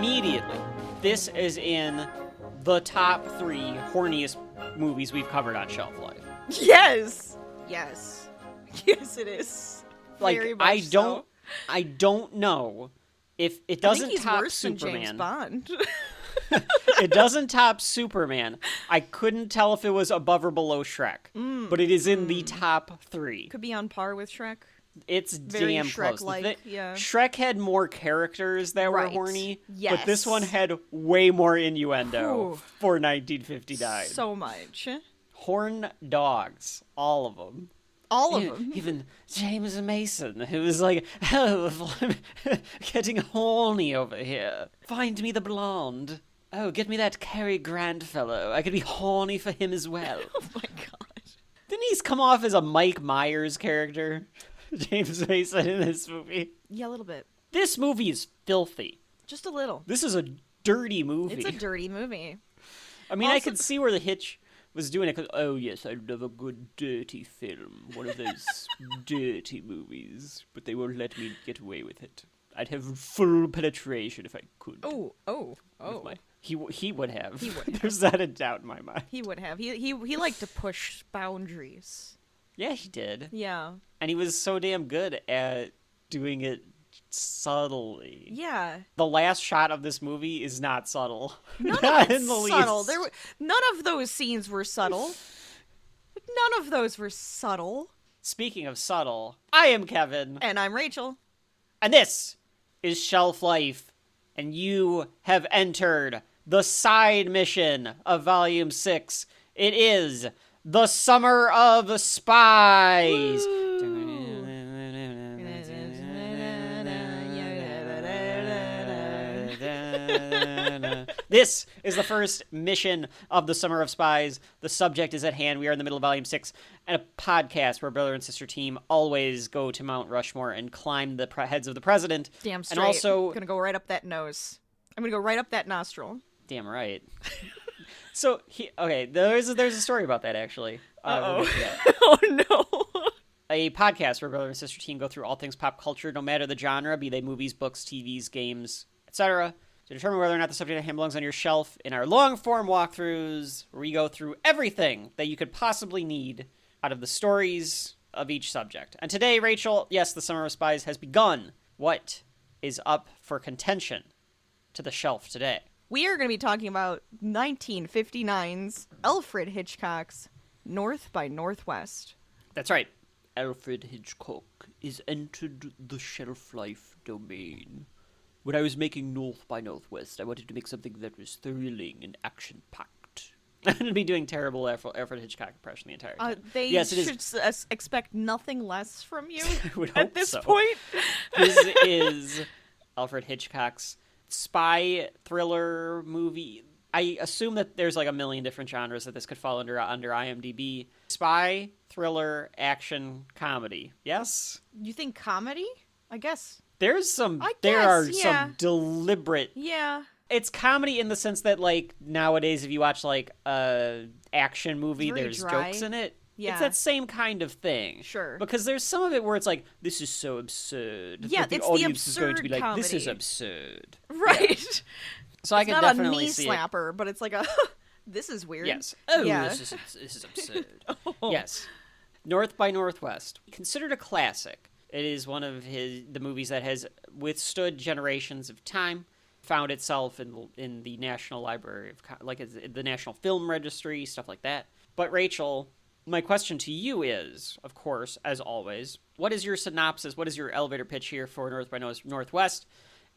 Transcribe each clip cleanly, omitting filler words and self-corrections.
immediately, this is in the top 3 horniest movies we've covered on Shelf Life. Yes, it is. Like, Very much so. I don't know if it doesn't I think he's top worse Superman. than James Bond. It doesn't top Superman. I couldn't tell if it was above or below Shrek, but it is in the top 3. Could be on par with Shrek. It's Very damn close. Shrek-like, yeah. Shrek had more characters that were horny, Yes. but this one had way more innuendo for 1959. So much. Horn dogs, all of them. All of them. Even James Mason, who was like, "Oh, I'm getting horny over here. Find me the blonde. Oh, get me that Cary Grant fellow. I could be horny for him as well." Oh my god. Didn't he come off as a Mike Myers character, James Mason, in this movie? Yeah, a little bit. This movie is filthy. Just a little. This is a dirty movie. It's a dirty movie. I mean, Also- I could see where the Hitch was doing it, because, oh yes, I love a good dirty film. One of those dirty movies. But they won't let me get away with it. I'd have full penetration if I could. Oh. He would have. He would have. There's not a doubt in my mind. He would have. He liked to push boundaries. Yeah, he did. Yeah. And he was so damn good at doing it subtly. Yeah. The last shot of this movie is not subtle. None Not of it's in the subtle. least. None of those scenes were subtle. None of those were subtle. Speaking of subtle, I am Kevin. And I'm Rachel. And this is Shelf Life. And you have entered the side mission of Volume 6. It is the Summer of Spies. This is the first mission of the Summer of Spies. The subject is at hand. We are in the middle of Volume 6, and a podcast where brother and sister team always go to Mount Rushmore and climb the heads of the president. Damn straight. And also, I'm gonna go right up that nose. I'm gonna go right up that nostril. damn right. So, there's a story about that, actually. Oh no. A podcast where brother and sister team go through all things pop culture, no matter the genre, be they movies, books, TVs, games, etc., to determine whether or not the subject at hand belongs on your shelf. In our long-form walkthroughs, where we go through everything that you could possibly need out of the stories of each subject. And today, Rachel, yes, the Summer of Spies has begun. What is up for contention to the shelf today? We are going to be talking about 1959's Alfred Hitchcock's North by Northwest. That's right. Alfred Hitchcock is entered the shelf life domain. When I was making North by Northwest, I wanted to make something that was thrilling and action-packed. I'm going to be doing terrible Alfred Hitchcock impression the entire time. They should expect nothing less from you at this point. This is Alfred Hitchcock's spy thriller movie. I assume that there's like a million different genres that this could fall under IMDb. Spy, thriller, action, comedy. Yes? You think comedy? I guess. There's some, I there guess, are yeah. some deliberate. Yeah. It's comedy in the sense that, like, nowadays if you watch, like, a action movie, Very there's dry. jokes in it. Yeah. It's that same kind of thing. Sure. Because there's some of it where it's like, this is so absurd. Yeah, that the it's the audience is going to be absurd like, this is comedy. absurd. Right. So I It's can not definitely a knee see slapper, but it's like a, this is weird. Yes. Oh, yeah. this is absurd. Oh. Yes. North by Northwest. Considered a classic. It is one of the movies that has withstood generations of time, found itself in the National Library of the National Film Registry, stuff like that. But Rachel, my question to you is, of course, as always, what is your synopsis? What is your elevator pitch here for North by Northwest?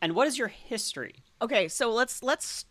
And what is your history? Okay, so let's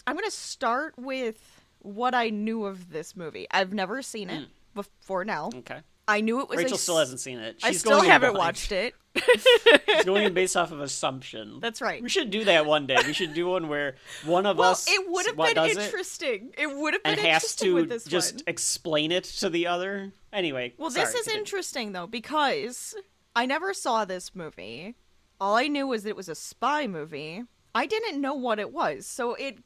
I'm going to start with what I knew of this movie. I've never seen it before now. Okay. I knew it was Rachel still hasn't seen it. I She's still going in haven't blind. watched it. She's going in based off of assumption. That's right. We should do that one day. We should do one where one of us it would have been interesting. It would have been and has interesting to with this just one. explain it to the other. Anyway, Well, sorry, this is continue. interesting though because I never saw this movie. All I knew was that it was a spy movie. I didn't know what it was, so it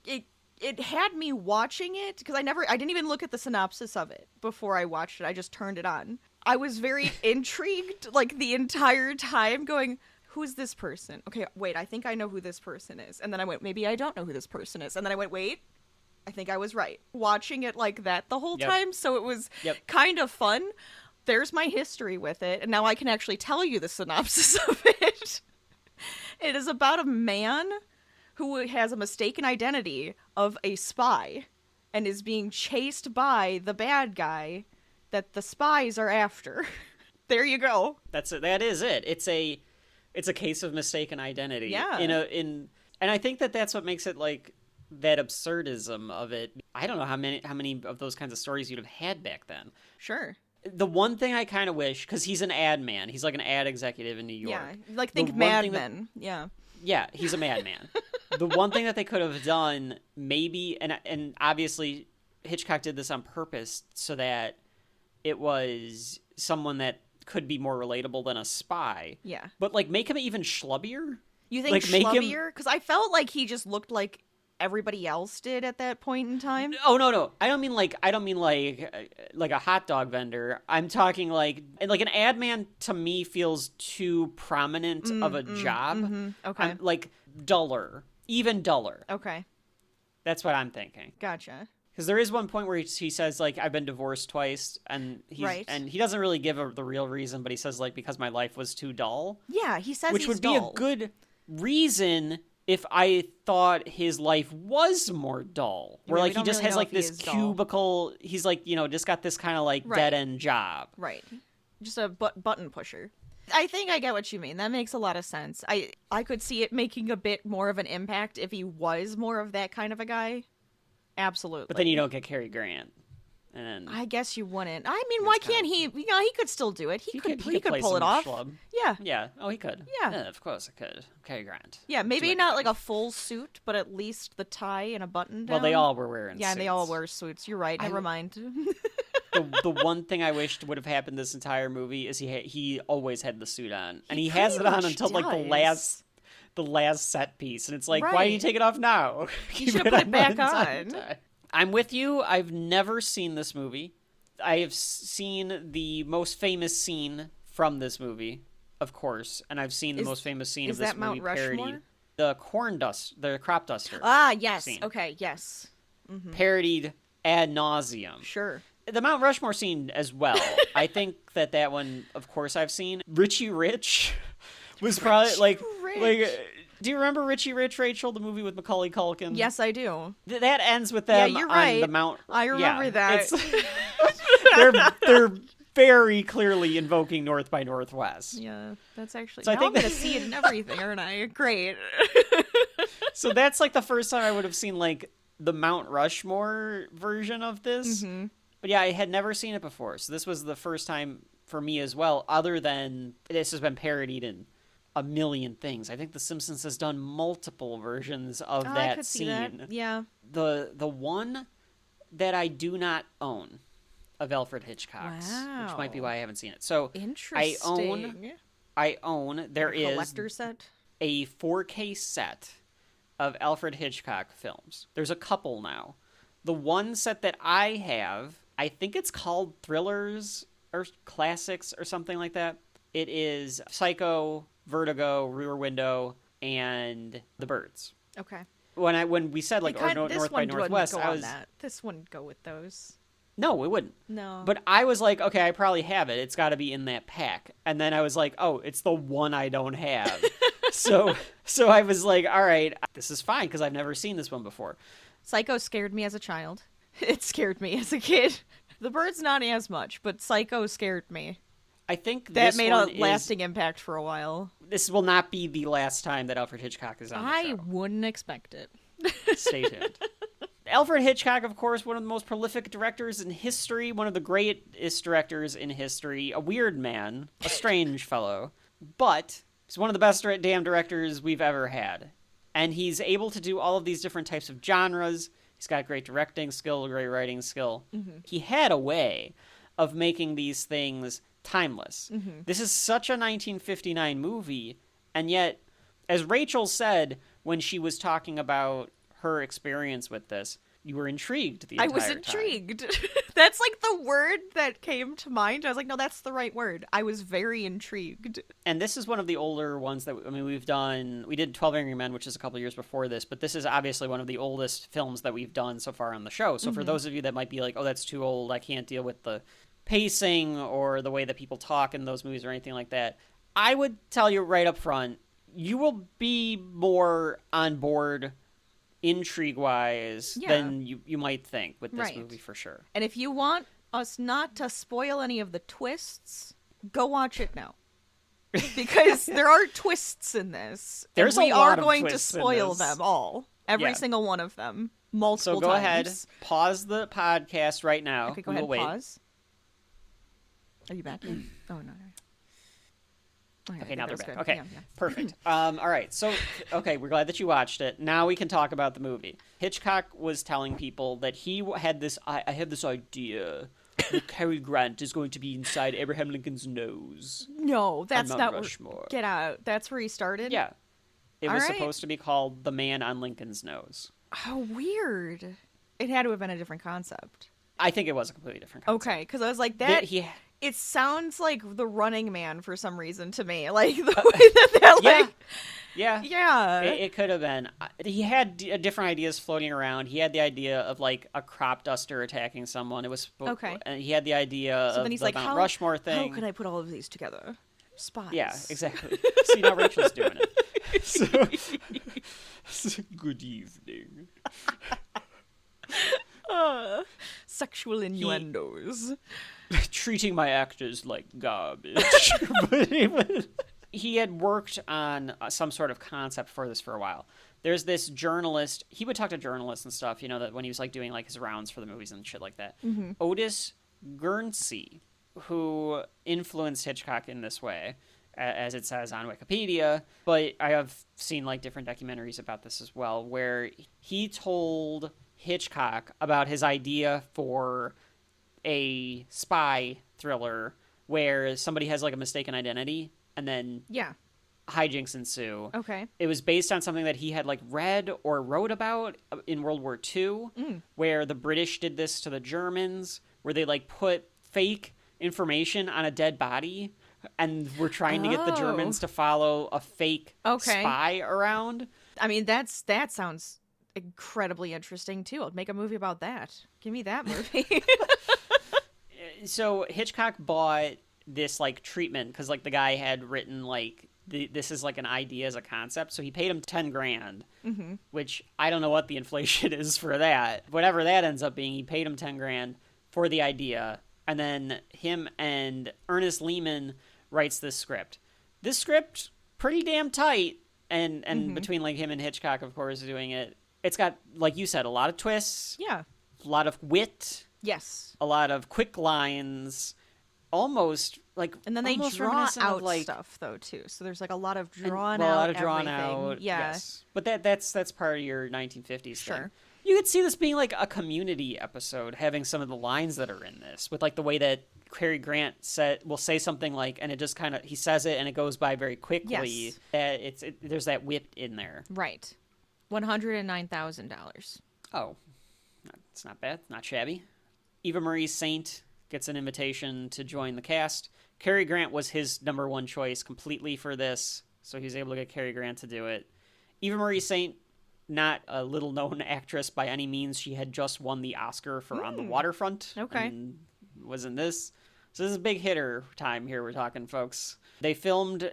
had me watching it because I didn't even look at the synopsis of it before I watched it. I just turned it on. I was very intrigued, like the entire time, going, who's this person? Okay, wait, I think I know who this person is. And then I went, maybe I don't know who this person is. And then I went, wait, I think I was right. Watching it like that the whole time, so it was kind of fun. There's my history with it, and now I can actually tell you the synopsis of it. It is about a man who has a mistaken identity of a spy and is being chased by the bad guy that the spies are after. There you go. That's it. That is it. It's a case of mistaken identity. Yeah. And I think that's what makes it like that absurdism of it. I don't know how many of those kinds of stories you'd have had back then. Sure. The one thing I kind of wish, because he's an ad man, he's like an ad executive in New York. Yeah, like think Mad Men. Yeah. Yeah, he's a madman. The one thing that they could have done, maybe, and obviously Hitchcock did this on purpose so that it was someone that could be more relatable than a spy. Yeah. But like make him even schlubbier. You think like, schlubbier? Because I felt like he just looked like everybody else did at that point in time. Oh no. I don't mean like a hot dog vendor. I'm talking like an ad man to me feels too prominent of a job. Mm-hmm. Okay. Like duller. Even duller. Okay. That's what I'm thinking. Gotcha. Because there is one point where he says, like, I've been divorced twice, and he doesn't really give the real reason, but he says, like, because my life was too dull. Yeah, he says which would be a good reason if I thought his life was more dull. Where, like, he just has, like, this cubicle, he's, like, just got this kind of, like, dead-end job. Right. Just a button pusher. I think I get what you mean. That makes a lot of sense. I could see it making a bit more of an impact if he was more of that kind of a guy. Absolutely. But then you don't get Cary Grant. And I guess you wouldn't. I mean, why can't he? He could still do it. He could pull it off. Schlub. Yeah. Yeah. Oh, he could. Yeah. Of course it could. Cary Grant. Yeah, maybe not like a full suit, but at least the tie and a button down. Well, they all were wearing suits. Yeah, they all wear suits. You're right. Never mind. The one thing I wished would have happened this entire movie is he always had the suit on. And he has it on until like the last set piece, and it's like, why do you take it off now? You should have put it back on. I'm with you. I've never seen this movie. I have seen the most famous scene from this movie, of course, and I've seen the most famous scene of this movie parodied. The crop duster. Ah, yes. Scene. Okay, yes. Mm-hmm. Parodied ad nauseum. Sure. The Mount Rushmore scene as well. I think that one, of course, I've seen. Richie Rich was probably like. Do you remember Richie Rich, Rachel, the movie with Macaulay Culkin? Yes, I do. That ends with them you're right. on the Mount. I remember that. They're very clearly invoking North by Northwest. Yeah, that's actually. So now I'm going to see it in everything, aren't I? Great. So that's like the first time I would have seen like the Mount Rushmore version of this. Mm-hmm. But yeah, I had never seen it before. So this was the first time for me as well, other than this has been parodied in a million things. I think The Simpsons has done multiple versions of that scene. That. Yeah. The one that I do not own of Alfred Hitchcock's, which might be why I haven't seen it. So interesting. I own there is collector set, a 4K set of Alfred Hitchcock films. There's a couple now. The one set that I have, I think it's called Thrillers or Classics or something like that. It is Psycho, Vertigo, Rear Window, and The Birds. Okay. When we said like North by Northwest, I was this wouldn't go with those. No, it wouldn't. No. But I was like, okay, I probably have it. It's got to be in that pack. And then I was like, oh, it's the one I don't have. so I was like, all right, this is fine because I've never seen this one before. Psycho scared me as a child. It scared me as a kid. The Birds not as much, but Psycho scared me. I think that made a lasting impact for a while. This will not be the last time that Alfred Hitchcock is on the show. I wouldn't expect it. Stay tuned. Alfred Hitchcock, of course, one of the most prolific directors in history, one of the greatest directors in history, a weird man, a strange fellow, but he's one of the best damn directors we've ever had. And he's able to do all of these different types of genres. He's got great directing skill, great writing skill. Mm-hmm. He had a way of making these things timeless. Mm-hmm. This is such a 1959 movie, and yet, as Rachel said when she was talking about her experience with this, You were intrigued the I entire was time. intrigued. That's like the word that came to mind. I was like, no, that's the right word. I was very intrigued. And this is one of the older ones that, I mean, we did 12 Angry Men, which is a couple years before this, but this is obviously one of the oldest films that we've done so far on the show. So for those of you that might be like, oh, that's too old, I can't deal with the pacing or the way that people talk in those movies or anything like that, I would tell you right up front, you will be more on board intrigue-wise than you might think with this movie for sure. And if you want us not to spoil any of the twists, go watch it now. Because there are twists in this. There's and we a lot are of going to twists in spoil this. them all. Every single one of them. Multiple times. So go times. ahead, pause the podcast right now. Okay, go ahead, pause. Are you back? Oh, no. Okay, now they're back. good. Okay, Yeah. Perfect. All right. So, okay, we're glad that you watched it. Now we can talk about the movie. Hitchcock was telling people that he had this. I had this idea that Cary Grant is going to be inside Abraham Lincoln's nose. No, that's on not. Mount Rushmore. Get out. That's where he started. Yeah, it was All right. supposed to be called The Man on Lincoln's Nose. How weird. It had to have been a different concept. I think it was a completely different concept. Okay, because I was like that. It sounds like The Running Man for some reason to me. Like the way that like. Yeah. It could have been. He had different ideas floating around. He had the idea of like a crop duster attacking someone. It was okay. And he had the idea of then he's the like, Mount Rushmore thing. How could I put all of these together? Spies. Yeah, exactly. See, now Rachel's doing it. So, good evening. Sexual innuendos. Treating my actors like garbage. He had worked on some sort of concept for this for a while. There's this journalist. He would talk to journalists and stuff, you know, that when he was like doing like his rounds for the movies and shit like that. Mm-hmm. Otis Guernsey, who influenced Hitchcock in this way, as it says on Wikipedia. But I have seen like different documentaries about this as well, where he told Hitchcock about his idea for a spy thriller where somebody has like a mistaken identity and then hijinks ensue. Okay. It was based on something that he had like read or wrote about in World War II, where the British did this to the Germans, where they like put fake information on a dead body and were trying to get the Germans to follow a fake spy around. I mean, that sounds incredibly interesting too. I'll make a movie about that. Give me that movie. So Hitchcock bought this like treatment because like the guy had written like this is like an idea as a concept, so he paid him $10,000, which I don't know what the inflation is for that. Whatever that ends up being, he paid him $10,000 for the idea, and then him and Ernest Lehman writes this script. This script pretty damn tight, and between like him and Hitchcock, of course, doing it. It's got, like you said, a lot of twists. Yeah. A lot of wit. Yes. A lot of quick lines. Almost like, and then they draw out like, stuff though too. So there's like a lot of drawn out. Yeah. Yes. But that's part of your 1950s sure thing. You could see this being like a Community episode, having some of the lines that are in this, with like the way that Cary Grant will say something like, and it just kind of, he says it and it goes by very quickly. Yes. That there's that wit in there. Right. $109,000. Oh, it's not bad. Not shabby. Eva Marie Saint gets an invitation to join the cast. Cary Grant was his number one choice completely for this, so he was able to get Cary Grant to do it. Eva Marie Saint, not a little-known actress by any means. She had just won the Oscar for On the Waterfront. Okay. And was in this. So this is a big hitter time here we're talking, folks. They filmed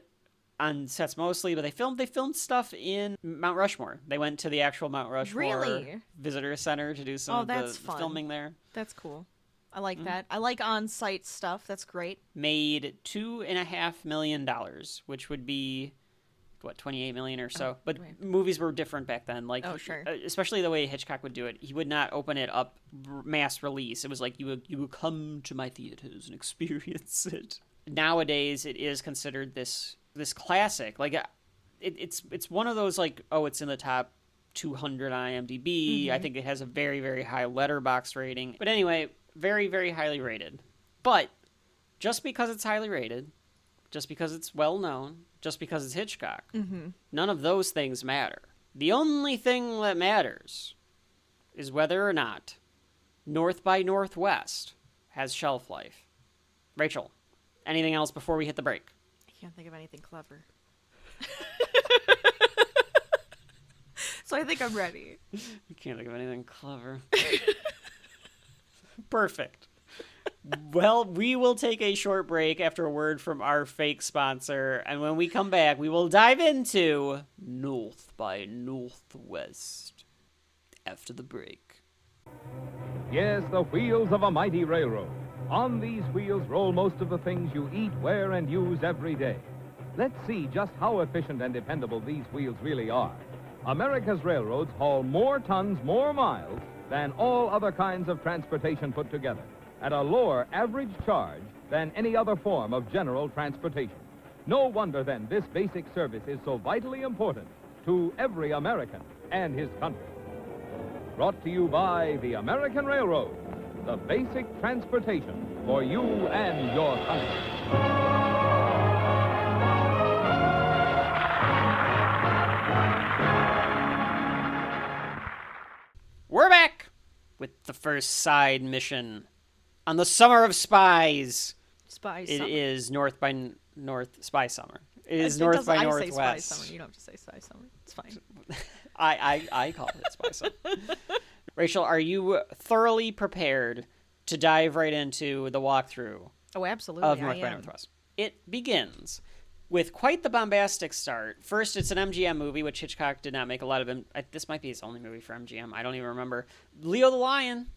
on sets mostly, but they filmed stuff in Mount Rushmore. They went to the actual Mount Rushmore Visitor Center to do some of the filming there. That's cool. I like that. I like on-site stuff. That's great. Made $2.5 million, which would be, what, 28 million or so. But movies were different back then. Like, sure. Especially the way Hitchcock would do it. He would not open it up mass release. It was like, you would come to my theaters and experience it. Nowadays, it is considered this classic. Like, it's one of those, like, oh, it's in the top 200 on IMDb. I think it has a very, very high Letterboxd rating. But anyway, very, very highly rated. But just because it's highly rated, just because it's well known, just because it's Hitchcock, none of those things matter. The only thing that matters is whether or not North by Northwest has shelf life. Rachel, anything else before we hit the break? I can't think of anything clever. So I think I'm ready. You can't think of anything clever. Perfect. Well, we will take a short break after a word from our fake sponsor, and when we come back, we will dive into North by Northwest after the break. Yes, the wheels of a mighty railroad. On these wheels roll most of the things you eat, wear, and use every day. Let's see just how efficient and dependable these wheels really are. America's railroads haul more tons, more miles than all other kinds of transportation put together, at a lower average charge than any other form of general transportation. No wonder, then, this basic service is so vitally important to every American and his country. Brought to you by the American Railroad, the basic transportation for you and your country. We're back with the first side mission on the Summer of Spies. Spy It Summer. is North by North Spy Summer. It is It North does- by I Northwest. say Spy Summer. You don't have to say Spy Summer. It's fine. I call it Spy Summer. Rachel, are you thoroughly prepared to dive right into the walkthrough Oh, absolutely. of North I by am. Northwest? It begins with quite the bombastic start. First, it's an MGM movie, which Hitchcock did not make a lot of. This might be his only movie for MGM. I don't even remember. Leo the Lion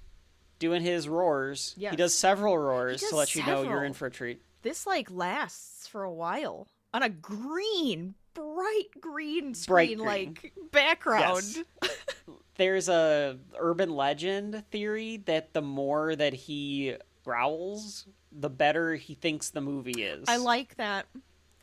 doing his roars. Yes. He does several roars He does to let you know you're several. in for a treat. This lasts for a while on a bright green Bright screen green. background. Yes. There's a urban legend theory that the more that he growls, the better he thinks the movie is. I like that.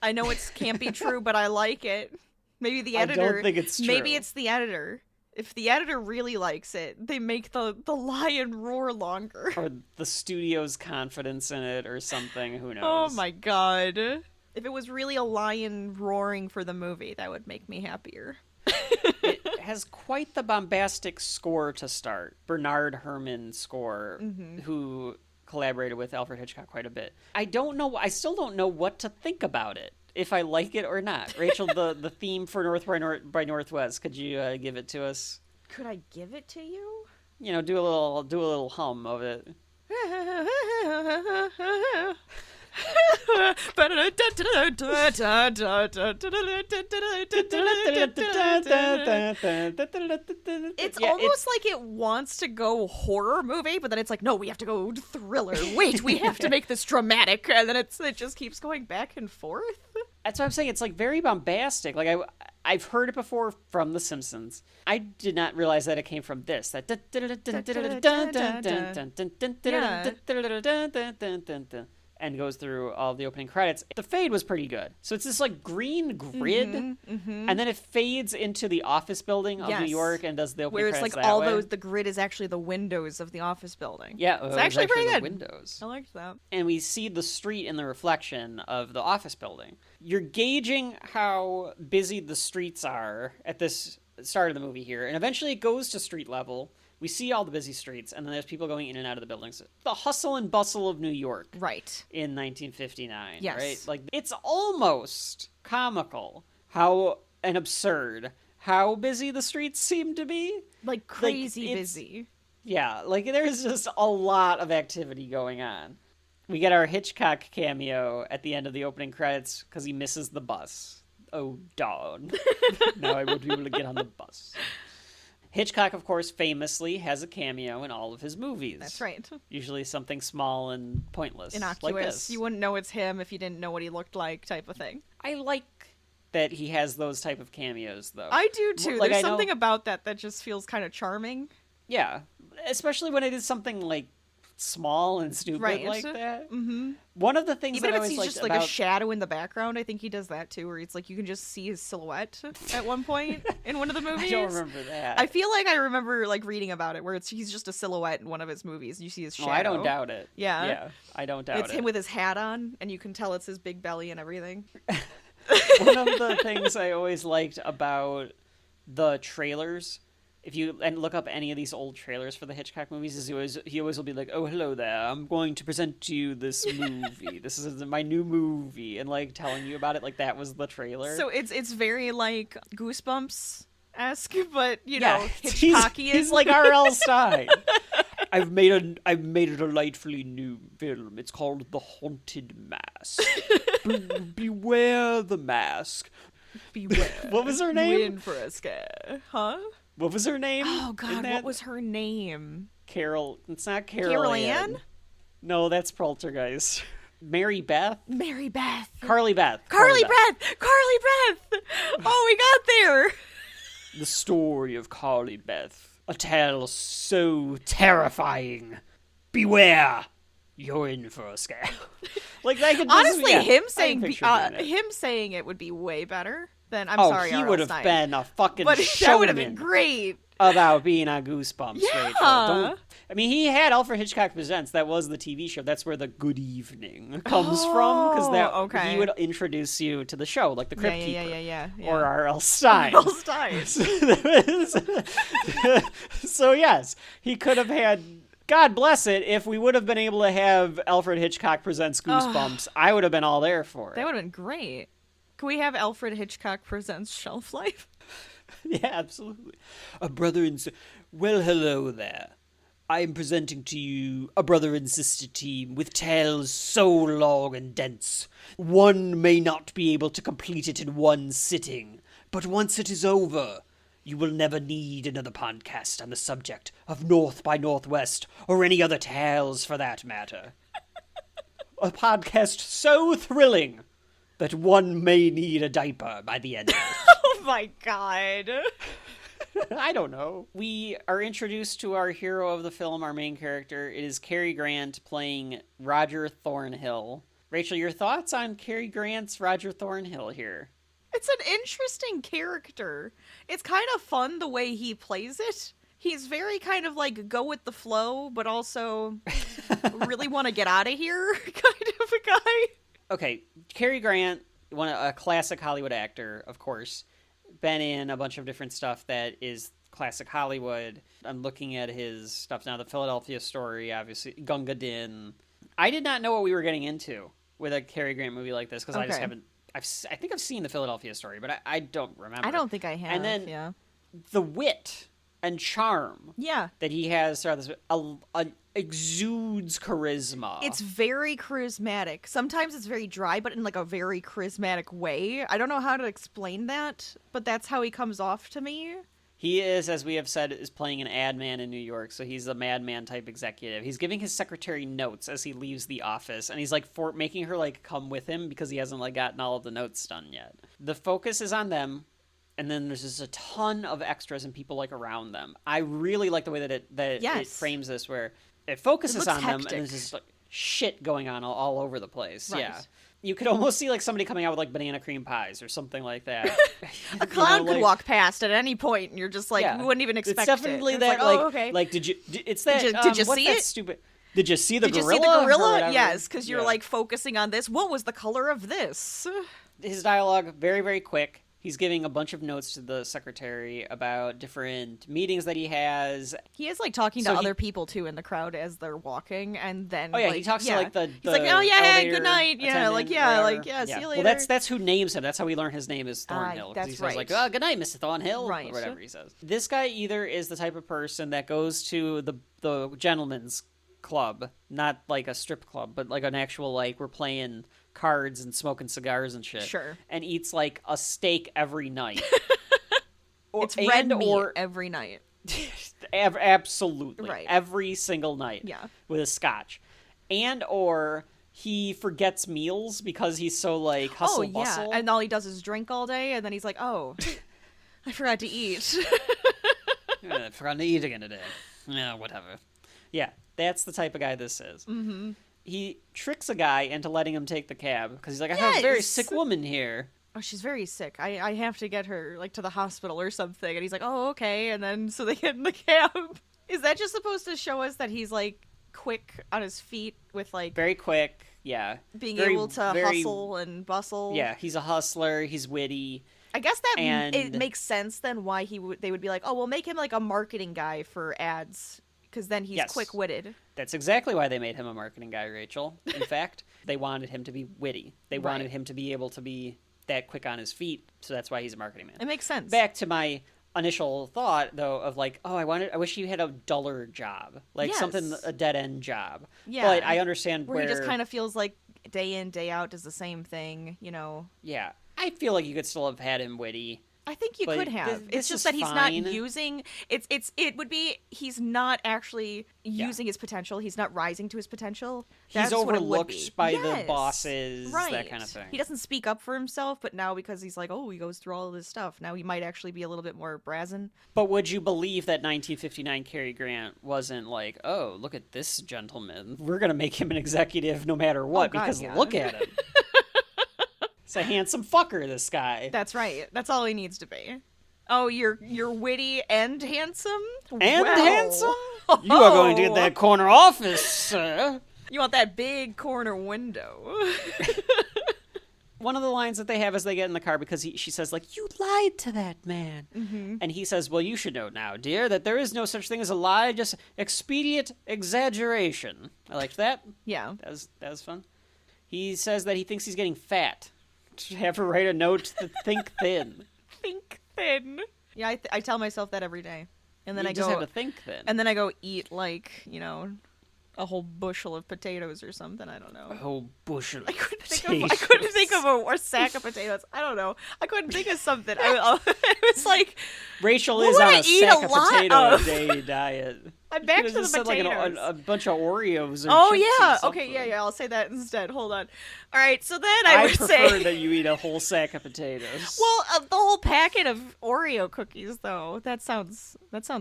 I know it can't be true, but I like it. Maybe the I editor. don't think it's true. Maybe it's the editor. If the editor really likes it, they make the lion roar longer. Or the studio's confidence in it or something. Who knows? Oh my god. If it was really a lion roaring for the movie, that would make me happier. It has quite the bombastic score to start. Bernard Herrmann score, who collaborated with Alfred Hitchcock quite a bit. I still don't know what to think about it, if I like it or not. Rachel, the theme for North by Northwest, could you give it to us? Could I give it to you? You know, do a little hum of it. It's almost like it wants to go horror movie, but then it's like, no, we have to go thriller. Wait, we have to make this dramatic, and then it just keeps going back and forth. That's what I'm saying. It's very bombastic. I've heard it before from The Simpsons. I did not realize that it came from this. And goes through all the opening credits. The fade was pretty good. So it's this green grid, and then it fades into the office building of New York and does the opening where it's credits all that way. those. The grid is actually the windows of the office building. Yeah, it's it was actually pretty the good. Windows. I liked that. And we see the street in the reflection of the office building. You're gauging how busy the streets are at this start of the movie here, and eventually it goes to street level. We see all the busy streets, and then there's people going in and out of the buildings. The hustle and bustle of New York. Right. In 1959, Yes. right? It's almost comical and absurd how busy the streets seem to be. Crazy busy. Yeah, there's just a lot of activity going on. We get our Hitchcock cameo at the end of the opening credits because he misses the bus. Oh, darn. Now I won't be able to get on the bus. Hitchcock, of course, famously has a cameo in all of his movies. That's right. Usually something small and pointless. Innocuous. Like this. You wouldn't know it's him if you didn't know what he looked like, type of thing. I like that he has those type of cameos, though. I do, too. Like, There's I know- something about that just feels kind of charming. Yeah. Especially when it is something, small and stupid Right. like that. Mm-hmm. One of the things Even that I if always it's liked just about... a shadow in the background, I think he does that too, where it's you can just see his silhouette at one point in one of the movies. I don't remember that. I feel like I remember reading about it, where heis just a silhouette in one of his movies, and you see his shadow. Oh, I don't doubt it. Yeah. Yeah, I don't doubt It's it. him with his hat on, and you can tell it's his big belly and everything. One of the things I always liked about the trailers if you look up any of these old trailers for the Hitchcock movies, he always will be like, "Oh, hello there, I'm going to present to you this movie. This is my new movie," and like telling you about it like that was the trailer. So it's very like Goosebumps-esque, but yeah, Hitchcockian. He's like R.L. Stein. I've made a delightfully new film. It's called The Haunted Mask. Beware the mask. Beware. What was her name? In for a scare. Huh? What was her name? Oh God, what was her name? Carol. It's not Carol Ann? No, that's Poltergeist. Mary Beth? Mary Beth. Carly Beth. Carly Beth. Oh, we got there. The story of Carly Beth. A tale so terrifying. Beware. You're in for a scare. Like that could honestly, him him saying it would be way better than sorry. He would have been a fucking but showman. That would have been great. About being on Goosebumps, yeah. Rachel. He had Alfred Hitchcock Presents. That was the TV show. That's where the good evening comes from, because he would introduce you to the show, like the Crypt Keeper, yeah. or R.L. Stein. R.L. Stein. So yes, he could have had. God bless it. If we would have been able to have Alfred Hitchcock Presents Goosebumps, I would have been all there for it. That would have been great. Can we have Alfred Hitchcock Presents Shelf Life? Yeah, absolutely. A brother and well, hello there. I am presenting to you a brother and sister team with tales so long and dense. One may not be able to complete it in one sitting, but once it is over, you will never need another podcast on the subject of North by Northwest or any other tales for that matter. A podcast so thrilling that one may need a diaper by the end of it. Oh my God. I don't know. We are introduced to our hero of the film, our main character. It is Cary Grant playing Roger Thornhill. Rachel, your thoughts on Cary Grant's Roger Thornhill here? It's an interesting character. It's kind of fun the way he plays it. He's very kind of like go with the flow, but also really want to get out of here kind of a guy. Okay, Cary Grant, a classic Hollywood actor, of course. Been in a bunch of different stuff that is classic Hollywood. I'm looking at his stuff now. The Philadelphia Story, obviously. Gunga Din. I did not know what we were getting into with a Cary Grant movie like this, because I just haven't... I think I've seen The Philadelphia Story, but I don't remember. I don't think I have, and then the wit and charm that he has throughout this exudes charisma. It's very charismatic. Sometimes it's very dry, but in like a very charismatic way. I don't know how to explain that, but that's how he comes off to me. He is, as we have said, is playing an ad man in New York, so he's a madman type executive. He's giving his secretary notes as he leaves the office, and he's like making her like come with him because he hasn't like gotten all of the notes done yet. The focus is on them, and then there's just a ton of extras and people like around them. I really like the way that it frames this, where it focuses on them, and there's just like shit going on all over the place. Right. Yeah. You could almost see like somebody coming out with like banana cream pies or something like that. A clown could walk past at any point, and you're just like, we wouldn't even expect it. It's definitely that, like, like, did you? It's that. Did you see it? Stupid. Did you see the gorilla? Did you see the gorilla? Yes, because you're like focusing on this. What was the color of this? His dialogue very, very quick. He's giving a bunch of notes to the secretary about different meetings that he has. He is like talking to other people too in the crowd as they're walking, and then he talks to like the he's like, oh yeah, good night, see you later. Well, that's who names him. That's how we learn his name is Thornhill. That's he says like, oh, good night, Mr. Thornhill, or whatever he says. This guy either is the type of person that goes to the gentleman's club, not like a strip club, but like an actual like we're playing cards and smoking cigars and shit. Sure. And eats like a steak every night. It's red meat every night. Absolutely. Right. Every single night. Yeah. With a scotch. And or he forgets meals because he's so like hustle bustle. And all he does is drink all day, and then he's like, oh, I forgot to eat. I forgot to eat again today. Yeah, whatever. Yeah, that's the type of guy this is. Mm-hmm. He tricks a guy into letting him take the cab because he's like, I have a very sick woman here. Oh, she's very sick. I have to get her like to the hospital or something. And he's like, oh, okay. And then so they get in the cab. Is that just supposed to show us that he's like quick on his feet with like very quick? Yeah, being able to hustle and bustle. Yeah, he's a hustler. He's witty. I guess that And- it makes sense then why they would be like, oh, we'll make him like a marketing guy for ads because then he's Yes. quick-witted. That's exactly why they made him a marketing guy, Rachel. In fact, they wanted him to be witty. They wanted him to be able to be that quick on his feet, so that's why he's a marketing man. It makes sense. Back to my initial thought, though, of like, oh, I wish he had a duller job, like something, a dead end job. Yeah. But I understand where he just kind of feels like day in, day out does the same thing, you know. Yeah, I feel like you could still have had him witty. I think you But could have. this It's just is that he's not fine. using it would be he's not actually using his potential. He's not rising to his potential. He's That's what it would be. overlooked by the Yes. bosses, right. that kind of thing. He doesn't speak up for himself, but now because he's like, oh, he goes through all of this stuff, now he might actually be a little bit more brazen. But would you believe that 1959 Cary Grant wasn't like, oh, look at this gentleman. We're going to make him an executive no matter what, God, because yeah. look at him. He's a handsome fucker, this guy. That's right. That's all he needs to be. Oh, you're witty and handsome? And Well. handsome? You are going to get that corner office, sir. You want that big corner window. One of the lines that they have as they get in the car, because she says, like, you lied to that man. Mm-hmm. And he says, well, you should know now, dear, that there is no such thing as a lie, just expedient exaggeration. I liked that. Yeah. That was fun. He says that he thinks he's getting fat. Have her write a note to think thin. Think thin. Yeah, I tell myself that every day. And then You I just go have to think thin. and then I go eat like, you know, a whole bushel of potatoes or something. I don't know. A whole bushel of I couldn't think of a sack of potatoes. I don't know. I couldn't think of something. It was like Rachel what is would on I a eat sack a of lot potato of? a day diet. I'm back You to the just said, like, potatoes. a bunch of Oreos or Oh chips or yeah. something. Okay, yeah. I'll say that instead. Hold on. All right. So then I would prefer say that you eat a whole sack of potatoes. well, the whole packet of Oreo cookies though. That sounds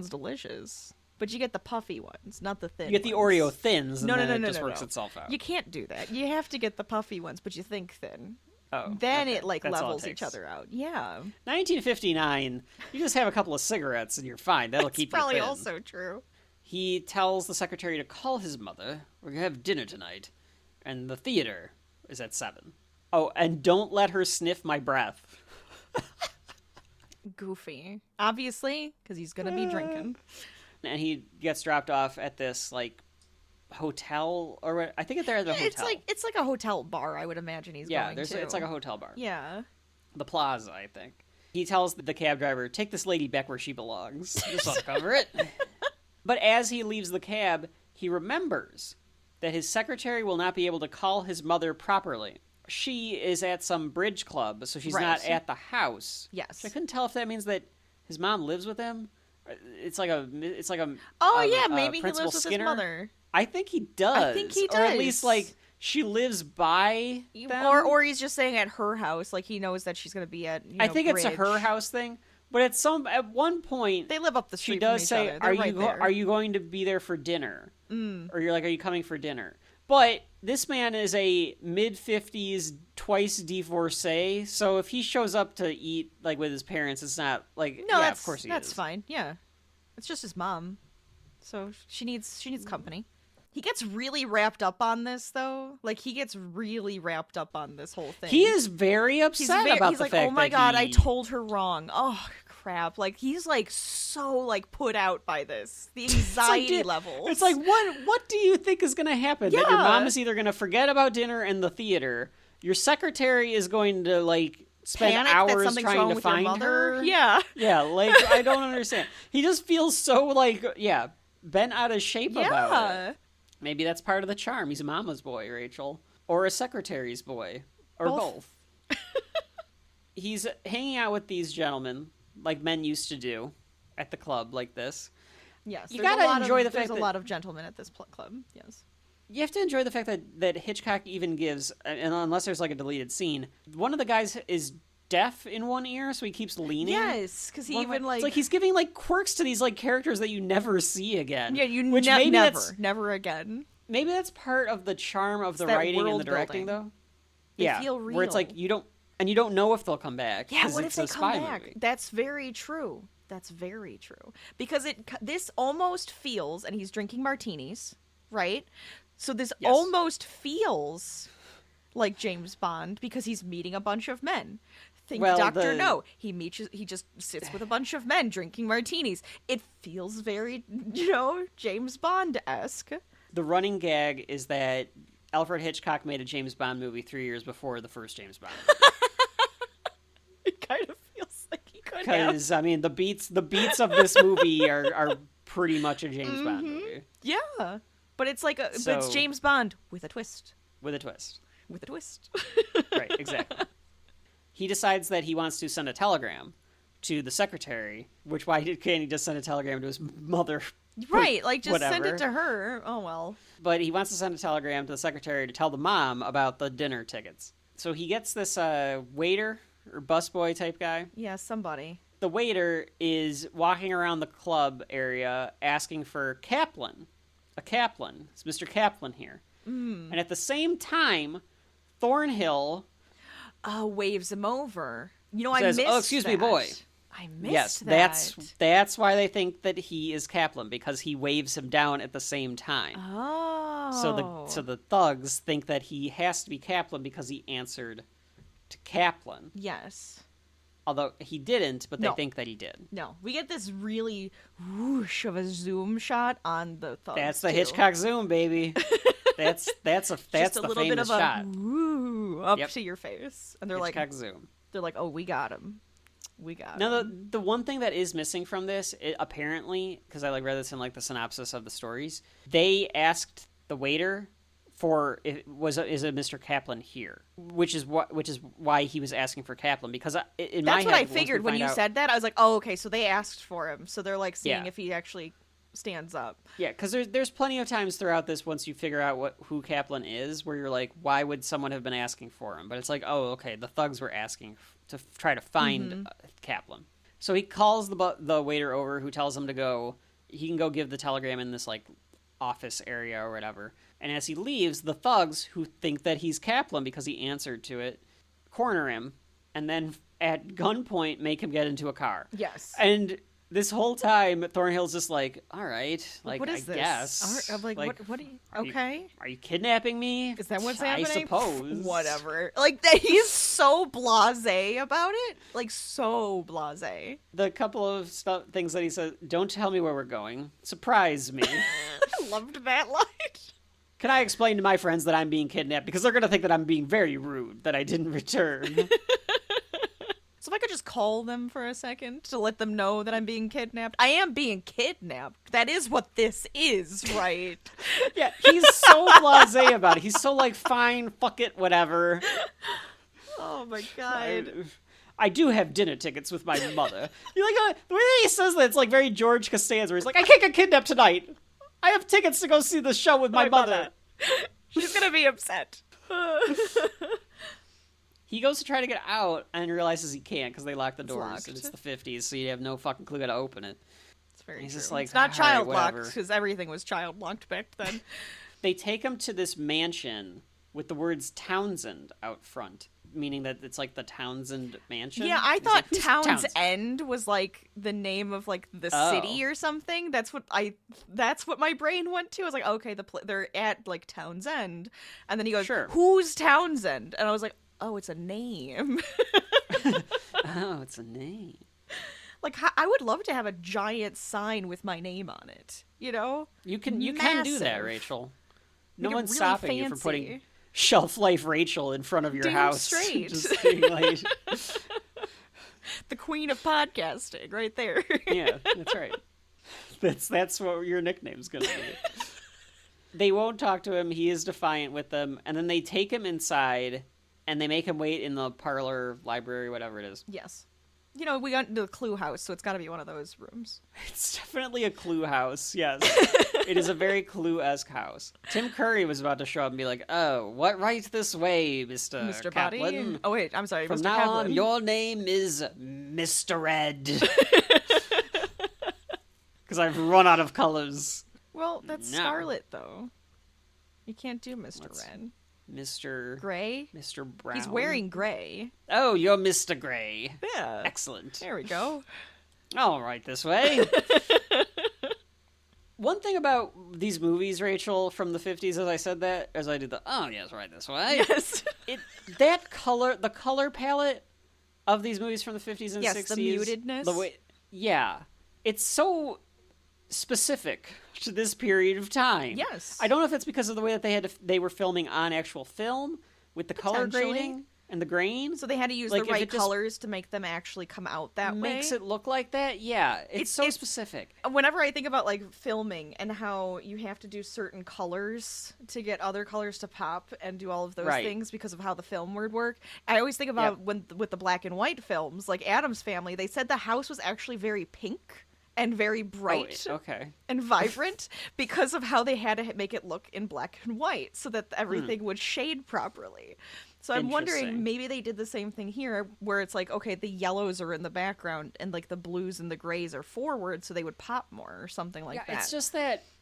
delicious. But you get the puffy ones, not the thin. you get the ones. Oreo thins, and No, then no, it just no, works no. itself out. You can't do that. You have to get the puffy ones, but you think thin. Oh, Then okay. it like That's all levels takes. each other out. Yeah. 1959, you just have a couple of cigarettes and you're fine. That'll That's keep probably you thin. also true. He tells the secretary to call his mother. We're going to have dinner tonight. And the theater is at 7. Oh, and don't let her sniff my breath. Goofy. Obviously, because he's gonna be drinking. And he gets dropped off at this, like, hotel, or I think they're at the hotel. It's like a hotel bar, I would imagine he's going to. it's like a hotel bar. Yeah. The Plaza, I think. He tells the cab driver, take this lady back where she belongs. This will cover it. But as he leaves the cab, he remembers that his secretary will not be able to call his mother properly. She is at some bridge club, so she's Right. not at the house. Yes. So I couldn't tell if that means that his mom lives with him. It's like a Oh yeah, maybe he Principal lives with Skinner. his mother. I think he does. I think he Or at does. least, like, she lives by them. Or he's just saying at her house, like he knows that she's gonna be at. You know, I think it's a bridge. her house thing. But at one point, They live up the street. she does from each say, other. They're right there. "Are you going to be there for dinner?" Or you're like, "Are you coming for dinner?" But this man is a mid-50s, twice divorcee, so if he shows up to eat like with his parents, it's not like No, yeah, that's of course he that's is. fine. Yeah, it's just his mom, so she needs company. He gets really wrapped up on this though. Like he gets really wrapped up on this whole thing. He is very upset about he's the like, fact oh my that god, I he- told her wrong. Oh crap! Like he's like so like put out by this. The anxiety dude, levels. It's like what do you think is going to happen? That your Yeah. mom is either going to forget about dinner and the theater, your secretary is going to like spend panic that hours something's trying wrong to with your find mother. her. Yeah. Yeah, like I don't understand. He just feels so like bent out of shape about Yeah. it. Maybe that's part of the charm. He's a mama's boy, Rachel, or a secretary's boy, or Both. He's hanging out with these gentlemen like men used to do at the club like this. Yes. You there's gotta a lot enjoy of, the fact there's that- a lot of gentlemen at this club. Yes. You have to enjoy the fact that Hitchcock even gives, and unless there's like a deleted scene, one of the guys is deaf in one ear, so he keeps leaning. Yes, because he One of even my- like it's like he's giving like quirks to these like characters that you never see again. yeah, you which maybe never again. maybe that's part of the charm of the that writing and the world directing, building. though. They yeah, feel where it's like real. you don't know if they'll come back. Yeah, 'cause what if it's they a come spy back? movie. That's very true. That's very true. Because this almost feels, and he's drinking martinis, right? So this Yes. almost feels like James Bond because he's meeting a bunch of men. Think Well, Dr. No. He just sits with a bunch of men drinking martinis. It feels very, James Bond-esque. The running gag is that Alfred Hitchcock made a James Bond movie 3 years before the first James Bond movie. It kind of feels like he could have. Because, I mean, the beats of this movie are pretty much a James Bond movie. Yeah. But it's like but it's So- James Bond with a twist. With a twist. With a twist. Right, exactly. He decides that he wants to send a telegram to the secretary, which why can't he just send a telegram to his mother? Right, like just send Whatever. it to her. Oh well. But he wants to send a telegram to the secretary to tell the mom about the dinner tickets. So he gets this waiter or busboy type guy. Yeah, somebody. The waiter is walking around the club area asking for Kaplan. A Kaplan. It's Mr. Kaplan here. And at the same time, Thornhill Waves him over. says, I missed "Oh, excuse me, boy." I missed yes, that. that's why they think that he is Kaplan, because he waves him down at the same time. Oh. So the thugs think that he has to be Kaplan because he answered to Kaplan. Yes. Although he didn't, but they No. think that he did. No, we get this really whoosh of a zoom shot on the thugs. That's the too. Hitchcock zoom, baby. That's Just a the little bit famous of a shot. woo up Yep. to your face, and they're Hitchcock zoom. like, oh, we got him. We got Now, him. the one thing that is missing from this, apparently, because I read this in the synopsis of the stories, they asked the waiter for is a Mr. Kaplan here, which is why he was asking for Kaplan, because in my That's what head, I figured when you said that. I was like, oh, okay, so they asked for him, so they're like seeing Yeah. if he actually stands up. Yeah, because there's plenty of times throughout this, once you figure out who Kaplan is, where you're like, why would someone have been asking for him? But it's like, oh, okay, the thugs were asking to try to find Kaplan. So he calls the waiter over, who tells him to go. He can go give the telegram in this office area or whatever. And as he leaves, the thugs, who think that he's Kaplan because he answered to it, corner him and then at gunpoint make him get into a car. Yes. And this whole time, Thornhill's just like, all right, What is I this? guess. I'm like, what are you... Okay. Are you kidnapping me? Is that what's I happening? suppose. Whatever. Like, he's so blasé about it. Like, so blasé. The couple of things that he says, don't tell me where we're going. Surprise me. I loved that line. Can I explain to my friends that I'm being kidnapped? Because they're going to think that I'm being very rude, that I didn't return. So if I could just call them for a second to let them know that I'm being kidnapped. I am being kidnapped. That is what this is, right? Yeah, he's so blasé about it. He's so fine, fuck it, whatever. Oh my god. I do have dinner tickets with my mother. You the way he says that, it's very George Costanza, where he's like, I can't get kidnapped tonight. I have tickets to go see the show with my mother. She's gonna be upset. He goes to try to get out and realizes he can't because they lock the It's doors. locked. And it's the 50s, so you have no fucking clue how to open it. It's very He's true. just like, it's not "All right, child locked whatever." because everything was child locked back then. They take him to this mansion with the words Townsend out front, meaning that it's the Townsend mansion. Yeah, I He's thought like, "Who's Towns End was the name of the city or something. That's what my brain went to. I was like, okay, they're at Townsend, and then he goes, Sure. "Who's Townsend?" And I was like, oh, it's a name. Oh, it's a name. I would love to have a giant sign with my name on it. You know, You can do that, Massive. Rachel. No Make it one's really stopping you from fancy. putting Shelf Life Rachel in front of your Damn house. straight. Just being the queen of podcasting, right there. yeah, that's right. That's what your nickname's gonna be. They won't talk to him. He is defiant with them, and then they take him inside, and they make him wait in the parlor, library, whatever it is. Yes. You know, we got into the Clue house, so it's got to be one of those rooms. It's definitely a Clue house. Yes, it is a very Clue-esque house. Tim Curry was about to show up and be like, "Oh, what right this way, Mr. Mr. Kaplan? Body? Oh, wait, I'm sorry, From Mr. now Kaplan. on, your name is Mr. Red." Because I've run out of colors. Well, that's No. Scarlet, though. You can't do Mr. What's- Red. Mr. Gray? Mr. Brown. He's wearing gray. Oh, you're Mr. Gray. Yeah. Excellent. There we go. All right, this way. One thing about these movies, Rachel, from the 50s, as I did oh, yes, right this way. Yes. The color palette of these movies from the 50s and 60s. Yes, the mutedness. The way, yeah. It's so specific to this period of time. Yes. I don't know if it's because of the way that they were filming on actual film with the color Potentially. grading and the grain. So they had to use Like, the if right it just colors to make them actually come out that way. makes it look like that. Yeah, it's so it's- specific. Whenever I think about like filming and how you have to do certain colors to get other colors to pop and do all of those Right. things because of how the film would work, I always think about when with the black and white films, like Addams Family, they said the house was actually very pink and very bright Oh, okay. and vibrant because of how they had to make it look in black and white so that everything would shade properly. So I'm wondering, Interesting. maybe they did the same thing here, where it's like, okay, the yellows are in the background and like the blues and the grays are forward, so they would pop more or something like that.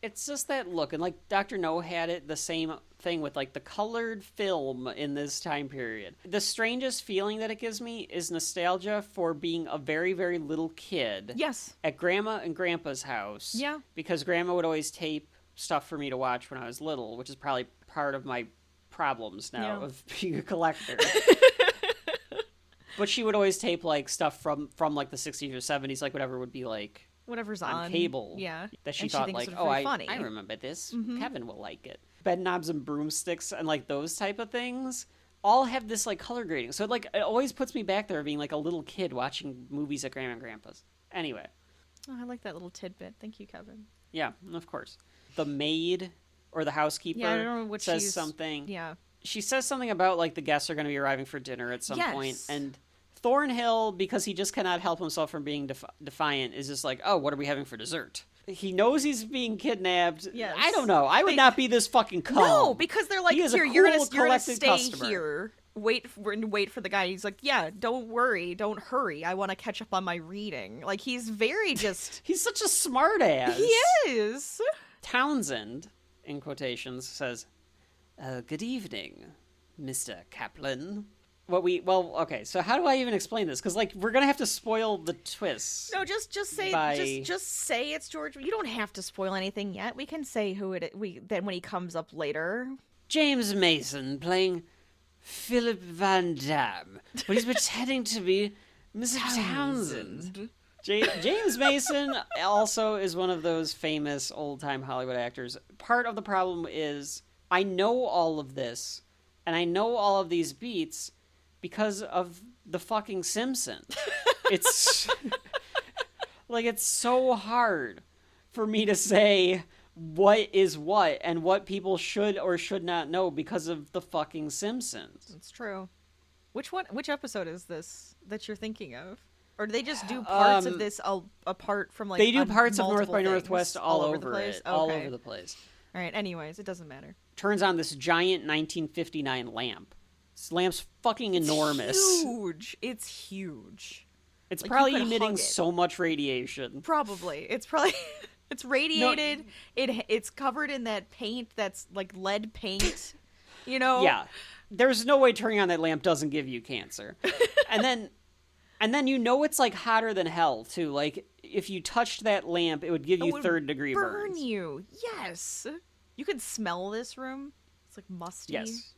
It's just that look, and like Dr. No had it the same thing with like the colored film in this time period. The strangest feeling that it gives me is nostalgia for being a very, very little kid. Yes. At Grandma and Grandpa's house. Yeah. Because Grandma would always tape stuff for me to watch when I was little, which is probably part of my problems now Yeah. of being a collector. But she would always tape like stuff from like the 60s or 70s, like whatever would be like Whatever's on cable. Yeah. That she And thought thinks like, it's oh, very funny. I remember this. Kevin will like it. Bed knobs and broomsticks and like those type of things all have this like color grading. So it always puts me back there being like a little kid watching movies at Grandma and Grandpa's. Anyway, Oh, I like that little tidbit. Thank you, Kevin. yeah, of course. The maid or the housekeeper Yeah, I don't know what says she's- something. Yeah. She says something about like the guests are going to be arriving for dinner at some point, Yes. and Thornhill, because he just cannot help himself from being defiant, is just like, oh, what are we having for dessert? He knows he's being kidnapped. Yes. I don't know. I would not be this fucking calm. No, because they're like, He is a here, you're cool, gonna collected stay customer. here. Wait for the guy. He's like, yeah, don't worry, don't hurry. I want to catch up on my reading. Like, he's very just. He's such a smart ass. He is. Townsend, in quotations, says, good evening, Mr. Kaplan. Okay, so how do I even explain this? Because, like, we're going to have to spoil the twist. No, just say by- just say it's George. You don't have to spoil anything yet. We can say who it. Then when he comes up later. James Mason playing Philip Van Damme, but he's pretending to be Mr. Townsend. James Mason also is one of those famous old-time Hollywood actors. Part of the problem is I know all of this, and I know all of these beats because of the fucking Simpsons. It's like, it's so hard for me to say what is what and what people should or should not know because of the fucking Simpsons. It's true. Which episode is this that you're thinking of? Or do they just do parts of this apart from like? They do on parts of North multiple by things Northwest all the over place? it, all Okay. over the place. All right. Anyways, it doesn't matter. Turns on this giant 1959 lamp. This lamp's fucking enormous. Huge. It's huge. It's Like, you probably could emitting hug it. so much radiation. Probably. It's probably. It's radiated. It's covered in that paint that's like lead paint. You know. Yeah. There's no way turning on that lamp doesn't give you cancer. and then you know it's like hotter than hell too. Like if you touched that lamp, it would give you would third-degree burn burns. you. Yes. You could smell this room. It's like musty. Yes.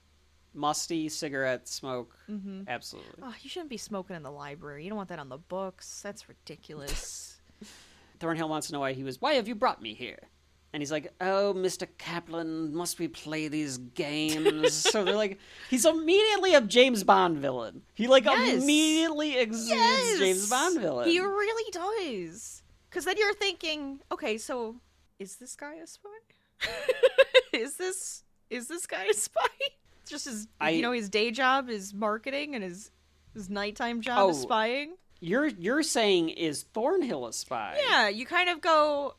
Musty, cigarette smoke. Mm-hmm. Absolutely. Oh, you shouldn't be smoking in the library. You don't want that on the books. That's ridiculous. Thornhill wants to know why have you brought me here? And he's like, oh, Mr. Kaplan, must we play these games? So they're like, he's immediately a James Bond villain. He Yes. immediately exudes James Bond villain. He really does. Because then you're thinking, okay, so is this guy a spy? is this guy a spy? It's just his, his day job is marketing and his nighttime job is spying. You're saying, is Thornhill a spy? Yeah, you kind of go,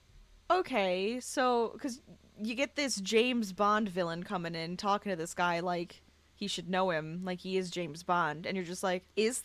okay, so, because you get this James Bond villain coming in, talking to this guy like he should know him, like he is James Bond, and you're just like, is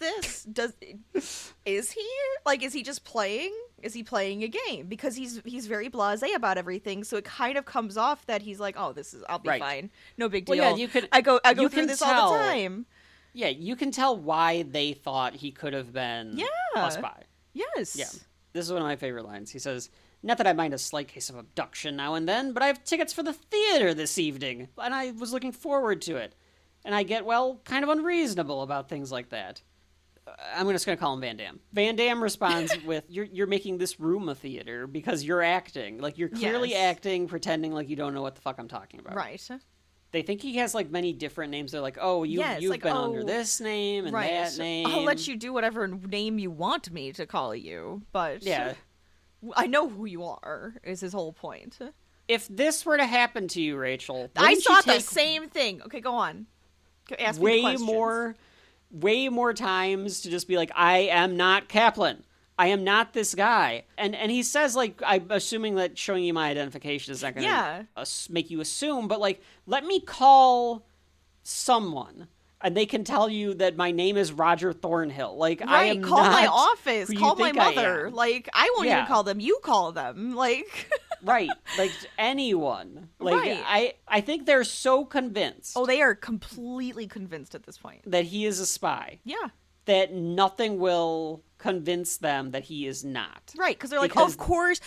he? Like, is he just playing? Is he playing a game? Because he's very blasé about everything, so it kind of comes off that he's like, oh, I'll be fine. No big deal. Well, yeah, you could. I go you through can this tell, all the time. Yeah, you can tell why they thought he could have been a spy. Yes. Yeah. This is one of my favorite lines. He says, not that I mind a slight case of abduction now and then, but I have tickets for the theater this evening, and I was looking forward to it. And I get, kind of unreasonable about things like that. I'm just going to call him Van Damme. Van Damme responds with, you're making this room a theater because you're acting. Like, you're clearly acting, pretending like you don't know what the fuck I'm talking about. Right. They think he has, like, many different names. They're like, oh, you've like, been under this name and that name. I'll let you do whatever name you want me to call you, but yeah, I know who you are, is his whole point. If this were to happen to you, Rachel, I thought the same thing. Okay, go on. Ask me the questions. Way more times to just be like, I am not Kaplan. I am not this guy. And he says, like, I'm assuming that showing you my identification is not going to make you assume, but, like, let me call someone, and they can tell you that my name is Roger Thornhill. Like, I am call not my office, who call you my think I mother. am. Like, I won't even call them. You call them. Like, right. Like, anyone. Like, I think they're so convinced. Oh, they are completely convinced at this point. That he is a spy. Yeah. That nothing will convince them that he is not. Right, because they're like, of course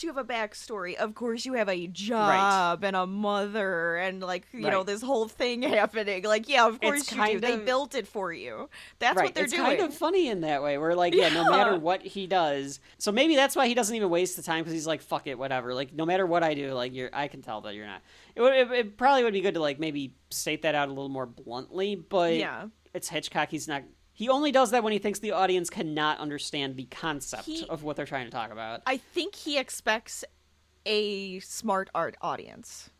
you have a backstory. Of course you have a job and a mother and, like, you know, this whole thing happening. Like, yeah, of course you do. They built it for you. That's what they're doing. It's kind of funny in that way, where, like, no matter what he does. So maybe that's why he doesn't even waste the time, because he's like, fuck it, whatever. Like, no matter what I do, like, I can tell that you're not. It probably would be good to, like, maybe state that out a little more bluntly, but it's Hitchcock. He only does that when he thinks the audience cannot understand the concept of what they're trying to talk about. I think he expects a smart art audience.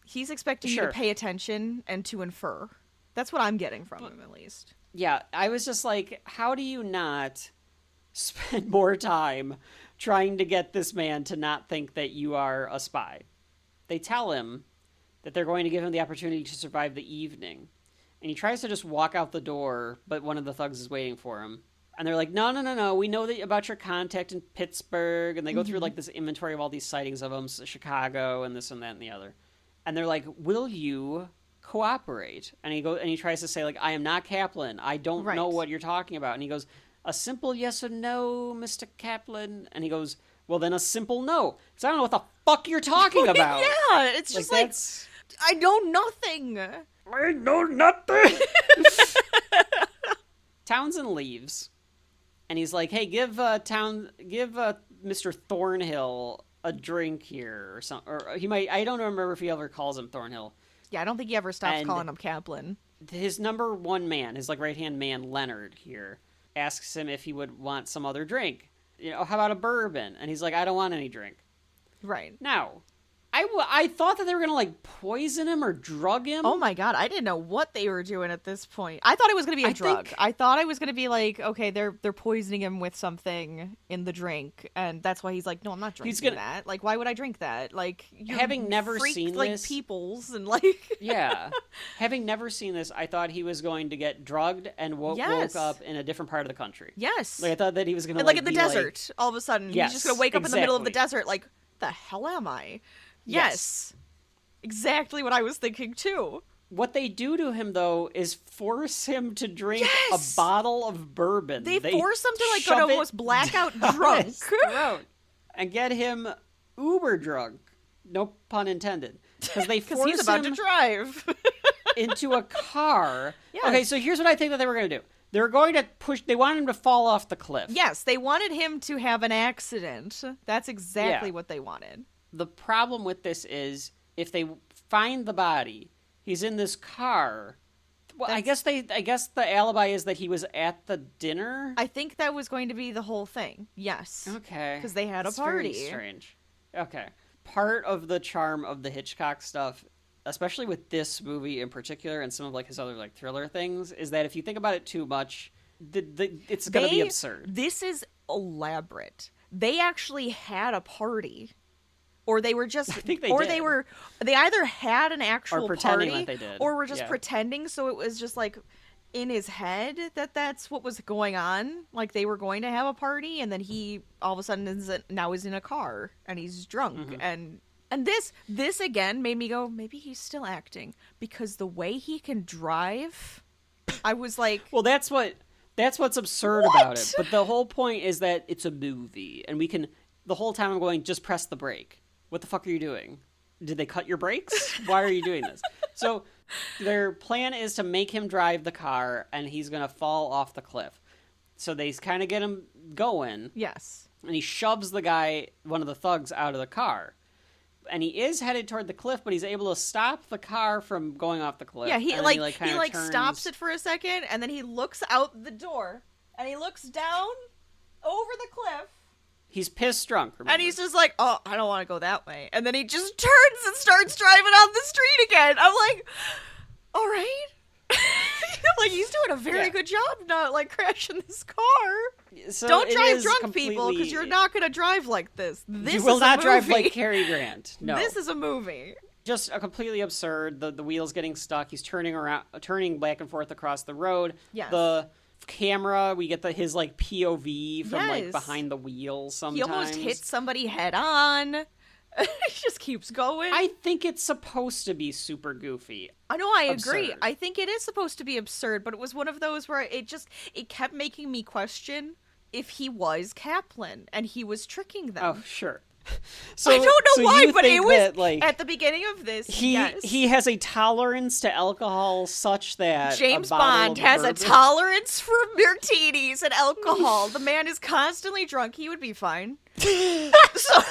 He's expecting you to pay attention and to infer. That's what I'm getting from him, at least. Yeah, I was just like, how do you not spend more time trying to get this man to not think that you are a spy? They tell him that they're going to give him the opportunity to survive the evening. And he tries to just walk out the door, but one of the thugs is waiting for him. And they're like, no, we know that about your contact in Pittsburgh. And they go through, like, this inventory of all these sightings of him, Chicago, and this and that and the other. And they're like, will you cooperate? And he tries to say, like, I am not Kaplan. I don't know what you're talking about. And he goes, a simple yes or no, Mr. Kaplan. And he goes, well, then a simple no. Because I don't know what the fuck you're talking about. Yeah, it's just like I know nothing. I know nothing. Townsend leaves, and he's like, "Hey, give Mr. Thornhill a drink here, or something." Or he might. I don't remember if he ever calls him Thornhill. Yeah, I don't think he ever stops calling him Kaplan. His number one man, his, like, right hand man, Leonard here, asks him if he would want some other drink. You know, how about a bourbon? And he's like, "I don't want any drink." Right now. I thought that they were going to, like, poison him or drug him. Oh, my God. I didn't know what they were doing at this point. I thought it was going to be a drug. I thought it was going to be like, okay, they're poisoning him with something in the drink. And that's why he's like, no, I'm not drinking that. Like, why would I drink that? Like, having never seen like, this. Peoples and, like. Yeah. Having never seen this, I thought he was going to get drugged and woke up in a different part of the country. Yes. Like, I thought that he was going to, like in the desert, all of a sudden. Yes, he's just going to wake up in the middle of the desert, like, the hell am I? Yes. Exactly what I was thinking, too. What they do to him, though, is force him to drink a bottle of bourbon. They force him to, like, go to almost blackout drunk. And get him uber drunk. No pun intended. Because they force he's about to drive. into a car. Yes. Okay, so here's what I think that they were going to do. They were going to they wanted him to fall off the cliff. Yes, they wanted him to have an accident. That's exactly what they wanted. The problem with this is, if they find the body, he's in this car. Well, I guess the alibi is that he was at the dinner. I think that was going to be the whole thing. Yes. Okay. Because they had a party. Very strange. Okay. Part of the charm of the Hitchcock stuff, especially with this movie in particular and some of, like, his other, like, thriller things, is that if you think about it too much, it's going to be absurd. This is elaborate. They actually had a party. Or they were just, I think they or did. they either had an actual pretending party, like they did. or were just pretending. So it was just like in his head that's what was going on. Like they were going to have a party, and then he all of a sudden now is in a car and he's drunk, and this again made me go, maybe he's still acting, because the way he can drive, I was like, well, that's what's absurd about it. But the whole point is that it's a movie, and we can. The whole time I'm going, just press the brake. What the fuck are you doing? Did they cut your brakes? Why are you doing this? So their plan is to make him drive the car, and he's going to fall off the cliff. So they kind of get him going. Yes. And he shoves the guy, one of the thugs, out of the car. And he is headed toward the cliff, but he's able to stop the car from going off the cliff. Yeah, he turns... stops it for a second, and then he looks out the door, and he looks down over the cliff. He's pissed drunk, remember? And he's just like, oh, I don't want to go that way. And then he just turns and starts driving on the street again. I'm like, all right. Like, he's doing a very good job not, like, crashing this car. So don't drive drunk, people, because you're not going to drive like this. You will not drive like Cary Grant. No. This is a movie. Just a completely absurd. The wheel's getting stuck. He's turning back and forth across the road. Yes. The camera, we get his like POV from like behind the wheel sometimes. He almost hits somebody head on. He just keeps going. I think it's supposed to be super goofy. I know, I Absurd. agree. I think it is supposed to be absurd, but it was one of those where it kept making me question if he was Kaplan and he was tricking them. Oh, sure. So, I don't know why, but it was that, like, at the beginning of this. He has a tolerance to alcohol such that James Bond has a tolerance for martinis and alcohol. The man is constantly drunk. He would be fine. So...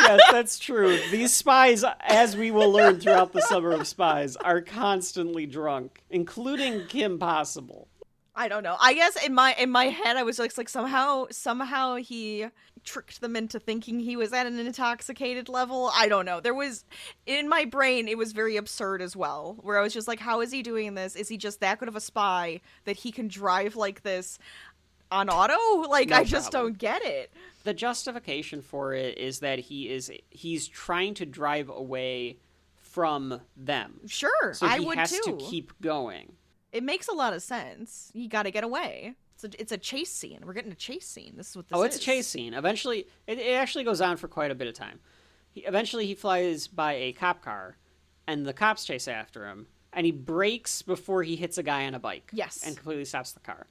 Yes, that's true. These spies, as we will learn throughout the Summer of Spies, are constantly drunk, including Kim Possible. I don't know. I guess in my head, I was like somehow he tricked them into thinking he was at an intoxicated level. I don't know. There was, in my brain, it was very absurd as well, where I was just like, how is he doing this? Is he just that good of a spy that he can drive like this on auto? Like, No I just problem. don't get it. The justification for it is that he's trying to drive away from them. Sure, So I he would has too. to keep going. It makes a lot of sense. You got to get away. It's a chase scene. We're getting a chase scene. This is what this is. Oh, it's a chase scene. Eventually, it actually goes on for quite a bit of time. Eventually, he flies by a cop car, and the cops chase after him, and he brakes before he hits a guy on a bike. Yes. And completely stops the car.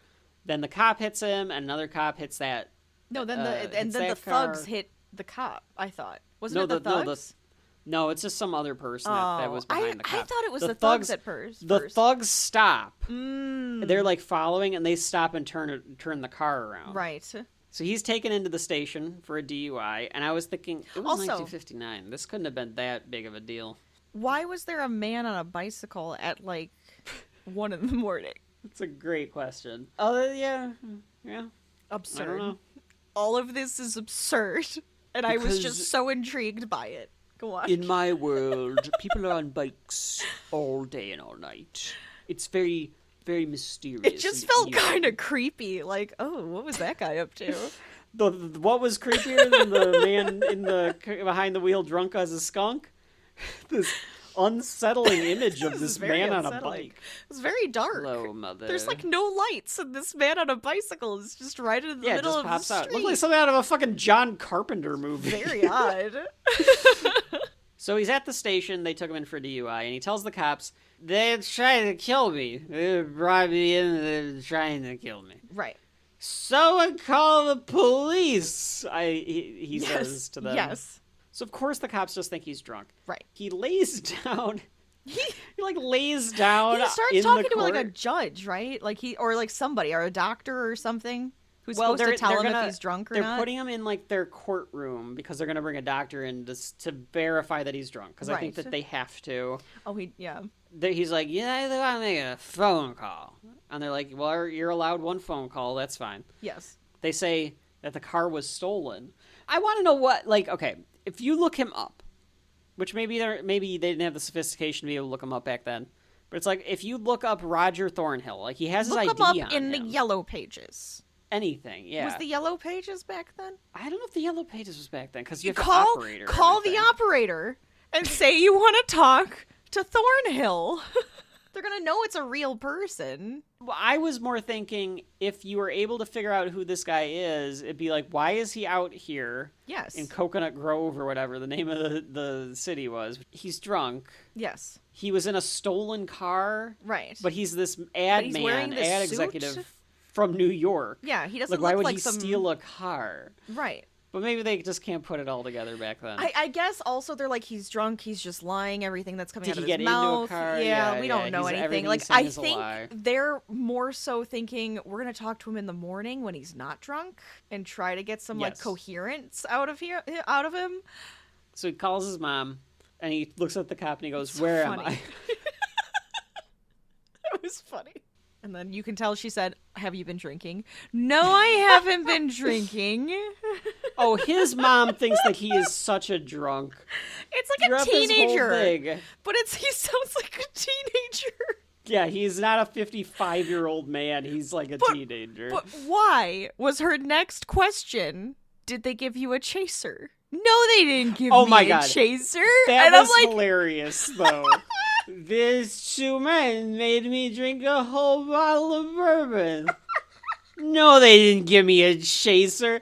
Then the cop hits him, and another cop hits that. No, then the thugs hit the cop. I thought wasn't it the thugs? No, it's just some other person that was behind the cop. I thought it was the thugs at first. The thugs stop. Mm. They're like following, and they stop and turn the car around. Right. So he's taken into the station for a DUI, and I was thinking, it was Also, 1959. This couldn't have been that big of a deal. Why was there a man on a bicycle at like 1 a.m? That's a great question. Oh, yeah. Absurd. I don't know. All of this is absurd, and I was Because- just so intrigued by it. Go on. In my world, people are on bikes all day and all night. It's very, very mysterious. It just and felt eerie. kind of creepy. Like, oh, what was that guy up to? What was creepier than the man behind the wheel drunk as a skunk? This unsettling image of this very man on a unsettling. bike. It's very dark. Hello, mother. There's like no lights, and this man on a bicycle is just right in the it middle just of pops the out. street. Looks like something out of a fucking John Carpenter movie. Very odd. So he's at the station. They took him in for a DUI, and he tells the cops, "They're trying to kill me. They brought me in. They're trying to kill me. Right. Someone call the police." He Yes. says to them. Yes. So of course the cops just think he's drunk. Right. He lays down. He like lays down. He starts in talking the to court. like a judge, right? Like or like somebody, or a doctor or something, who's Well, supposed to tell him gonna- if he's drunk or they're not. putting him in like their courtroom because they're gonna bring a doctor in to verify that he's drunk, because I think Right. that they have to. Oh, yeah. He's like, yeah, they want to make a phone call, and they're like, well, you're allowed one phone call. That's fine. Yes. They say that the car was stolen. I want to know what, like, okay, if you look him up, which maybe they didn't have the sophistication to be able to look him up back then, but it's like if you look up Roger Thornhill, like he has his Look ID him up on in him. the Yellow Pages. Anything, yeah. Was the Yellow Pages back then? I don't know if the Yellow Pages was back then because you have to Call operate or the everything. operator and say you want to talk to Thornhill. They're gonna know it's a real person. Well, I was more thinking if you were able to figure out who this guy is, it'd be like, why is he out here Yes. in Coconut Grove or whatever the name of the city was? He's drunk. Yes. He was in a stolen car. Right. But he's this ad he's man, wearing this ad suit? executive from New York. Yeah, he doesn't Like, why look would like he some... steal a car? Right. But maybe they just can't put it all together back then. I guess also they're like, he's drunk, he's just lying, everything that's coming Did out he of his get mouth. into a car? Yeah, we don't know anything. everything Like, he's saying I is a think lie. they're more so thinking we're gonna talk to him in the morning when he's not drunk and try to get some like Yes. coherence out of him. So he calls his mom, and he looks at the cop, and he goes, So "Where funny. am I?" It was funny. And then you can tell she said, "Have you been drinking?" "No, I haven't been drinking." Oh, his mom thinks that he is such a drunk. It's like a Throughout this whole teenager. thing. But he sounds like a teenager. Yeah, he's not a 55-year-old man. He's like a teenager. But why was her next question? Did they give you a chaser? No, they didn't give me my God. a chaser. That and was I'm like, hilarious, though. These two men made me drink a whole bottle of bourbon. No, they didn't give me a chaser.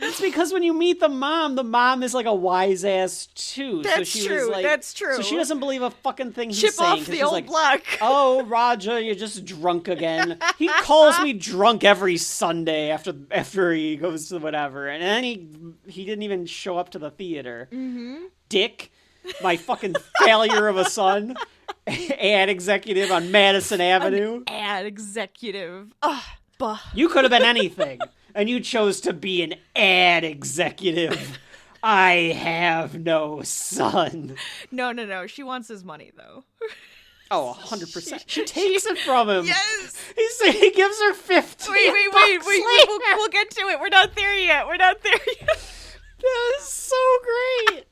It's because when you meet the mom is like a wise ass too. That's so she true. Was like, that's true. So she doesn't believe a fucking thing he's chip saying. off 'cause the she's old like, block. "Oh, Raja, you're just drunk again." He calls me drunk every Sunday after he goes to whatever, and then he didn't even show up to the theater. Mm-hmm. Dick, my fucking failure of a son, ad executive on Madison Avenue. An ad executive. Ugh. Bah. You could have been anything, and you chose to be an ad executive. I have no son. No. She wants his money, though. Oh, 100%. She takes it from him. Yes. He gives her 50. Wait. We'll get to it. We're not there yet. That is so great.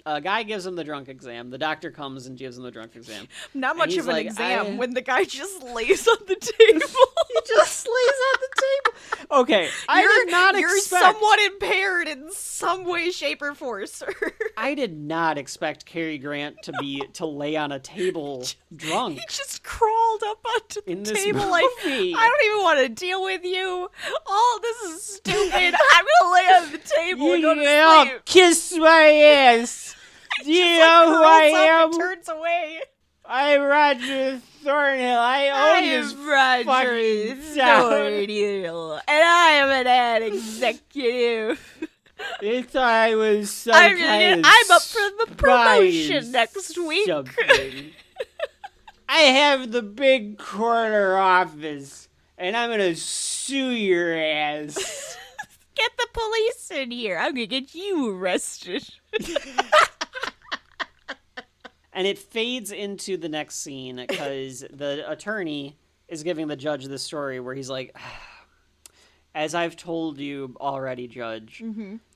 A guy gives him the drunk exam. The doctor comes and gives him the drunk exam. Not And much he's of an like, exam when the guy just lays on the table. He just lays on the table. Okay, I did not You're expect... somewhat impaired in some way, shape, or form, sir. I did not expect Cary Grant to lay on a table drunk. He just crawled up onto the In this table movie. like, I don't even want to deal with you. Oh, this is stupid. I'm gonna lay on the table and go to sleep. Kiss my ass. Do you know who I am? Turns away. I'm Roger Thornhill. I own this Roger fucking town. Thornhill, and I am an ad executive. They thought I was some I'm kind of up for the promotion spy next week. something. I have the big corner office, and I'm gonna sue your ass. Get the police in here. I'm gonna get you arrested. And it fades into the next scene because the attorney is giving the judge this story where he's like, "As I've told you already, Judge,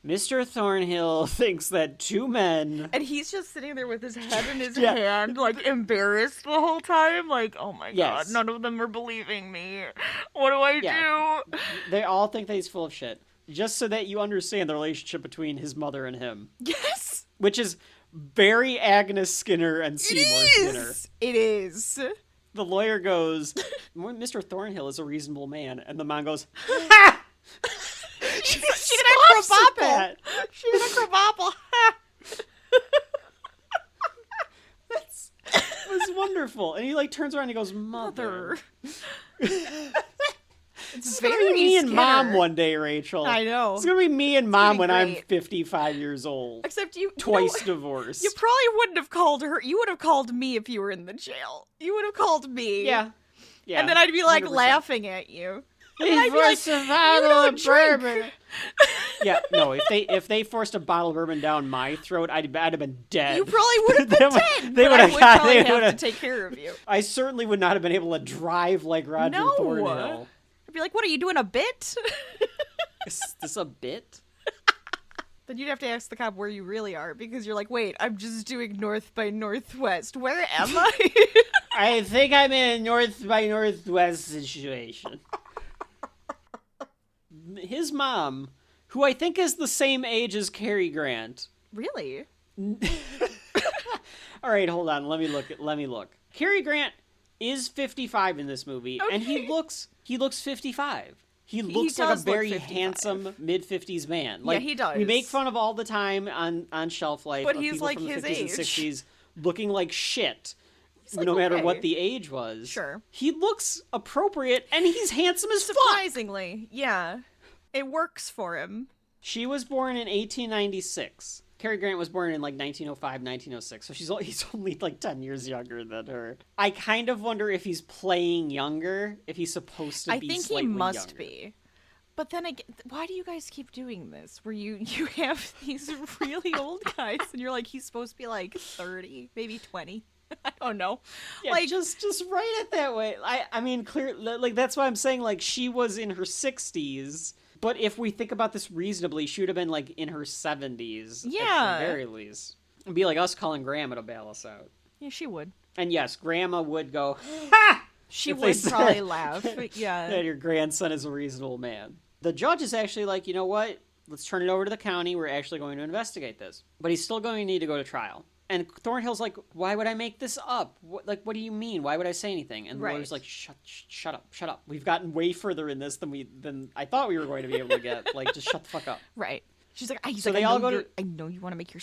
Mr. Thornhill thinks that two men..." And he's just sitting there with his head in his hand, like, embarrassed the whole time. Like, oh my Yes. God, none of them are believing me. What do I do? They all think that he's full of shit. Just so that you understand the relationship between his mother and him. Yes! Which is very Agnes Skinner and Seymour Skinner. It is. The lawyer goes, "Mr. Thornhill is a reasonable man." And the mom goes, "Ha!" She did a crabapple. She did a crabapple. It was wonderful. And he like turns around and he goes, "Mother." It's gonna very be me and Skinner. Mom one day, Rachel. I know. It's gonna be me and Mom when I'm great. 55 years old. Except you Twice know, divorced. You probably wouldn't have called her. You would have called me if you were in the jail. You would have called me. Yeah. And then I'd be like 100%. laughing at you. And He I'd be like, forced a bottle don't of drink. bourbon. Yeah, no. If they forced a bottle of bourbon down my throat, I'd have been dead. You probably would have been dead. They but would I have would got. probably They have would to have. take care of you. I certainly would not have been able to drive like Roger No. Thornhill. I'd be like, what, are you doing a bit? Is this a bit? Then you'd have to ask the cop where you really are, because you're like, wait, I'm just doing North by Northwest. Where am I? I think I'm in a North by Northwest situation. His mom, who I think is the same age as Cary Grant. Really? All right, hold on. Let me look. Cary Grant is 55 in this movie, and he looks 55. He looks like a does look very 55. handsome mid-50s man. Like, he does. We make fun of all the time on Shelf Life But of he's people like from the his 50s age. and 60s looking like shit. like, No matter okay. what the age was. Sure. He looks appropriate, and he's handsome as fuck. Surprisingly, yeah. It works for him. She was born in 1896. Cary Grant was born in like 1905, 1906, so he's only like 10 years younger than her. I kind of wonder if he's playing younger, if he's supposed to be slightly younger. I think he must be. But then again, why do you guys keep doing this? Where you have these really old guys, and you're like, he's supposed to be like 30, maybe 20. I don't know. Yeah, like, just write it that way. I mean, clear. Like that's why I'm saying like she was in her 60s. But if we think about this reasonably, she would have been like in her 70s. Yeah. At the very least. It'd be like us calling Grandma to bail us out. Yeah, she would. And yes, Grandma would go, ha! She would probably laugh. Yeah. That your grandson is a reasonable man. The judge is actually like, you know what? Let's turn it over to the county. We're actually going to investigate this. But he's still going to need to go to trial. And Thornhill's like, why would I make this up? What do you mean? Why would I say anything? And the lawyer's like, shut up. We've gotten way further in this than I thought we were going to be able to get. Like, just shut the fuck up. Right. She's like, I know you want to make your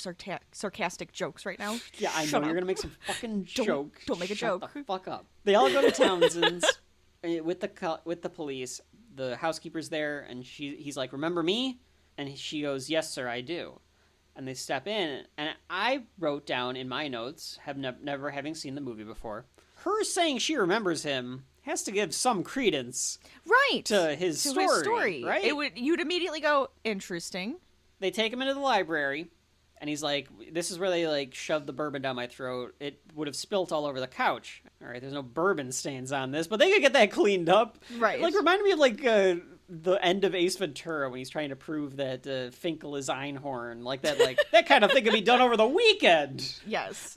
sarcastic jokes right now. Yeah, I know you're going to make some fucking joke. Don't make a joke. Shut the fuck up. They all go to Townsend's with the police. The housekeeper's there, and he's like, remember me? And she goes, yes, sir, I do. And they step in, and I wrote down in my notes, never having seen the movie before, her saying she remembers him has to give some credence, right, to his story, right? You'd immediately go, interesting. They take him into the library, and he's like, this is where they like shoved the bourbon down my throat. It would have spilt all over the couch. All right, there's no bourbon stains on this, but they could get that cleaned up. Right. Like, reminded me of like the end of Ace Ventura when he's trying to prove that Finkel is Einhorn. Like that kind of thing could be done over the weekend. Yes.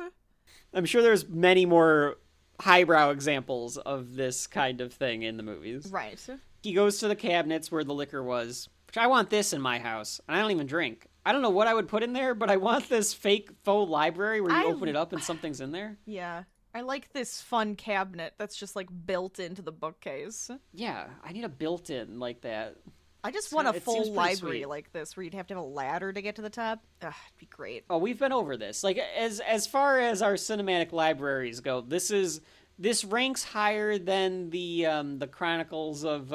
I'm sure there's many more highbrow examples of this kind of thing in the movies. Right. He goes to the cabinets where the liquor was, which I want this in my house, and I don't even drink. I don't know what I would put in there, but I want this faux library where you open it up and something's in there. Yeah. I like this fun cabinet that's just like built into the bookcase. Yeah, I need a built-in like that. I just want a full library like this where you'd have to have a ladder to get to the top. Ugh, it'd be great. Oh, we've been over this. Like as far as our cinematic libraries go, this ranks higher than the Chronicles of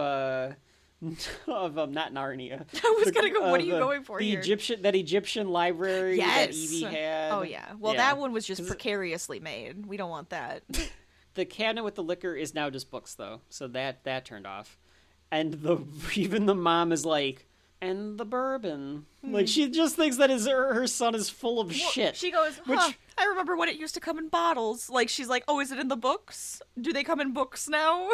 not Narnia. I was gonna go. What are you going for here? That Egyptian library that Evie had. Oh yeah. Well, that one was just precariously made. We don't want that. The cabinet with the liquor is now just books, though, so that turned off. And even the mom is like, and the bourbon. Like, she just thinks that her son is full of shit. She goes, I remember when it used to come in bottles. Like, she's like, oh, is it in the books? Do they come in books now?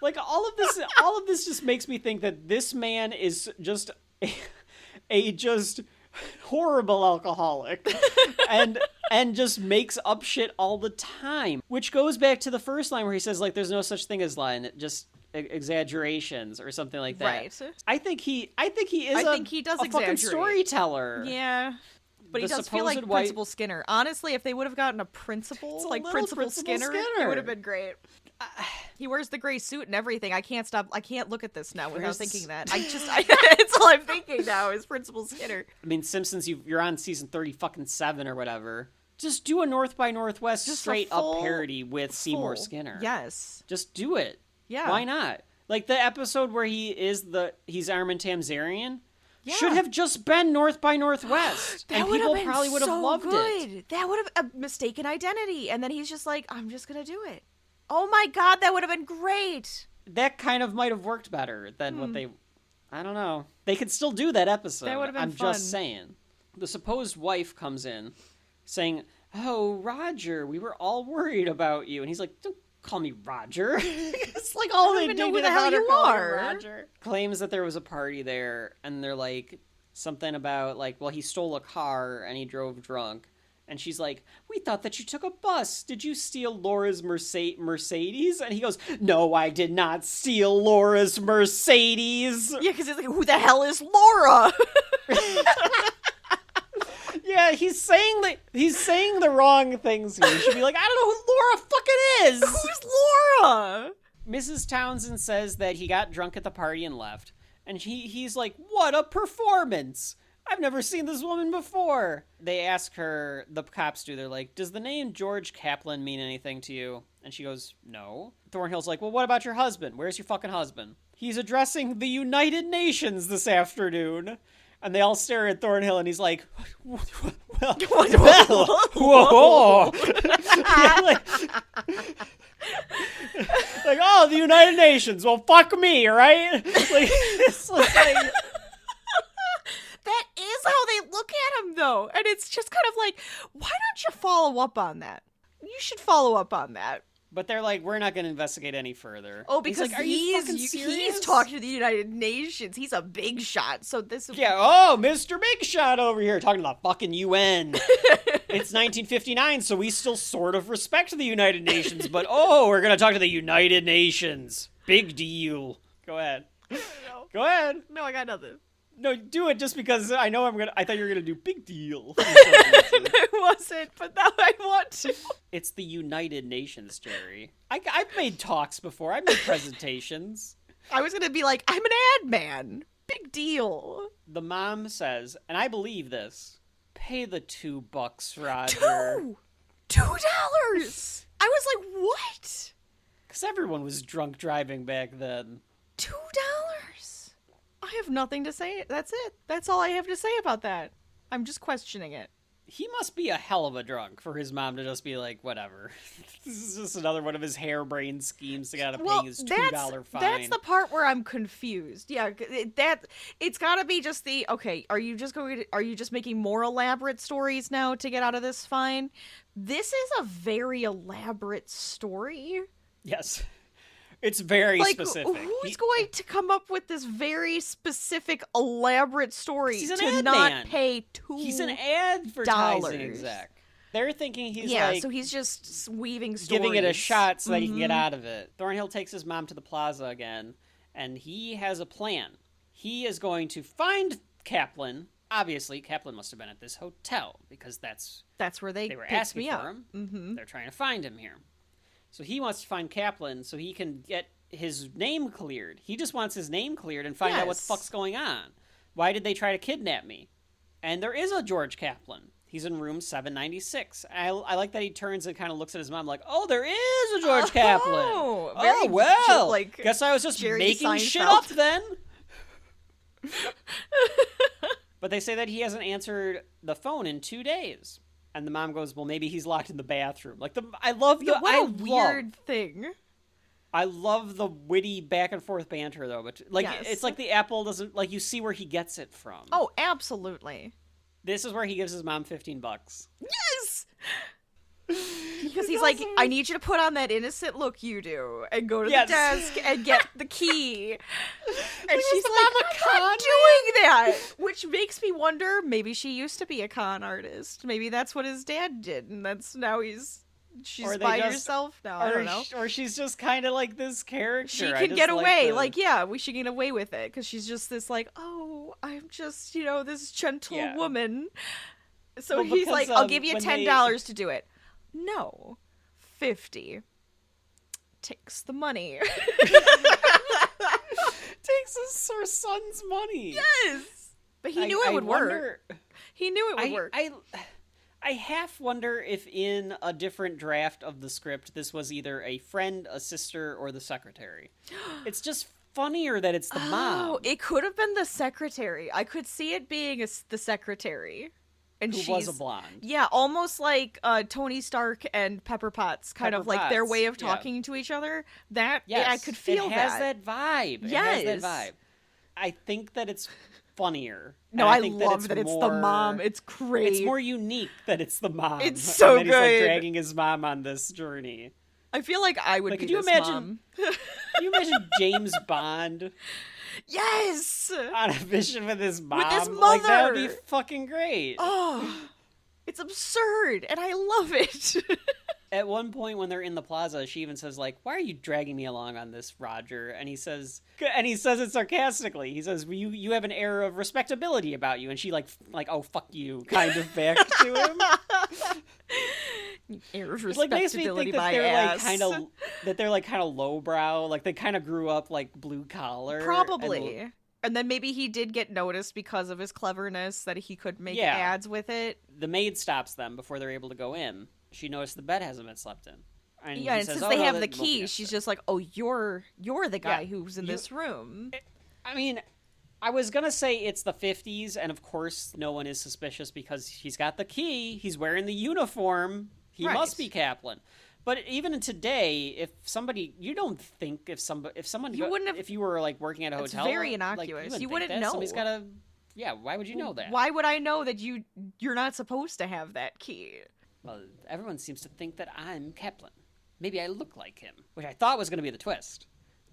Like, all of this just makes me think that this man is just a just horrible alcoholic and just makes up shit all the time. Which goes back to the first line where he says, like, there's no such thing as lying. Just exaggerations or something like that. Right. I think he does a fucking storyteller. Yeah. But he does feel like Principal Skinner. Honestly, if they would have gotten a principal, like Principal Skinner, it would have been great. He wears the gray suit and everything. I can't look at this now without thinking that. It's all I'm thinking now is Principal Skinner. I mean, Simpsons, you're on season 37 or whatever. Just do a North by Northwest straight up parody with Seymour Skinner. Yes. Just do it. Yeah. Why not? Like the episode where he's Armin Tamzarian should have just been North by Northwest. And people probably would have loved it. That would have a mistaken identity. And then he's just like, I'm just going to do it. Oh my God, that would have been great. That kind of might have worked better than what I don't know. They could still do that episode. That would have been I'm fun. just saying. The supposed wife comes in saying, oh, Roger, we were all worried about you. And he's like, don't call me Roger. It's like all they do who the hell you are. Roger. Claims that there was a party there, and they're like something about like, well, he stole a car and he drove drunk. And she's like, we thought that you took a bus. Did you steal Laura's Mercedes? And he goes, no, I did not steal Laura's Mercedes. Yeah, because he's like, who the hell is Laura? Yeah, he's saying the wrong things here. He should be like, I don't know who Laura fucking is. Who's Laura? Mrs. Townsend says that he got drunk at the party and left. And he's like, what a performance. I've never seen this woman before. They ask her, the cops do, they're like, does the name George Kaplan mean anything to you? And she goes, no. Thornhill's like, well, what about your husband? Where's your fucking husband? He's addressing the United Nations this afternoon. And they all stare at Thornhill, and he's like, well, whoa. Yeah, like, oh, the United Nations. Well, fuck me, right? Like, it's like... That is how they look at him, though. And it's just kind of like, why don't you follow up on that? You should follow up on that. But they're like, we're not going to investigate any further. Oh, because he's like, are you fucking he's serious? talking to the United Nations. He's a big shot. So this is... Yeah, oh, Mr. Big Shot over here talking to the fucking UN. It's 1959, so we still sort of respect the United Nations, but we're going to talk to the United Nations. Big deal. Go ahead. Go ahead. No, I got nothing. No, do it just because I thought you were going to do big deal. It wasn't, but now I want to. It's the United Nations, Jerry. I've made talks before. I've made presentations. I was going to be like, I'm an ad man. Big deal. The mom says, and I believe this, pay the $2, Roger. $2? I was like, what? Because everyone was drunk driving back then. $2? I have nothing to say. That's it. That's all I have to say about that. I'm just questioning it. He must be a hell of a drunk for his mom to just be like, whatever. This is just another one of his harebrained schemes to gotta pay his $2 fine. That's the part where I'm confused. Yeah, it's gotta be just the, okay, are you just making more elaborate stories now to get out of this fine? This is a very elaborate story. Yes. It's very specific. Who's going to come up with this very specific, elaborate story to not pay $2? He's an advertising exec. They're thinking he's so he's just weaving stories. Giving it a shot so that he can get out of it. Thornhill takes his mom to the plaza again, and he has a plan. He is going to find Kaplan. Obviously, Kaplan must have been at this hotel, because that's where they were asking me for up. him. Mm-hmm. They're trying to find him here. So he wants to find Kaplan so he can get his name cleared. He just wants his name cleared and find out what the fuck's going on. Why did they try to kidnap me? And there is a George Kaplan. He's in room 796. I like that he turns and kind of looks at his mom like, oh, there is a George Kaplan. Very well. like guess I was just Jerry making Seinfeld. shit up then. But they say that he hasn't answered the phone in 2 days. And the mom goes, well, maybe he's locked in the bathroom. Like, weird thing. I love the witty back and forth banter, though. But It's like the apple doesn't, like, you see where he gets it from. Oh, absolutely. This is where he gives his mom $15. Yes! Because he's like, I need you to put on that innocent look you do and go to the desk and get the key. And she's like, I'm not doing that. Which makes me wonder, maybe she used to be a con artist. Maybe that's what his dad did, and that's now she's by herself now. I don't know. Or she's just kind of like this character. She can get away. We should get away with it. Because she's just this like, oh, I'm just, this gentle woman. So he's like, I'll give you $10 to do it. No. 50. Takes the money. Takes her son's money. Yes! But he knew it would work. He knew it would work. I half wonder if in a different draft of the script, this was either a friend, a sister, or the secretary. It's just funnier that it's the mom. Oh, it could have been the secretary. I could see it being the secretary. And who was a blonde. Yeah, almost like Tony Stark and Pepper Potts, like their way of talking to each other. I could feel that. It has that vibe. Yes. It has that vibe. I think that it's funnier. No, I love that it's the mom. It's great. It's more unique that it's the mom. It's so and that good. He's like dragging his mom on this journey. I feel like I would be could you this imagine, mom. Can you imagine James Bond? Yes! On a mission with his mom? With his mother! Like, that would be fucking great. Oh, it's absurd, and I love it. At one point when they're in the plaza, she even says, like, why are you dragging me along on this, Roger? And he says it sarcastically. He says, well, you have an air of respectability about you. And she like, oh, fuck you, kind of back to him. Air of respectability by ass. That they're like kind of lowbrow. Like they kind of grew up like blue collar. Probably. And then maybe he did get noticed because of his cleverness that he could make ads with it. The maid stops them before they're able to go in. She noticed the bed hasn't been slept in. And and since they have the key, she's just like, oh, you're the guy who's in this room. I mean, I was going to say it's the 50s, and of course no one is suspicious because he's got the key, he's wearing the uniform, he must be Kaplan. But even today, if somebody, you don't think if someone, You wouldn't have, if you were like working at a hotel, it's very innocuous. Like, you wouldn't know. Somebody's got to, yeah. Why would you know that? Why would I know that you're not supposed to have that key? Well, everyone seems to think that I'm Kaplan. Maybe I look like him, which I thought was going to be the twist.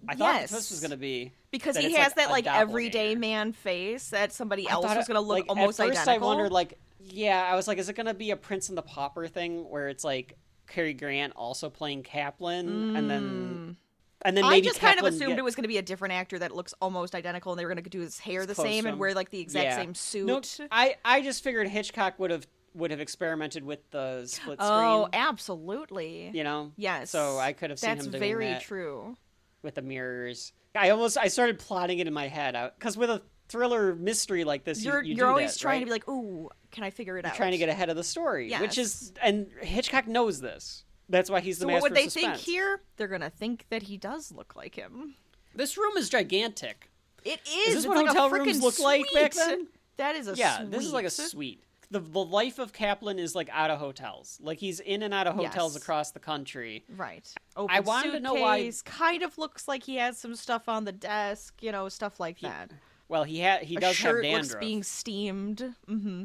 I thought the twist was going to be because that he it's has that a like doppelganger. everyday man face that somebody else was going to look like, almost at first identical. I wondered, like, yeah, I was like, is it going to be a Prince and the Pauper thing where it's like Cary Grant also playing Kaplan, and then maybe I just Kaplan kind of assumed it was going to be a different actor that looks almost identical, and they were going to do his hair the same and wear like the exact same suit. No, I just figured Hitchcock would have experimented with the split screen. Oh, absolutely. You know, yes. So I could have seen That's him doing very that true. with the mirrors. I started plotting it in my head because with a thriller mystery like this, you're do always that, trying right? to be like, ooh, can I figure it out? Trying to get ahead of the story, Yes. which is, and Hitchcock knows this. That's why he's the so master what would they of suspense. think here? They're gonna think that he does look like him. This room is gigantic. It is. Is this It's what like hotel a rooms frickin' look like back suite. then? That is a Yeah, suite. this is like a suite. The life of Kaplan is like out of hotels. Like he's in and out of hotels Yes. across the country. Right. Open I wanted to know why. suitcase, kind of looks like he has some stuff on the desk, stuff like that. Well, he A does have shirt dandruff. looks being steamed.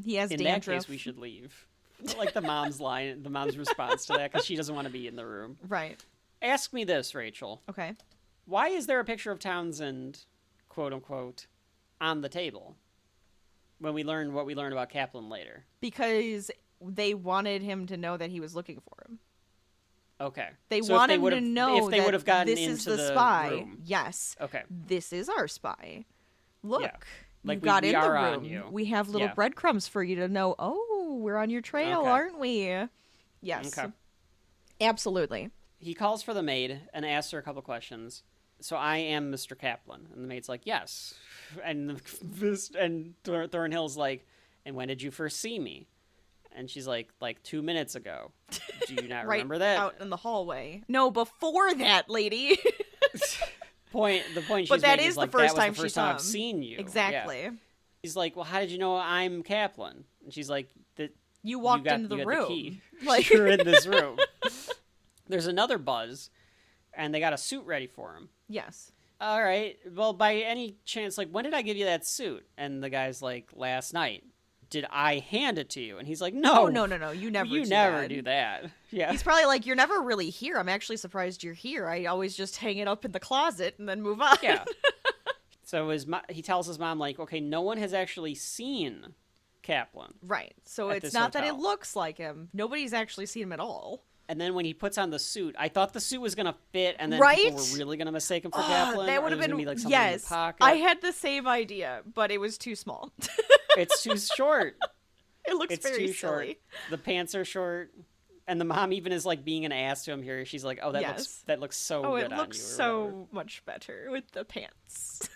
He has In dandruff. that case, we should leave. Like the mom's response to that, because she doesn't want to be in the room. Right. Ask me this, Rachel. Okay. Why is there a picture of Townsend, quote unquote, on the table? When we learn what we learn about Kaplan later. Because they wanted him to know that he was looking for him. Okay. They So want if him to know if they would have gotten this into is the spy. room. Yes. Okay. This is our spy. Look. Yeah. Like, you got we in the are on room. you. We have little Yeah. breadcrumbs for you to know, oh, we're on your trail, Okay. aren't we? Yes. Okay. Absolutely. He calls for the maid and asks her a couple questions. So I am Mr. Kaplan. And the maid's like, yes. And Thornhill's like, and when did you first see me? And she's like 2 minutes ago. Do you not Right remember that? out in the hallway. No, before that, lady. The point she's But that making is the like, first that was time the she first saw time him. I've seen you. Exactly. Yeah. He's like, well, how did you know I'm Kaplan? And she's like, You walked into the you got room. The key. Like You're in this room. There's another buzz, and they got a suit ready for him. Yes. All right. Well, by any chance, like, when did I give you that suit? And the guy's like, last night. Did I hand it to you? And he's like, no. Oh, no. You never You do never that. do that. Yeah. He's probably like, you're never really here. I'm actually surprised you're here. I always just hang it up in the closet and then move on. Yeah. So he tells his mom, like, okay, no one has actually seen Kaplan. Right. So At it's this not that it hotel. looks like him. Nobody's actually seen him at all. And then when he puts on the suit, I thought the suit was going to fit, and then Right? people were really going to mistake him for Kaplan. That or would have there was been gonna be, like, something in yes. the pocket. I had the same idea, but it was too small. It's too short. It looks It's very too silly. short. The pants are short. And the mom even is like being an ass to him here. She's like, "Oh, Yes. that looks so Oh, good it on looks you." Or so whatever. much better with the pants.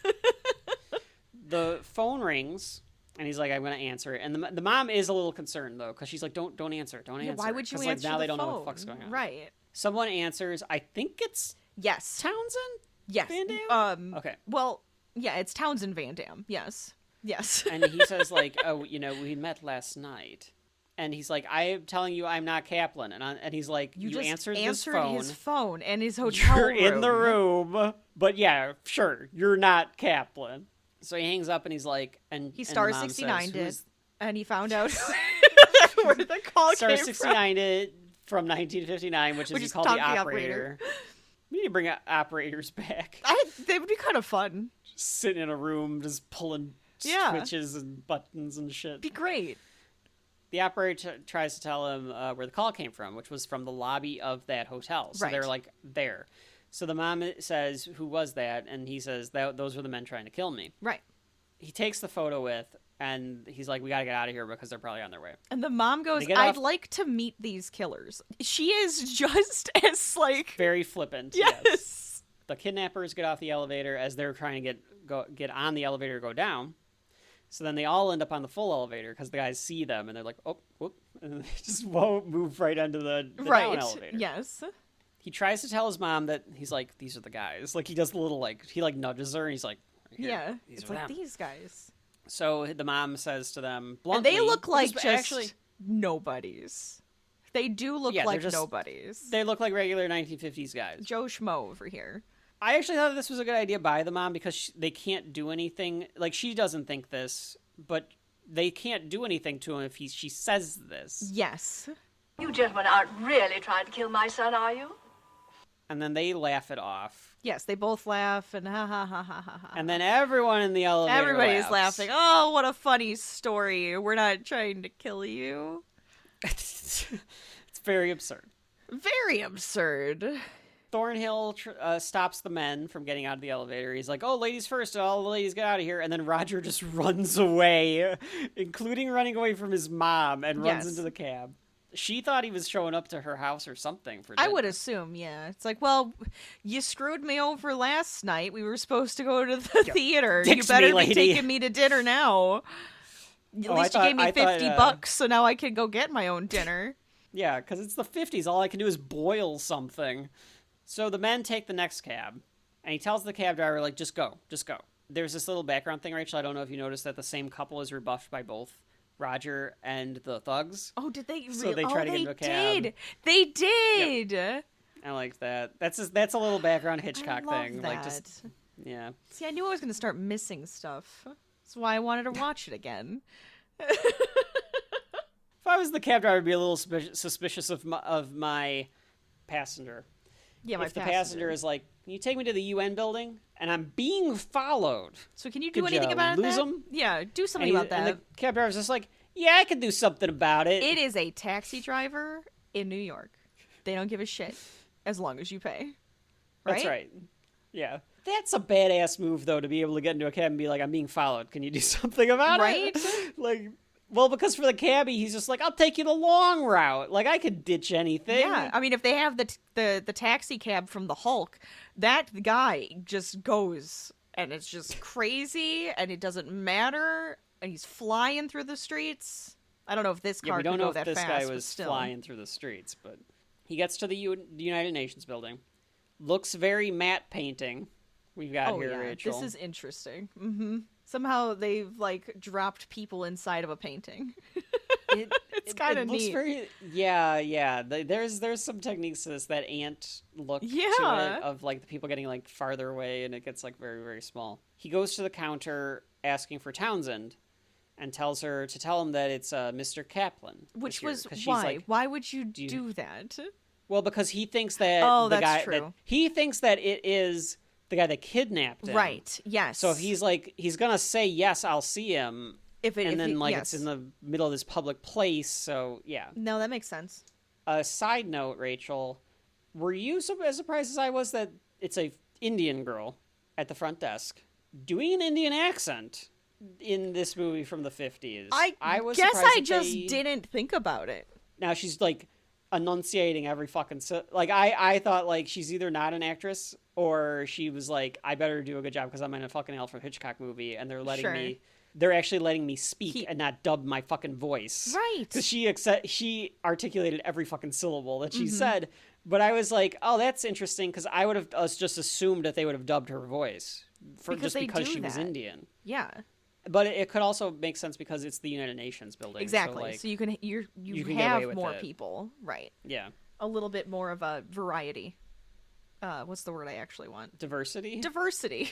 The phone rings, and he's like, "I'm going to answer it." And the mom is a little concerned though, because she's like, "Don't answer, don't answer." Why would you 'Cause, answer like, now the they don't phone? know what the fuck's going on. Right. Someone answers. I think it's Yes. Townsend. Yes. Van Damme? Okay. Well, yeah, it's Townsend Van Damme. Yes. Yes. And he says like, "Oh, we met last night." And he's like, "I'm telling you, I'm not Kaplan." And he's like, "You just answered his this phone and his hotel You're room. in the room, but yeah, sure, you're not Kaplan." So he hangs up and he's like, He and star the mom 69'd says, it, and he found out where the call Star came 69 it from 1959, which Which is is called the Talk the operator. We need to bring operators back. from. They would be kind of fun. Just sitting in a room, just pulling switches and buttons and shit. Be great. The operator tries to tell him where the call came from, which was from the lobby of that hotel. So Right. they're like there. So the mom says, "Who was that?" And he says, "Those were the men trying to kill me." Right. He takes the photo with, and he's like, "We gotta get out of here because they're probably on their way." And the mom goes, They get "I'd off- like to meet these killers." She is just as like Very flippant. yes. The kidnappers get off the elevator as they're trying to get on the elevator to go down. So then they all end up on the full elevator because the guys see them and they're like, "Oh, whoop," and they just won't move right into the down elevator. Yes. He tries to tell his mom that he's like, "These are the guys." Like he does the little he nudges her and he's like, Here, Yeah, these it's are like them. these guys. So the mom says to them And bluntly, they look like because just actually nobodies. They do look Yeah, they're like just- nobodies. they look like regular 1950s guys. Joe Schmo over here. I actually thought this was a good idea by the mom because they can't do anything. Like, she doesn't think this, but they can't do anything to him if she says this. Yes. You gentlemen aren't really trying to kill my son, are you? And then they laugh it off. Yes, they both laugh and ha ha ha ha ha ha. And then everyone in the elevator Everybody's laughs. laughing. Oh, what a funny story. We're not trying to kill you. It's very absurd. Very absurd. Thornhill stops the men from getting out of the elevator. He's like, oh, ladies first, all the ladies get out of here. And then Roger just runs away, including running away from his mom, and runs Yes. into the cab. She thought he was showing up to her house or something for I dinner. would assume, yeah. It's like, well, you screwed me over last night. We were supposed to go to the theater. You ditched better me, be lady. taking me to dinner now. At Oh, I least thought- you gave me I thought, 50 bucks, so now I can go get my own dinner. Yeah, because it's the 50s. All I can do is boil something. So the men take the next cab, and he tells the cab driver, like, just go, just go. There's this little background thing, Rachel. I don't know if you noticed that the same couple is rebuffed by both Roger and the thugs. Oh, did they? So they try to get into a cab. did. They did. I like that. That's a little background Hitchcock I love thing. that. Like, just, yeah. See, I knew I was going to start missing stuff. That's why I wanted to watch it again. If I was the cab driver, I'd be a little suspicious of my passenger. Yeah, my If the passenger is like, can you take me to the UN building? And I'm being followed. So can you do Could anything ya about lose that? 'em? Yeah, do something And about that. And the cab driver's just like, yeah, I can do something about it. It is a taxi driver in New York. They don't give a shit as long as you pay. Right? That's right. Yeah. That's a badass move, though, to be able to get into a cab and be like, I'm being followed. Can you do something about Right? it? Like, well, because for the cabbie, he's just like, I'll take you the long route. Like, I could ditch anything. Yeah, I mean, if they have the taxi cab from the Hulk, that guy just goes, and it's just crazy, and it doesn't matter, and he's flying through the streets. I don't know if this Yeah, car we don't could know go if that this fast, guy but was still. flying through the streets, but he gets to the United Nations building. Looks very matte painting. We've got Oh here, yeah, Rachel. this is interesting. Mm-hmm. Somehow they've like dropped people inside of a painting. It's kind of looks neat. very, yeah. There's some techniques to this, that ant look to Yeah. it, of like the people getting like farther away, and it gets like very, very small. He goes to the counter asking for Townsend, and tells her to tell him that it's Mr. Kaplan. Which is here, was 'cause she's why? like, Why would you you- do that? well, because he thinks that Oh, the that's guy true. he thinks that it is the guy that kidnapped him. Right. Yes. So if he's gonna say yes, I'll see him, if and then like yes. it's in the middle of this public place. So yeah. No, that makes sense. A side note, Rachel, were you as surprised as I was that it's a Indian girl at the front desk doing an Indian accent in this movie from the 50s? I was guess surprised I that just they- didn't think about it. Now she's like enunciating every fucking like I thought like she's either not an actress or she was like, I better do a good job because I'm in a fucking Alfred Hitchcock movie and they're actually letting me speak and not dub my fucking voice. Right. Because she articulated every fucking syllable that she Mm-hmm. said. But I was like, oh, that's interesting, because I would have just assumed that they would have dubbed her voice Because they because do she was that. Indian. Yeah. But it could also make sense because it's the United Nations building. Exactly. So, like, So you can you can get away have with more it. people, right? yeah. A little bit more of a variety. What's the word I actually want? Diversity? Diversity.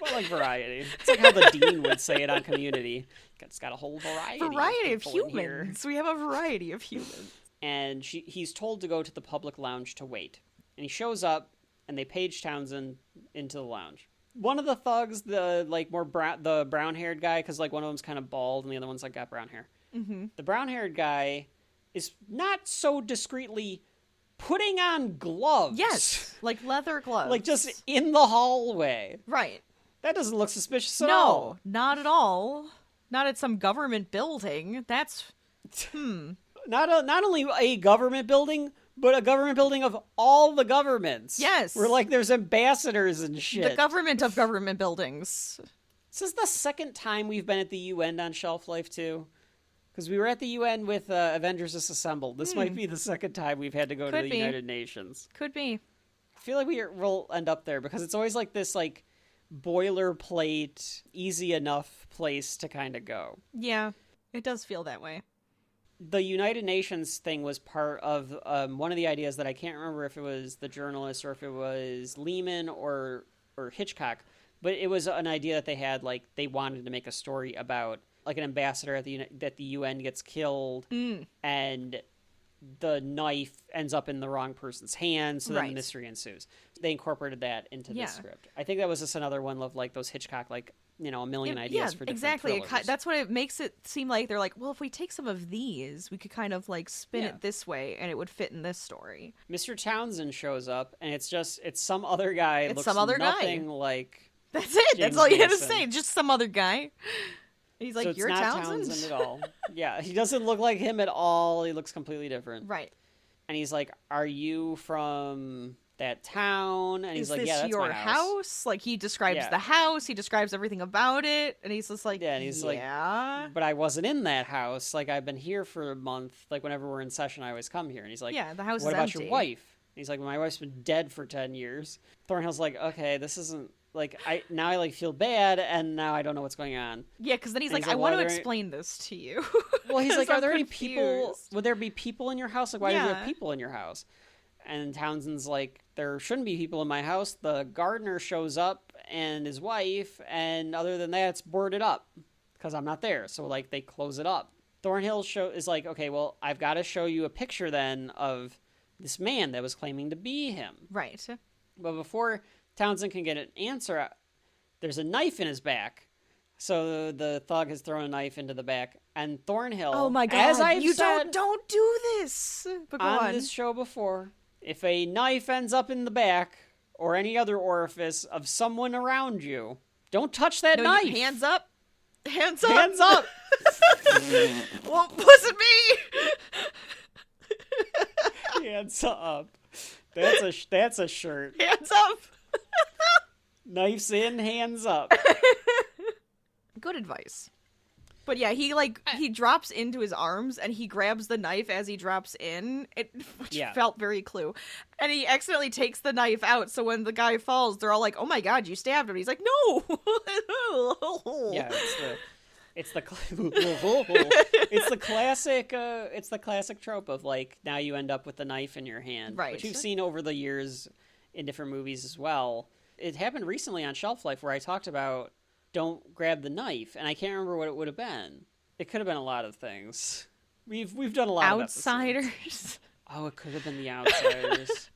Well, like variety. It's like how the dean would say it on Community. It's got a whole variety. Variety of people in here. humans. We have a variety of humans. And he's told to go to the public lounge to wait. And he shows up, and they page Townsend into the lounge. One of the thugs, the like more the brown-haired guy, because like one of them's kind of bald, and the other one's like got brown hair. Mm-hmm. The brown-haired guy is not so discreetly putting on gloves. Yes, like leather gloves. Like just in the hallway. right. That doesn't look suspicious at all. No, not at all. Not at some government building. That's Not only a government building, but a government building of all the governments. Yes. Where like there's ambassadors and shit. the government of government buildings. This is the second time we've been at the UN on Shelf Life too. Because we were at the UN with Avengers Assembled. This might be the second time we've had to go to Could the be. United Nations. Could be. I feel like we'll end up there because it's always like this like boilerplate, easy enough place to kind of go. Yeah, it does feel that way. The United Nations thing was part of one of the ideas that I can't remember if it was the journalist or if it was Lehman or Hitchcock, but it was an idea that they had, like, they wanted to make a story about, like, an ambassador that the UN gets killed, and the knife ends up in the wrong person's hand, so then the mystery ensues. They incorporated that into the script. I think that was just another one of, like, those Hitchcock, like, you know, a million ideas for different exactly. thrillers. That's what it makes it seem like. They're like, well, if we take some of these, we could kind of, like, spin it this way, and it would fit in this story. Mr. Townsend shows up, and it's some other guy. It's some other nothing guy. like That's it. James That's all you had to Mason. say. Just some other guy. He's like, So it's you're not Townsend? at all. Yeah, he doesn't look like him at all. He looks completely different. Right. And he's like, "Are you from that town?" And he's like, "Yeah, that's your my house." Like, he describes Yeah. the house. He describes everything about it. And he's just like, Yeah, and he's like, "But I wasn't in that house. Like, I've been here for a month. Like, whenever we're in session, I always come here." And he's like, yeah, the house "What is about empty. your wife?" And he's like, "My wife's been dead for 10 years." Thornhill's like, "Okay, this isn't like I like feel bad, and now I don't know what's going on." Yeah, because then he's And like, he's like, I want "Well, to are there explain this to you. Well, he's like, 'Cause "Are there I'm any people? confused." Would there be people in your house? Like, why do you Yeah. have people in your house?" And Townsend's like, "There shouldn't be people in my house. The gardener shows up and his wife, and other than that, it's boarded up because I'm not there." So, like, they close it up. Thornhill is like, "Okay, well, I've got to show you a picture then of this man that was claiming to be him." Right. But before Townsend can get an answer, there's a knife in his back. So the thug has thrown a knife into the back, and Thornhill, Oh my god! as I've you said don't do this. But go on on. this show before, if a knife ends up in the back or any other orifice of someone around you, don't touch that No, knife. hands up. Hands up. Hands up. Well, wasn't me. Hands up. That's a shirt. Hands up. Knives in, hands up. Good advice. But yeah, he drops into his arms and he grabs the knife as he drops in, which felt very Clue. And he accidentally takes the knife out, so when the guy falls, they're all like, "Oh my god, you stabbed him." He's like, "No." Yeah, it's the classic trope of, like, now you end up with the knife in your hand, right? Which we've seen over the years in different movies as well. It happened recently on Shelf Life where I talked about don't grab the knife, and I can't remember what it would have been. It could have been a lot of things. We've done a lot Outsiders. of episodes. Oh, it could have been the Outsiders.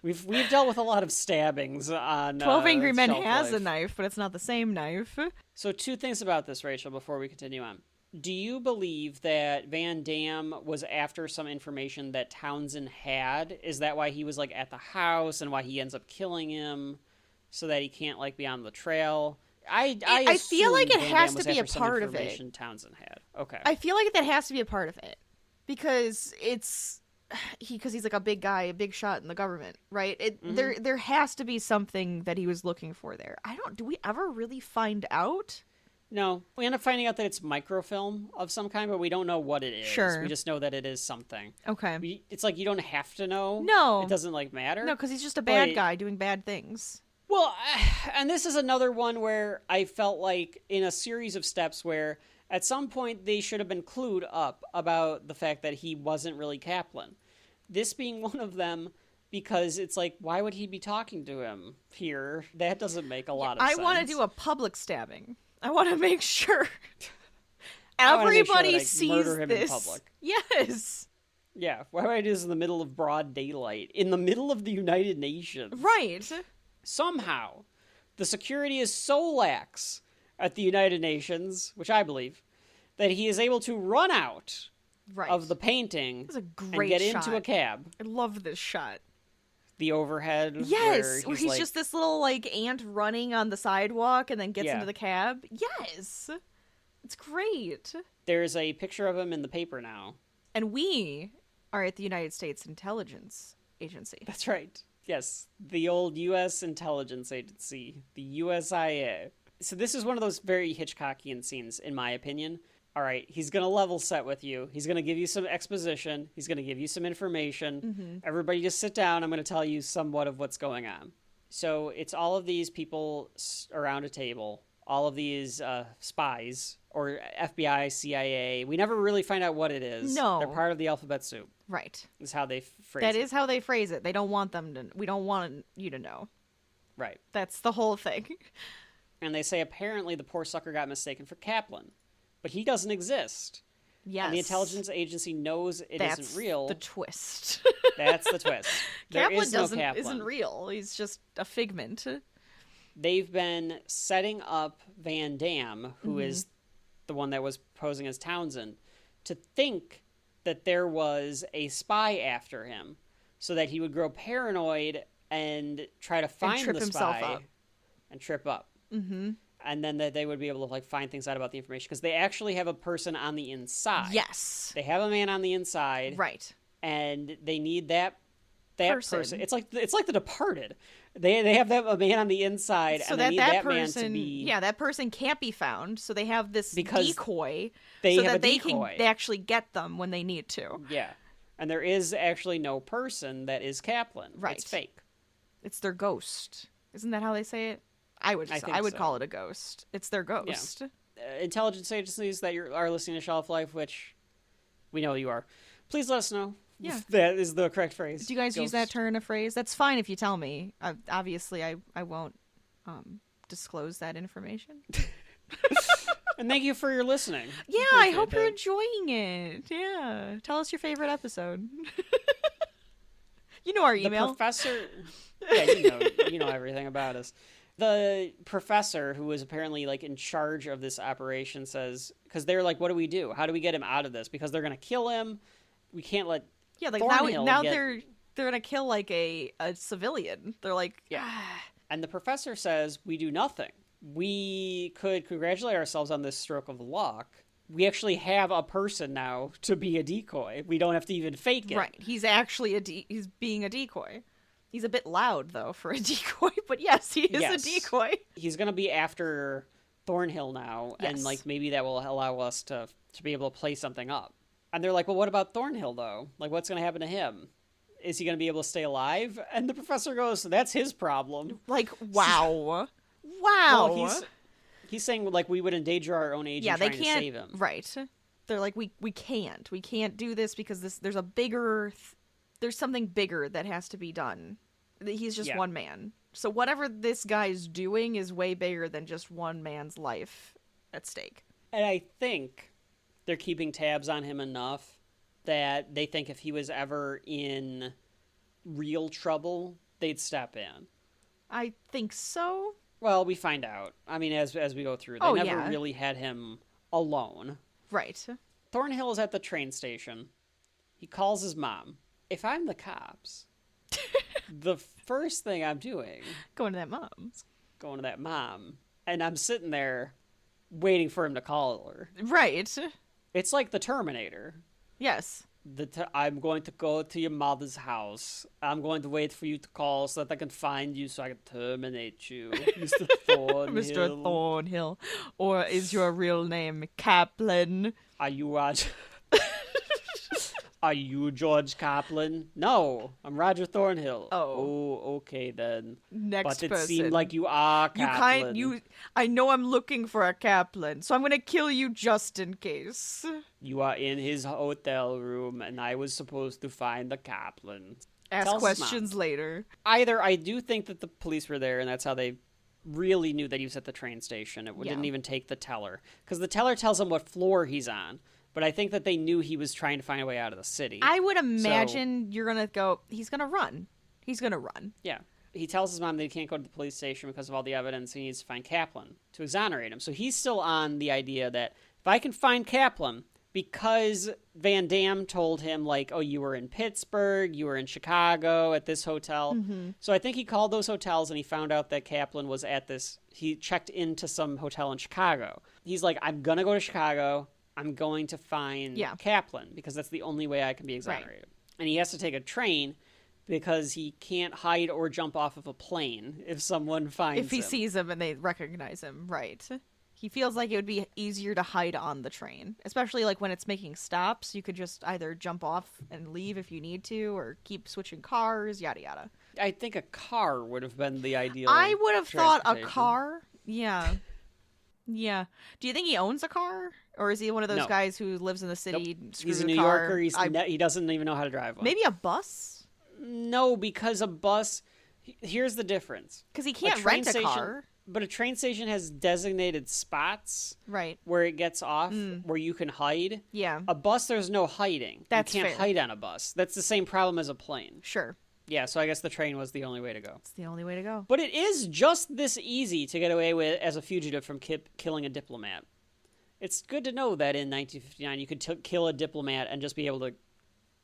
We've dealt with a lot of stabbings on 12 Angry Men Shelf has Life. a knife, but it's not the same knife. So 2 things about this, Rachel, before we continue on. Do you believe that Van Damme was after some information that Townsend had? Is that why he was, like, at the house and why he ends up killing him so that he can't, like, be on the trail? I feel like it Van has Damme to was be a after some part of it. information Townsend had. Okay. I feel like that has to be a part of it because he's like a big guy, a big shot in the government, right? There has to be something that he was looking for there. Do we ever really find out? No, we end up finding out that it's microfilm of some kind, but we don't know what it is. Sure. We just know that it is something. Okay. It's like you don't have to know. No. It doesn't, like, matter. No, because he's just a bad But- guy doing bad things. Well, and this is another one where I felt like in a series of steps where at some point they should have been clued up about the fact that he wasn't really Kaplan. This being one of them, because it's like, why would he be talking to him here? That doesn't make a lot of sense. I want to do a public stabbing. I want to make sure I wanna make sure everybody that I sees murder him in this. public. Yes. Yeah, why would I do this in the middle of broad daylight? In the middle of the United Nations? Right. Somehow, the security is so lax at the United Nations, which I believe, that he is able to run out Right. of the painting That's a and great get shot. into a cab. I love this shot. The overhead. Yes, where he's like, just this little, like, ant running on the sidewalk and then gets Yeah. into the cab. Yes. It's great. There's a picture of him in the paper now. And we are at the United States Intelligence Agency. That's right. Yes, the old U.S. Intelligence Agency, the USIA. So this is one of those very Hitchcockian scenes, in my opinion. All right, he's going to level set with you. He's going to give you some exposition. He's going to give you some information. Mm-hmm. Everybody just sit down. I'm going to tell you somewhat of what's going on. So it's all of these people around a table, all of these spies, or FBI, CIA. We never really find out what it is. No. They're part of the alphabet soup. Right. Is how they phrase That it. is how they phrase it. They don't want them to. We don't want you to know. Right. That's the whole thing. And they say apparently the poor sucker got mistaken for Kaplan, but he doesn't exist. Yes. And the intelligence agency knows it isn't real. The twist. That's the twist. There Kaplan is no Kaplan. isn't real. He's just a figment. They've been setting up Van Damme, who is the one that was posing as Townsend, to think that there was a spy after him, so that he would grow paranoid and try to find trip the himself spy up. and trip up. Mm-hmm. And then that they would be able to like find things out about the information, because they actually have a person on the inside. Yes. They have a man on the inside, Right. and they need that person. It's like The Departed. They have a man on the inside, So and they need that man person, to be that person can't be found. So they have this Because decoy, they so have that a they decoy. can actually get them when they need to. Yeah. And there is actually no person that is Kaplan. Right. It's fake. It's their ghost. Isn't that how they say it? I would think so. call it a ghost. It's their ghost. Intelligence agencies that are listening to Shelf Life, which we know you are, please let us know. Yeah. If that is the correct phrase. Do you guys use that turn of phrase? That's fine if you tell me. Obviously, I won't disclose that information. And thank you for your listening. Yeah, I Appreciate hope you're that. enjoying it. Yeah. Tell us your favorite episode. You know our The email. professor... Yeah, you know everything about us. The professor, who was apparently like in charge of this operation, says, because they're like, what do we do? How do we get him out of this? Because they're going to kill him. We can't let Yeah, like Thornhill now get... they're gonna kill like a civilian. They're like, Yeah. And the professor says, we do nothing. We could congratulate ourselves on this stroke of luck. We actually have a person now to be a decoy. We don't have to even fake it. right. He's actually he's being a decoy. He's a bit loud though for a decoy, but yes, he is Yes. a decoy. He's going to be after Thornhill now, and Yes. like maybe that will allow us to be able to play something up. And they're like, well, what about Thornhill though? Like, what's going to happen to him? Is he going to be able to stay alive? And the professor goes, that's his problem. Like, wow. Well, he's saying like we would endanger our own agent Yeah, they trying can't. to save him. Right. They're like, we can't do this because there's there's something bigger that has to be done. He's just one man. So whatever this guy's doing is way bigger than just one man's life at stake. And I think they're keeping tabs on him enough that they think if he was ever in real trouble, they'd step in. I think so. Well, we find out. I mean, as we go through, they never really had him alone. Right. Thornhill is at the train station. He calls his mom. If I'm the cops, the first thing I'm doing, Going to that mom's. going to that mom, and I'm sitting there waiting for him to call her. Right. It's like the Terminator. Yes. I'm going to go to your mother's house. I'm going to wait for you to call so that I can find you so I can terminate you, Mr. Thornhill. Mr. Thornhill. Or is your real name Kaplan? Are you Roger? Are you George Kaplan? No, I'm Roger Thornhill. Oh, okay then. Next but it person. seemed like you are Kaplan. I know I'm looking for a Kaplan, so I'm gonna kill you just in case. You are in his hotel room, and I was supposed to find the Kaplan. Ask Tells his questions mom. later. Either I do think that the police were there, and that's how they really knew that he was at the train station. It didn't even take the teller. Because the teller tells him what floor he's on. But I think that they knew he was trying to find a way out of the city. I would imagine you're gonna go, he's gonna run. He's gonna run. Yeah. He tells his mom that he can't go to the police station because of all the evidence. He needs to find Kaplan to exonerate him. So he's still on the idea that if I can find Kaplan, because Van Damme told him, like, oh, you were in Pittsburgh, you were in Chicago at this hotel. Mm-hmm. So I think he called those hotels and he found out that Kaplan was at this. He checked into some hotel in Chicago. He's like, I'm going to go to Chicago. I'm going to find Kaplan because that's the only way I can be exonerated. Right. And he has to take a train because he can't hide or jump off of a plane if someone finds him. If he sees him and they recognize him, right. He feels like it would be easier to hide on the train, especially like when it's making stops. You could just either jump off and leave if you need to, or keep switching cars, yada yada. I think a car would have been the ideal. I would have thought a transportation. car. Yeah. Yeah. Do you think he owns a car? Or is he one of those No. guys who lives in the city? Nope. Screw He's a the New car? Yorker. He doesn't even know how to drive one. Maybe a bus? No, because a bus. Here's the difference. Because he can't train rent a station- car. But a train station has designated spots Right. where it gets off, where you can hide. Yeah. A bus, there's no hiding. That's you can't fair. hide on a bus. That's the same problem as a plane. Sure. Yeah, so I guess the train was the only way to go. It's the only way to go. But it is just this easy to get away with as a fugitive from killing a diplomat. It's good to know that in 1959 you could kill a diplomat and just be able to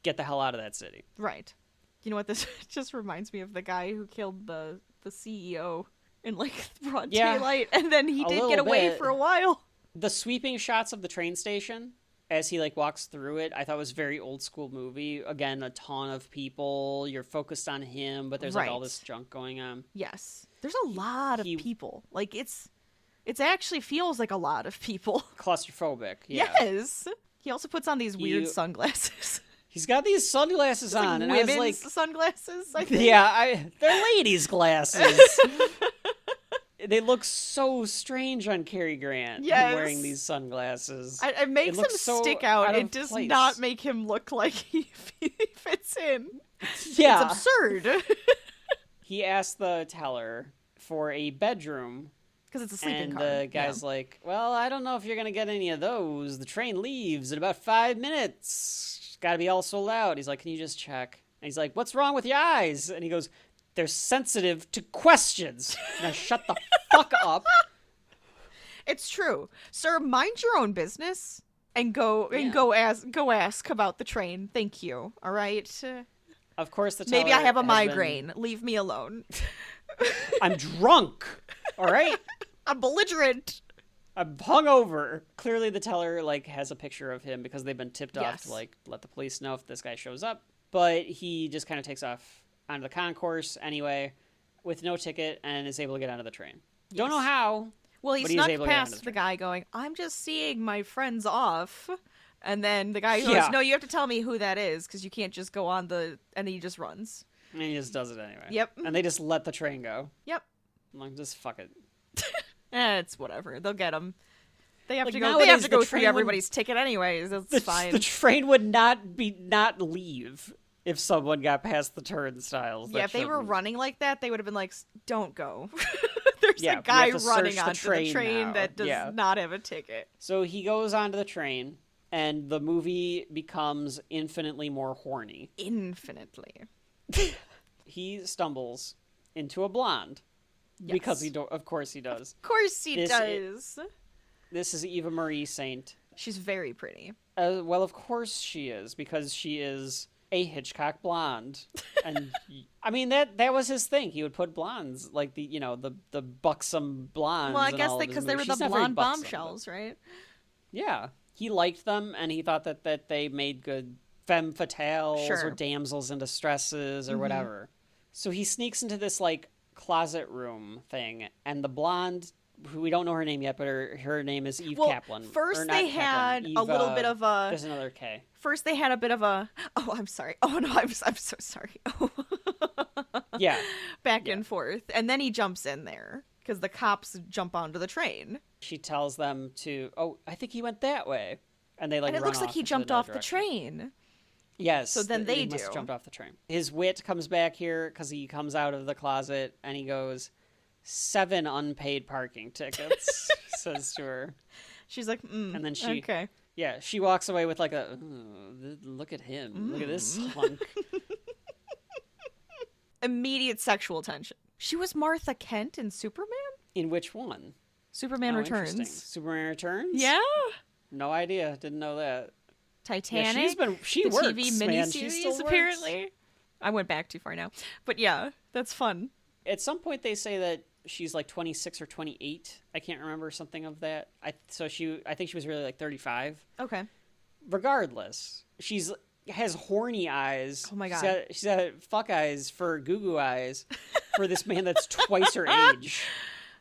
get the hell out of that city. Right. You know what? This just reminds me of the guy who killed the CEO in like broad Yeah, daylight, and then he a did little get away bit. for a while. The sweeping shots of the train station as he like walks through it, I thought was very old school movie. Again, a ton of people. You're focused on him, but there's like all Right. this junk going on. Yes. There's a lot of He- people. Like it's actually feels like a lot of people. Claustrophobic. Yeah. Yes. He also puts on these weird You- sunglasses. He's got these sunglasses Like on, and I was women's like, sunglasses, I think. yeah, they're ladies' glasses. They look so strange on Cary Grant Yes. wearing these sunglasses. It makes him looks so stick out. out It of does place. not make him look like he fits in. Yeah. It's absurd. He asked the teller for a bedroom, Because it's a sleeping and car. the guy's like, well, I don't know if you're going to get any of those. The train leaves in about 5 minutes. Got to be all sold out. He's like, can you just check? And he's like, what's wrong with your eyes? And he goes, they're sensitive to questions. Now shut the fuck up. It's true. Sir, mind your own business and go ask about the train. Thank you. All right. Of course, the teller Maybe I have a has migraine. Leave me alone. I'm drunk. All right. I'm belligerent. I'm hungover. Clearly, the teller like has a picture of him because they've been tipped off Yes. to like let the police know if this guy shows up. But he just kind of takes off onto the concourse anyway, with no ticket, and is able to get onto the train. Don't know Yes. how. Well, he But he was snuck able to get onto past the the guy going, I'm just seeing my friends off. And then the guy goes, Yeah. no, you have to tell me who that is because you can't just go on the... And he just runs. And he just does it anyway. Yep. And they just let the train go. Yep. I'm like, just fuck it. It's whatever. They'll get him. They have Like, to go. They nowadays, have to the go through train would- everybody's ticket anyways. That's fine. The train would not leave if someone got past the turnstiles. Yeah, That if they were shouldn't. running like that, they would have been like, "Don't go." There's Yeah, a we guy have to running search the onto the train train now. that does Yeah. not have a ticket. So he goes onto the train, and the movie becomes infinitely more horny. Infinitely. He stumbles into a blonde. Yes. Because of course he does. Of course he This does. This is Eva Marie Saint. She's very pretty. Well, of course she is, because she is a Hitchcock blonde. And I mean that was his thing. He would put blondes, like the buxom blondes. Well, I in guess all of his because they were movies. the She's not very blonde buxom, bombshells, right? but- Yeah. He liked them, and he thought that they made good femme fatales Sure. or damsels in distresses or whatever. So he sneaks into this like closet room thing, and the blonde, who we don't know her name yet, but her name is Eve Well, Kaplan. first Or not they Kaplan, had a Eve, little bit of a. There's another K. First, they had a bit of a. Oh, I'm sorry. Oh no, I'm so sorry. Oh. Yeah. Back and forth, and then he jumps in there because the cops jump onto the train, She tells them to. Oh, I think he went that way, and they like. and it run looks like off he into jumped another off the direction. train. Yes. So then they must have do. jumped off the train. His wit comes back here because he comes out of the closet and he goes, 7 unpaid parking tickets, says to her. She's like, And then she, okay. yeah, she walks away with like a, "Ooh, look at him. Look at this hunk. Immediate sexual tension. She was Martha Kent in Superman? In which one? Superman Oh, interesting. Returns. Superman Returns? Yeah. No idea. Didn't know that. Titanic. She the works, TV man. She miniseries, still works. apparently. I went back too far now. But yeah, that's fun. At some point they say that she's like 26 or 28. I can't remember, something of that. I think she was really like 35. Okay. Regardless, has horny eyes. Oh my God. She's got fuck eyes for goo goo eyes for this man that's twice her age.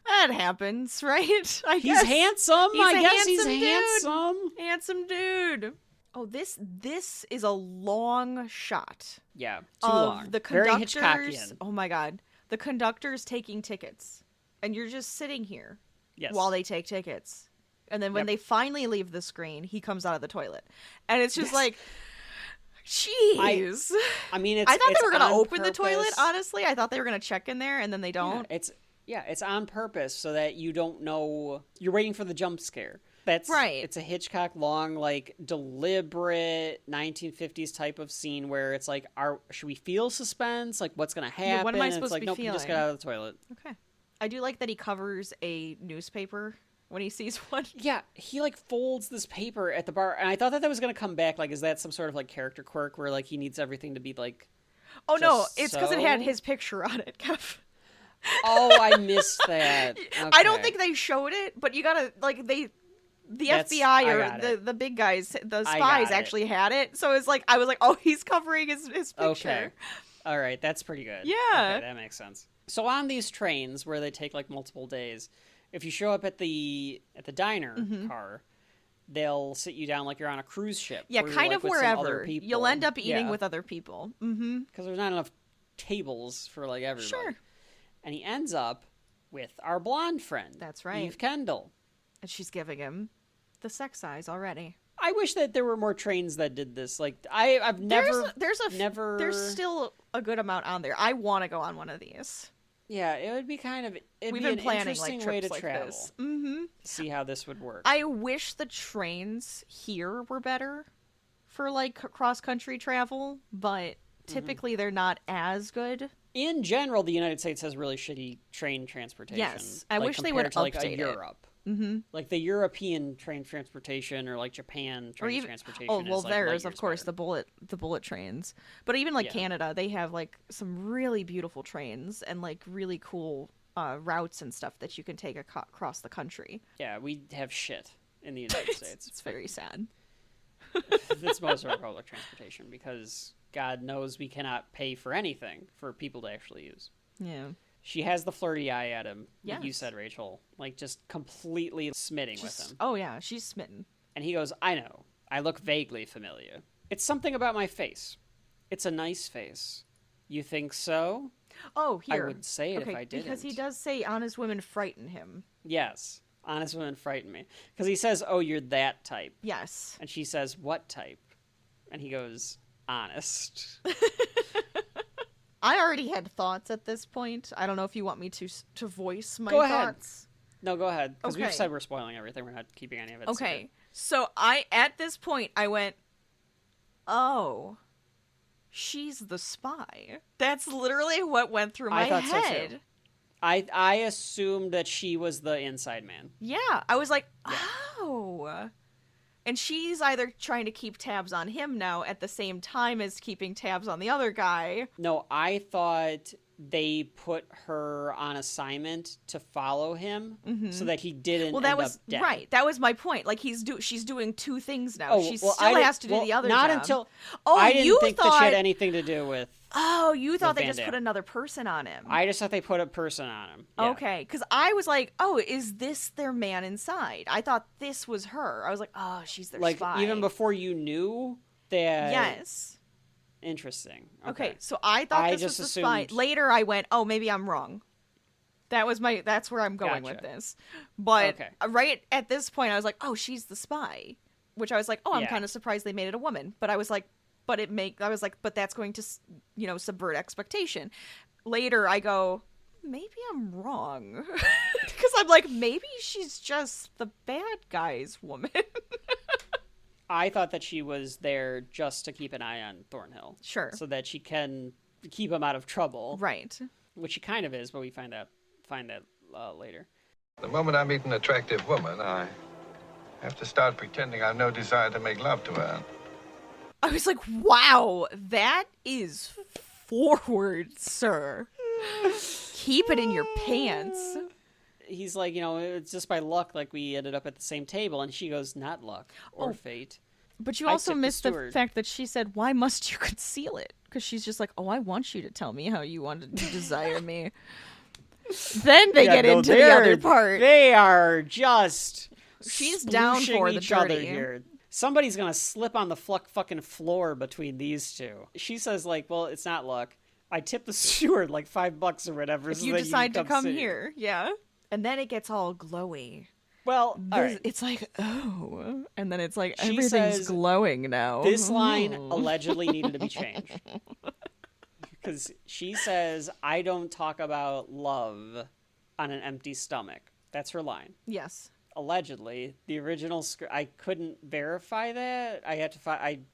That happens, right? I He's guess. handsome. He's I a guess he's handsome dude. handsome. Handsome dude. Oh, this is a long shot. Yeah, of long. The Very conductors. Hitchcockian. Oh my god, the conductors taking tickets, and you're just sitting here Yes. while they take tickets, and then when they finally leave the screen, he comes out of the toilet, and it's just like, jeez. I mean, it's. I thought it's they were gonna on open the purpose. toilet. Honestly, I thought they were gonna check in there, and then they don't. It's on purpose so that you don't know. You're waiting for the jump scare. That's right. It's a Hitchcock long, like deliberate 1950s type of scene where it's like, should we feel suspense? Like, what's gonna happen? Yeah, what am I And supposed it's like, to be nope, you just feeling? get out of the toilet. Okay. I do like that he covers a newspaper when he sees one. Yeah, he like folds this paper at the bar, and I thought that was gonna come back. Like, is that some sort of like character quirk where like he needs everything to be like? Oh no, just it's because it had so? his picture on it, Kev. Oh, I missed that. I don't Okay. think they showed it, but you gotta like the That's- FBI I or got it. the big guys, the I spies got it. actually had it. So it's like I was like, oh, he's covering his picture. Okay. All right, that's pretty good. Yeah. Okay, that makes sense. So on these trains where they take like multiple days, if you show up at the diner car, they'll sit you down like you're on a cruise ship. Yeah, where you're, kind like, of with some other wherever. people. You'll end up eating Yeah, with other people. Mm-hmm. because there's not enough tables for like everybody. Sure. And he ends up with our blonde friend. That's right. Eve Kendall. And she's giving him the sex eyes already. I wish that there were more trains that did this. Like I've never There's never still a good amount on there. I want to go on one of these. Yeah, it would be kind of We've be been an planning interesting like way trips to like travel. this. Mm-hmm. See how this would work. I wish the trains here were better for like cross country travel, but typically they're not as good. In general, the United States has really shitty train transportation. Yes, I like, wish they would compared to, like, update it. Europe. Mm-hmm. Like the European train transportation, or like Japan train transportation. Oh well, is, like, there's light of years course better. the bullet trains, but even like Yeah. Canada, they have like some really beautiful trains and like really cool routes and stuff that you can take across the country. Yeah, we have shit in the United States. It's very sad. That's most of our public transportation because God knows we cannot pay for anything for people to actually use. Yeah. She has the flirty eye at him, like you Yes. said, Rachel. Like, just completely smitting with him. Oh yeah, she's smitten. And he goes, I know. I look vaguely familiar. It's something about my face. It's a nice face. You think so? Oh, here. I wouldn't say it if I didn't. Because he does say honest women frighten him. Yes. Honest women frighten me. Because he says, oh, you're that type. Yes. And she says, what type? And he goes, honest. I already had thoughts at this point. I don't know if you want me to voice my Go ahead. thoughts. No, go ahead. Because we've Okay. said we're spoiling everything. We're not keeping any of it Okay. secret. So at this point I went, "Oh, she's the spy." That's literally what went through my I thought so, head. too. I assumed that she was the inside man. Yeah, I was like, "Oh." And she's either trying to keep tabs on him now at the same time as keeping tabs on the other guy. No, I thought they put her on assignment to follow him so that he didn't Well, that end was up dead. right. That was my point. Like she's doing two things now. Oh, She well, still has to do the other not job. until Oh, I didn't you think that thought she had anything to do with. Oh, you thought they Van just Damme. put another person on him. I just thought they put a person on him. Yeah. Okay, because I was like, oh, is this their man inside? I thought this was her. I was like, oh, she's their Like spy. even before you knew that. Yes. Interesting. Okay, so I thought I this was just the spy. assumed- Later, I went, oh, maybe I'm wrong. That's where I'm going with Gotcha. this. But Okay. right at this point, I was like, oh, she's the spy. Which I was like, oh, I'm Yeah. kind of surprised they made it a woman. But I was like, but that's going to, subvert expectation. Later, I go, maybe I'm wrong. Because I'm like, maybe she's just the bad guy's woman. I thought that she was there just to keep an eye on Thornhill. Sure. So that she can keep him out of trouble. Right. Which she kind of is, but we find that later. The moment I meet an attractive woman, I have to start pretending I've no desire to make love to her. I was like, wow, that is forward, sir. Keep it in your pants. He's like, it's just by luck, like we ended up at the same table, and she goes, not luck or fate. But you I also took the missed the steward. fact that she said, why must you conceal it? Because she's just like, oh, I want you to tell me how you wanted to desire me. Then they get into the other part. They are just She's down for the each other dirty. here. Somebody's gonna slip on the fucking floor between these two. She says, like, well, it's not luck. I tipped the steward like $5 or whatever. If so you that decide to can come sit here. Yeah. And then it gets all glowy. Well, all right. It's like, oh. And then it's like, She everything's says, glowing now. This line Oh. allegedly needed to be changed. Because she says, I don't talk about love on an empty stomach. That's her line. Yes. Allegedly. The original script, I couldn't verify that. I had to find,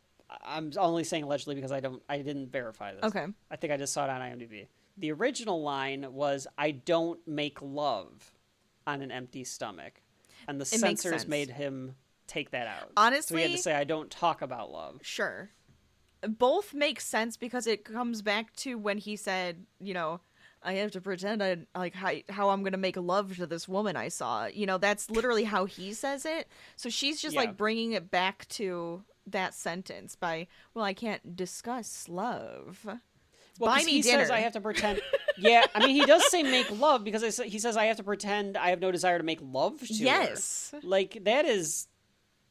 I'm only saying allegedly because I didn't verify this. Okay. I think I just saw it on IMDb. The original line was, I don't make love on an empty stomach. And the makes censors sense. made him take that out. Honestly, so he had to say, I don't talk about love. Sure. Both make sense because it comes back to when he said, I have to pretend how I'm going to make love to this woman I saw. That's literally how he says it. So she's just like bringing it back to that sentence by, well, I can't discuss love. Well, Buy me he dinner. says I have to pretend. Yeah, I mean, he does say make love because he says I have to pretend I have no desire to make love to her. Yes. Like, that is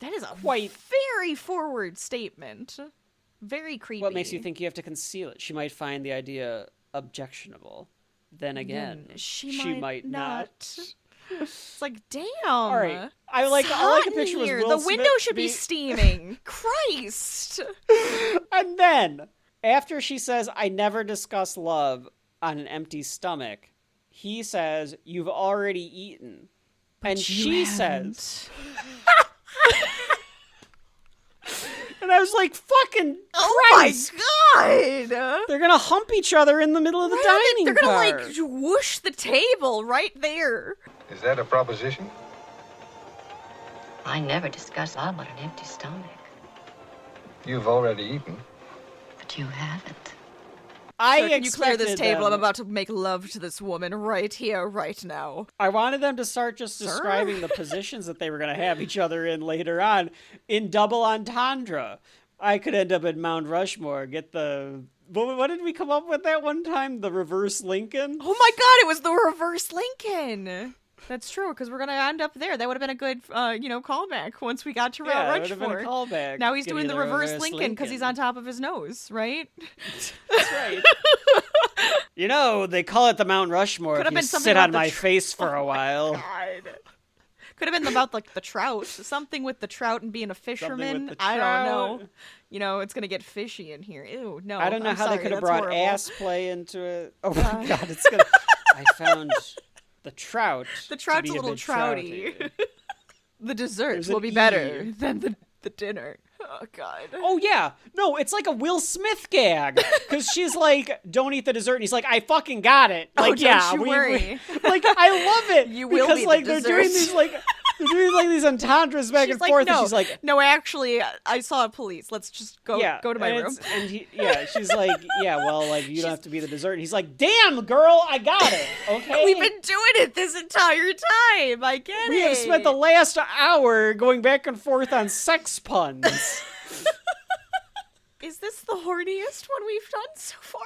a quite very forward statement. Very creepy. What makes you think you have to conceal it? She might find the idea objectionable. Then again, she might not. It's like, damn. All right. I like the picture was Will The Smith window should be steaming. Christ. And then, after she says, I never discuss love on an empty stomach, he says, you've already eaten. And she says... And I was like, fucking Christ. Oh my God. They're going to hump each other in the middle of the dining They're car. going to whoosh the table right there. Is that a proposition? I never discuss love on an empty stomach. You've already eaten. But you haven't. Sir, can you clear this table? I'm about to make love to this woman right here, right now. I wanted them to start just describing the positions that they were going to have each other in later on in double entendre. I could end up at Mount Rushmore, get the... What did we come up with that one time? The reverse Lincoln? Oh my God, it was the reverse Lincoln. That's true, because we're going to end up there. That would have been a good, callback once we got to Mount Rushmore. That would have been a callback. Now he's Give doing you the reverse Lincoln because he's on top of his nose, right? That's right. They call it the Mount Rushmore if you sit on my face for a while. God. Could have been about the trout. Something with the trout and being a fisherman. I don't know. It's gonna get fishy in here. Ew, no. I don't know how they could have brought horrible. ass play into it. Oh my God, it's gonna. I found the trout. The trout's to be a little bit trouty. The dessert There's will an be E. better than the dinner. Oh God. Oh yeah, no, it's like a Will Smith gag because she's like, "Don't eat the dessert," and he's like, "I fucking got it." Like, don't you worry. Like, I love it. You will because be the like they're doing dessert. these like. They're doing like these entendres back She's and like, forth, no, and she's like, no, actually, I saw police. Let's just go to my room. She's like, yeah, well, like, you don't have to be the dessert. And he's like, damn, girl, I got it, okay? We've been doing it this entire time. I get it. We have spent the last hour going back and forth on sex puns. Is this the horniest one we've done so far?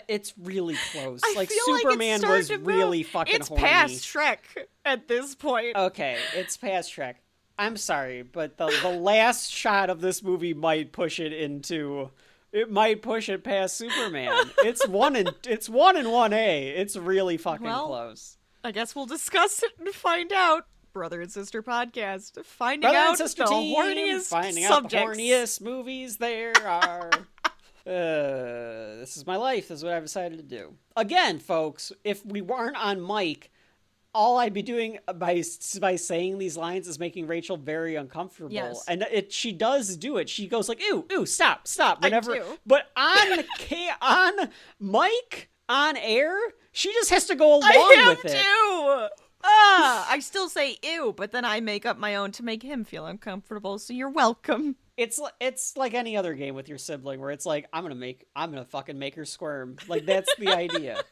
It's really close. I Like, feel Superman like was it's really fucking it's horny. past Shrek at this point. Okay, it's past Shrek. I'm sorry, but the last shot of this movie might push it into... It might push it past Superman. It's 1 and 1A. It's really fucking close. I guess we'll discuss it and find out. Brother and Sister Podcast. Finding Brother out and Sister the team, horniest finding subjects. out the horniest movies there are. This is my life. This is what I've decided to do. Again, folks, if we weren't on mic, all I'd be doing by saying these lines is making Rachel very uncomfortable. Yes. And she does do it. She goes like, ew, stop. Whenever, I do. But on mic, on air, she just has to go along with it. I too. I still say ew, but then I make up my own to make him feel uncomfortable, so you're welcome. It's like any other game with your sibling where it's like, I'm gonna fucking make her squirm. Like, that's the idea.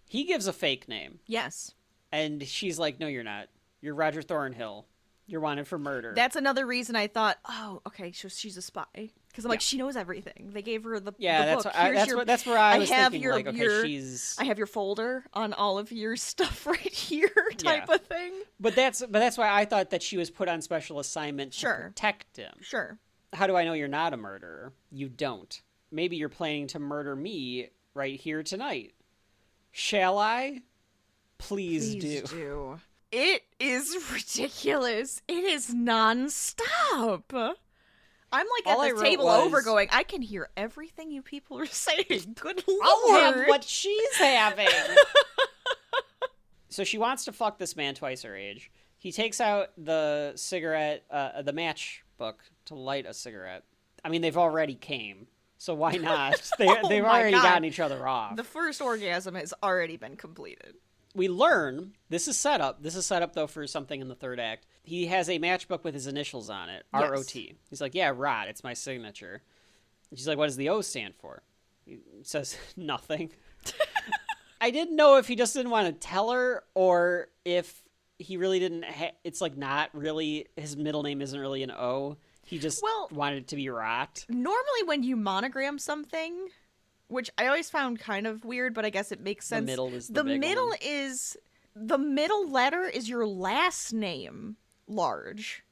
He gives a fake name. Yes. And she's like, no, you're not. You're Roger Thornhill. You're wanted for murder. That's another reason I thought, oh, okay, so she's a spy. Because I'm like, she knows everything. They gave her the book. That's where I was thinking, like, okay, she's... I have your folder on all of your stuff right here type of thing. But that's why I thought that she was put on special assignment to protect him. Sure. How do I know you're not a murderer? You don't. Maybe you're planning to murder me right here tonight. Shall I? Please do. It is ridiculous. It is nonstop. I'm like All at the table over going, I can hear everything you people are saying. Good Lord. I'll have what she's having. So she wants to fuck this man twice her age. He takes out the cigarette, the matchbook to light a cigarette. I mean, they've already came. So why not? They've already gotten each other off. The first orgasm has already been completed. We learn, this is set up though for something in the third act. He has a matchbook with his initials on it, R-O-T. He's like, yeah, Rod, it's my signature. And she's like, what does the O stand for? He says, nothing. I didn't know if he just didn't want to tell her or if he really didn't, it's like not really, his middle name isn't really an O. He just wanted it to be Rot. Normally when you monogram something... Which I always found kind of weird, but I guess it makes sense. The middle is the big middle one. The middle letter is your last name, large.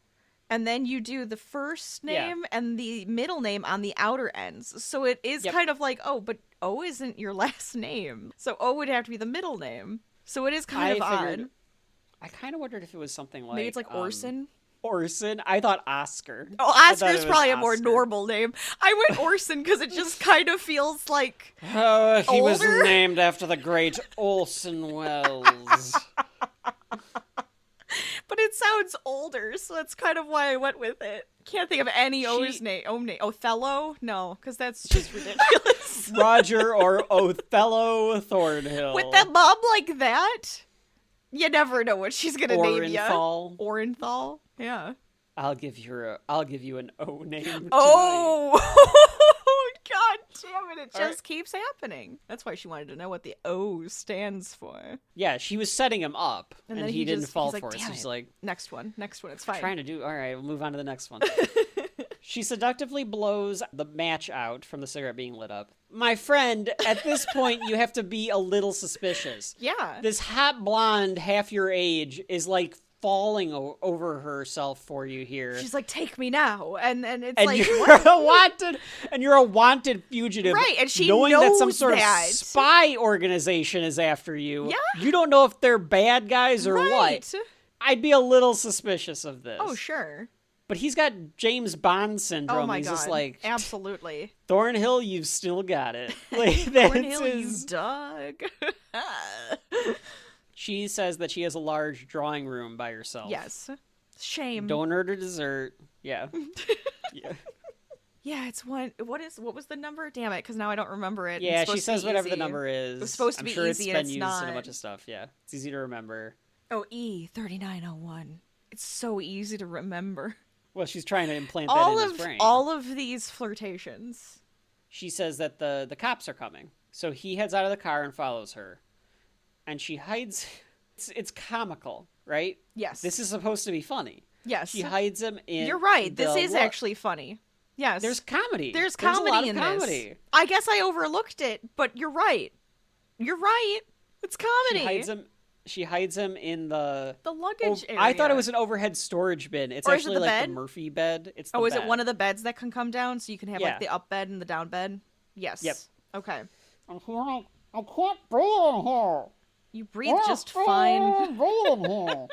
And then you do the first name and the middle name on the outer ends. So it is kind of like, oh, but O isn't your last name. So O would have to be the middle name. So it is kind of odd. I kind of wondered if it was something like... Maybe it's like Orson? Orson. I thought Oscar. Oh, Oscar is probably a more normal name. I went Orson because it just kind of feels like he older. Was named after the great Orson Welles. But it sounds older, so that's kind of why I went with it. Can't think of any O's name. Othello? No, because that's just ridiculous. Roger or Othello Thornhill. With that mom like that, you never know what she's gonna name you. Orenthal. Yeah. I'll give you an O name tonight. Oh, God damn it. It just keeps happening. That's why she wanted to know what the O stands for. Yeah, she was setting him up, and he didn't fall for it. So she's like, next one, it's fine. Trying to do, all right, we'll move on to the next one. She seductively blows the match out from the cigarette being lit up. My friend, at this point, you have to be a little suspicious. Yeah. This hot blonde, half your age, is like falling over herself for you here. She's like, take me now. And it's and like, you're a wanted fugitive. Right, and she knowing knows that some sort of spy organization is after you. Yeah. You don't know if they're bad guys or what. I'd be a little suspicious of this. Oh, sure. But he's got James Bond syndrome. Oh my he's God. Just like, absolutely. Thornhill, you've still got it. Like, Thornhill, you dog. She says that she has a large drawing room by herself. Yes. Shame. Don't order dessert. Yeah. Yeah. Yeah, it's one. What was the number? Damn it, because now I don't remember it. Yeah, she says whatever the number is. It's supposed to be sure easy, it's been and it's used not. in a bunch of stuff. Yeah, it's easy to remember. Oh, E3901. It's so easy to remember. Well, she's trying to implant that in his brain. All of these flirtations. She says that the cops are coming, so he heads out of the car and follows her, and she hides. It's comical, right? Yes. This is supposed to be funny. Yes. She hides him in. You're right. This is actually funny. Yes. There's comedy. There's comedy a lot of in comedy. this. I guess I overlooked it, but you're right. You're right. It's comedy. She hides him in the luggage area. I thought it was an overhead storage bin. It's actually like bed? the Murphy bed. It's the is bed. it one of the beds that can come down so you can have like the up bed and the down bed? Yes. Yep. Okay. I'm like, I can't breathe in here. You breathe just fine. Breathe in here.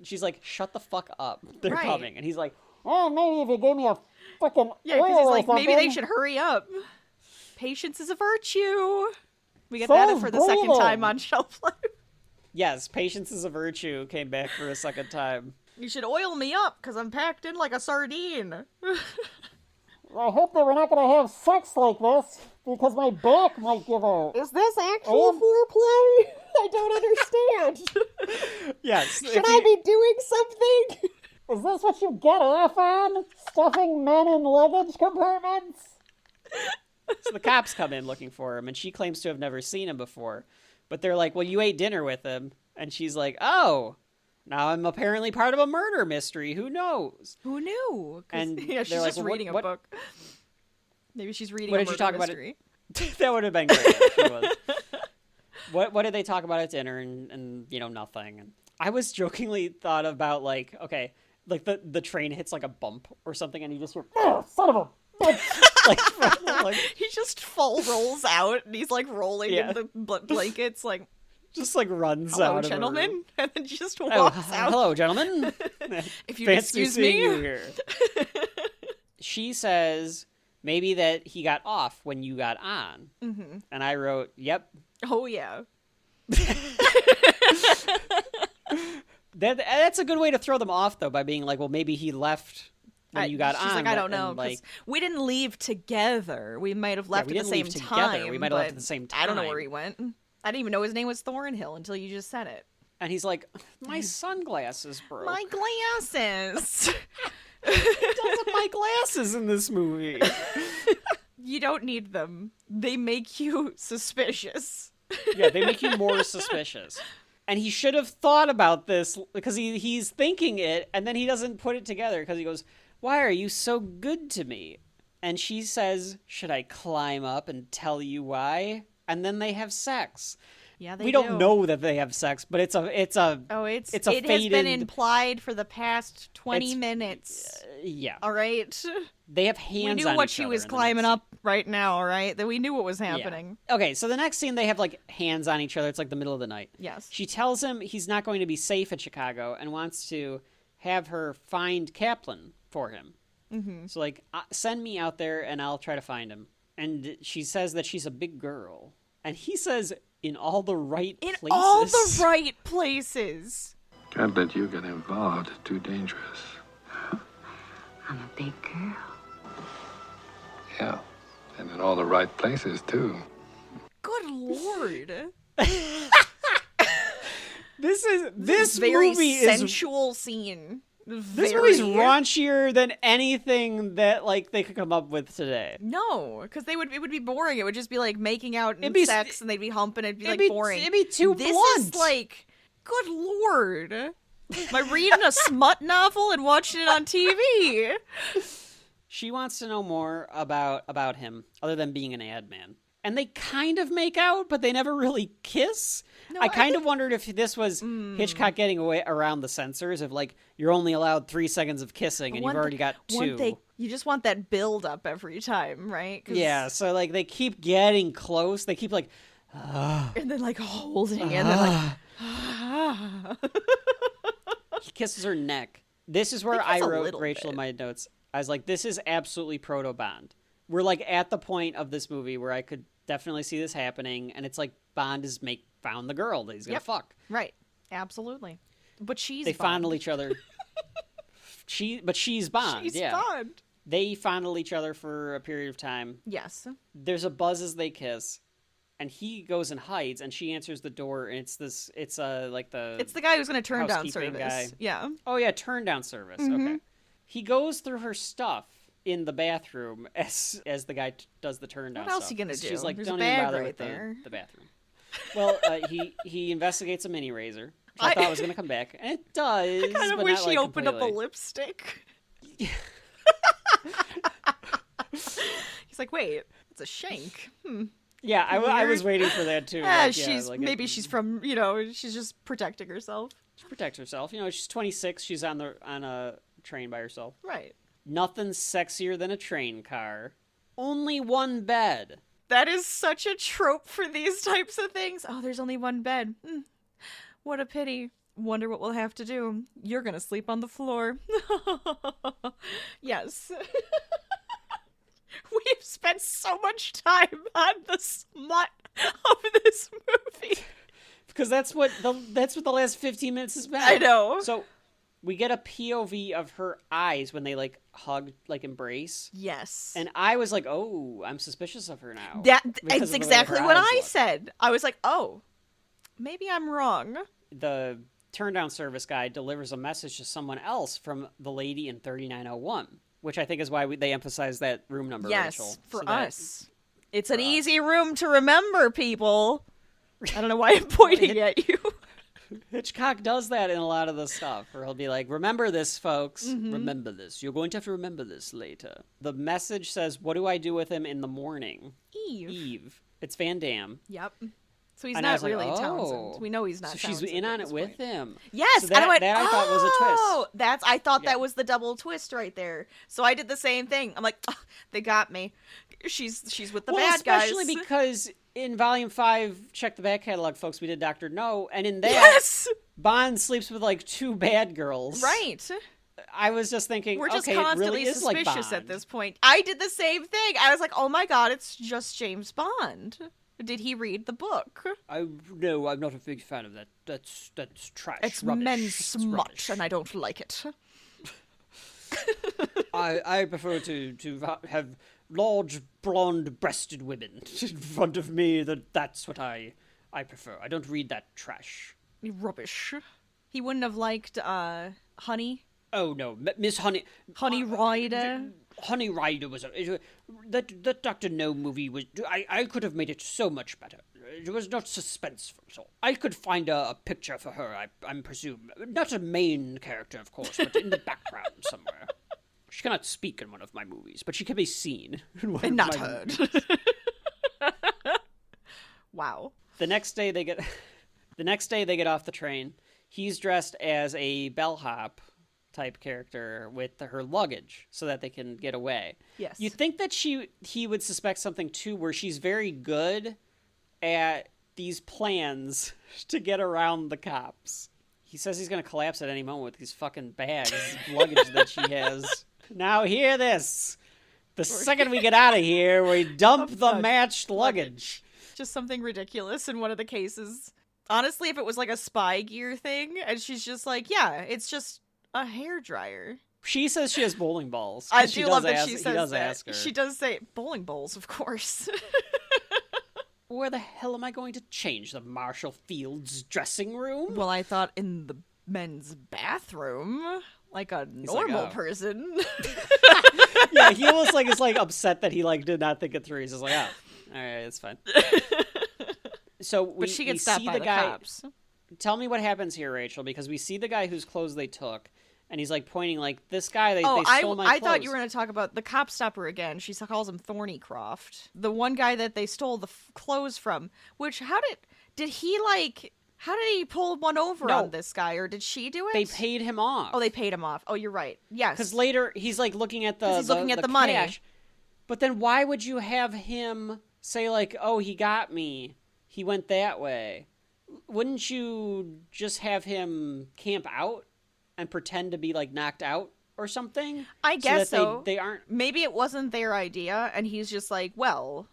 She's like, shut the fuck up. They're coming. And he's like, oh, maybe if you gave me a fucking because he's like, maybe they should hurry up. Patience is a virtue. We get that for the second time on Shelf Life. Yes, patience is a virtue came back for a second time. You should oil me up, because I'm packed in like a sardine. I hope that we're not going to have sex like this, because my back might give out. Is this actual foreplay? I don't understand. Yes. Should I be doing something? Is this what you get off on? Stuffing men in luggage compartments? So the cops come in looking for him, and she claims to have never seen him before. But they're like, well, you ate dinner with him. And she's like, oh, Now I'm apparently part of a murder mystery. Who knows? Who knew? And yeah, she's they're like, just "Well, reading what- a book. Maybe she's reading What a did you murder talk about mystery. That would have been great if she was. What did they talk about at dinner? And nothing. And I was jokingly thought about like, okay, like the train hits like a bump or something, and you just hear, "Oh, son of a bitch!" like He just full rolls out, and he's like rolling Yeah. in the blankets, like, just like runs hello, out. gentlemen, Of her room. and then just Oh, walks out. hello, gentlemen. If you Fancy excuse seeing me. you here. She says maybe that he got off when you got on, and I wrote, "Yep." Oh yeah. That's a good way to throw them off, though, by being like, well, maybe he left when you got She's on. like, I don't know, and, 'cause like, we didn't leave together. We might have left we at the didn't same leave together. time. We might have left but at the same I don't know time. where he went. I didn't even know his name was Thornhill until you just said it. and he's like, my sunglasses broke. My glasses. Doesn't my glasses in this movie? You don't need them. They make you suspicious. Yeah, they make you more suspicious. And he should have thought about this because he's thinking it, and then he doesn't put it together because he goes, "Why are you so good to me?" And she says, "Should I climb up and tell you why?" And then they have sex. Yeah, they We do. don't know that they have sex, but it's a Oh, it's a it has been faded. implied for the past 20 It's- minutes. Yeah, All right. they have hands. We knew on what each she other was in the climbing next up right now, all right? That we knew what was scene. happening. Yeah. Okay, so the next scene they have like hands on each other. It's like the middle of the night. Yes. She tells him he's not going to be safe in Chicago and wants to have her find Kaplan for him. Mm-hmm. So, like, send me out there and I'll try to find him. And she says that she's a big girl. And he says, in all the right In places. all the right places. Can't let you get involved. It's too dangerous. I'm a big girl. Yeah. And in all the right places, too. Good lord. This Very movie is sensual scene. this movie's raunchier than anything that like they could come up with today. No, because it would be boring. It would just be like making out and It'd be- sex, and they'd be humping. It'd be like It'd be- boring. it'd be too This blunt. is like, good lord. Am I reading a smut novel and watching it on TV? She wants to know more about him, other than being an ad man. And they kind of make out, but they never really kiss. No, I I kind think- of wondered if this was Hitchcock getting away around the censors of like you're only allowed 3 seconds of kissing, and you've already got 2. You just want that build up every time, right? 'Cause- Yeah, so like they keep getting close. They keep like, and then like holding, and then like. he kisses her neck. This is where They I kiss a wrote little Rachel in bit. my notes. I was like, this is absolutely proto Bond. We're like at the point of this movie where I could definitely see this happening, and it's like Bond has found the girl that he's gonna Yep. fuck. Right, absolutely. But she's They Bond. fondle each other. She's Bond. She's yeah. Bond. They fondle each other for a period of time. Yes. There's a buzz as they kiss, and he goes and hides, and she answers the door, and it's like the It's the guy who's going to turn down housekeeping service. guy. Yeah. Oh yeah, turn down service. Okay. He goes through her stuff in the bathroom as the guy does the turn down. What else stuff. he gonna do? She's like, There's a don't even bag bother right with there. the bathroom. Well, he investigates a mini razor, which I thought was going to come back, and it does. I kind of but wish not, like, he opened up a completely. lipstick. He's like, wait, it's a shank. Yeah, I was Weird. waiting for that too. Ah, like, yeah, she's like maybe she's from she's just protecting herself. she protects herself. She's 26. She's on a train by herself. Right. Nothing's sexier than a train car. Only one bed. That is such a trope for these types of things. Oh, there's only one bed. What a pity. Wonder what we'll have to do. You're gonna sleep on the floor. Yes. We've spent so much time on the smut of this movie. Because that's what the last 15 minutes has been. I know. So we get a POV of her eyes when they like hug, like embrace. Yes. And I was like, oh, I'm suspicious of her now. That's because of the way exactly her what eyes I look. said. I was like, oh, maybe I'm wrong. The turn down service guy delivers a message to someone else from the lady in 3901, which I think is why they emphasize that room number, Yes, Rachel. for So that- us. It's an easy room to remember, people. I don't know why I'm pointing at you. Hitchcock does that in a lot of the stuff, where he'll be like, remember this, folks. Mm-hmm. Remember this. You're going to have to remember this later. The message says, what do I do with him in the morning? Eve. It's Van Damme. Yep. So he's And I not was like, really oh. Townsend. We know he's not So Townsend. she's in on at it this with point. him. Yes, So and I went, that I thought was a twist. I thought Yeah. that was the double twist right there. So I did the same thing. I'm like, oh, they got me. She's with the bad guys. Especially because in Volume 5, check the back catalog, folks, we did Dr. No, and in that, Yes! Bond sleeps with, like, 2 bad girls. Right. I was just thinking, We're just okay, constantly it really is like suspicious Bond. at this point. I did the same thing. I was like, oh my god, it's just James Bond. Did he read the book? No, I'm not a big fan of that. That's trash. It's rubbish. men's It's smut, rubbish. and I don't like it. I prefer to have large, blonde-breasted women in front of me. That's what I prefer. I don't read that trash. Rubbish. He wouldn't have liked, Honey? Oh no, Miss Honey. Honey Rider? Honey Rider was that Dr. No movie was. I could have made it so much better. It was not suspenseful at all. I could find a picture for her. I'm presume not a main character, of course, but in the background somewhere. She cannot speak in one of my movies, but she can be seen in one And of not my heard. movies. Wow. The next day they get off the train. He's dressed as a bellhop type character with her luggage so that they can get away. Yes. You'd think that he would suspect something too, where she's very good at these plans to get around the cops. He says he's going to collapse at any moment with these fucking bags of luggage that she has. Now hear this. The second we get out of here, we dump the matched luggage. Just something ridiculous in one of the cases. Honestly, if it was like a spy gear thing, and she's just like, yeah, it's just a hairdryer. She says she has bowling balls. I She do does love that ask- she he says does that. ask her. She does say bowling balls, of course. Where the hell am I going to change? The Marshall Fields dressing room? Well, I thought in the men's bathroom, like a normal oh. person. Yeah, he almost like is like upset that he like did not think it through. He's just like, oh, all right, it's fine. So But she gets we stopped see by the the guy. cops. Tell me what happens here, Rachel, because we see the guy whose clothes they took, and he's like pointing like this guy. They stole my clothes. I thought you were going to talk about the cop stopper again. She calls him Thornycroft, the one guy that they stole the clothes from. Which how did he pull one over No. on this guy, or did she do it? They paid him off. Oh, they paid him off. Oh, you're right. Yes, Because later he's like looking at he's looking at the money. cash. But then why would you have him say like, "Oh, he got me. He went that way"? Wouldn't you just have him camp out and pretend to be like knocked out or something? I guess that so. They aren't. Maybe it wasn't their idea, and he's just like, well,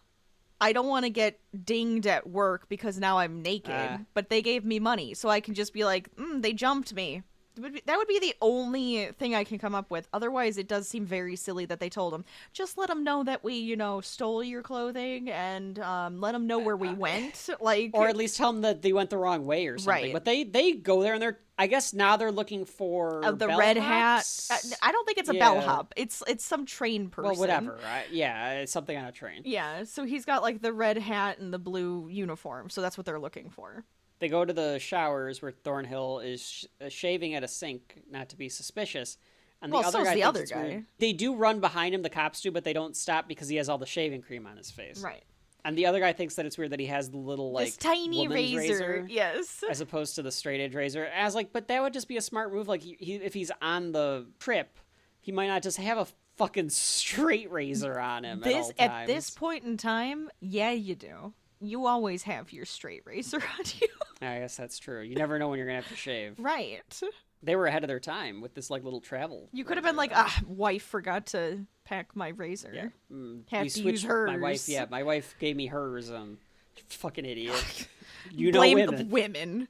I don't want to get dinged at work because now I'm naked, but they gave me money, so I can just be like, they jumped me. That would be the only thing I can come up with. Otherwise, it does seem very silly that they told him, just let them know that we, stole your clothing and let them know where we went. Like, Or at least tell them that they went the wrong way or something. Right. But they go there and I guess now they're looking for the red hat. bellhops? I don't think it's a Yeah. bellhop. It's some train person. Well, whatever. Yeah, it's something on a train. Yeah, so he's got like the red hat and the blue uniform, so that's what they're looking for. They go to the showers where Thornhill is shaving at a sink, not to be suspicious. And the Well, other so's guy the thinks other it's guy. weird. They do run behind him, the cops do, but they don't stop because he has all the shaving cream on his face. Right. And the other guy thinks that it's weird that he has the little, like, This tiny woman's razor. Yes. as opposed to the straight edge razor. And I was like, but that would just be a smart move. Like, if he's on the trip, he might not just have a fucking straight razor on him at all times. At this point in time, yeah, you do. You always have your straight razor on you. I guess that's true. You never know when you're going to have to shave. Right. They were ahead of their time with this, like, little travel. You could have been like, wife forgot to pack my razor. Yeah. Have We to use switched- hers. My wife gave me hers. Fucking idiot. You know Blame women. the women.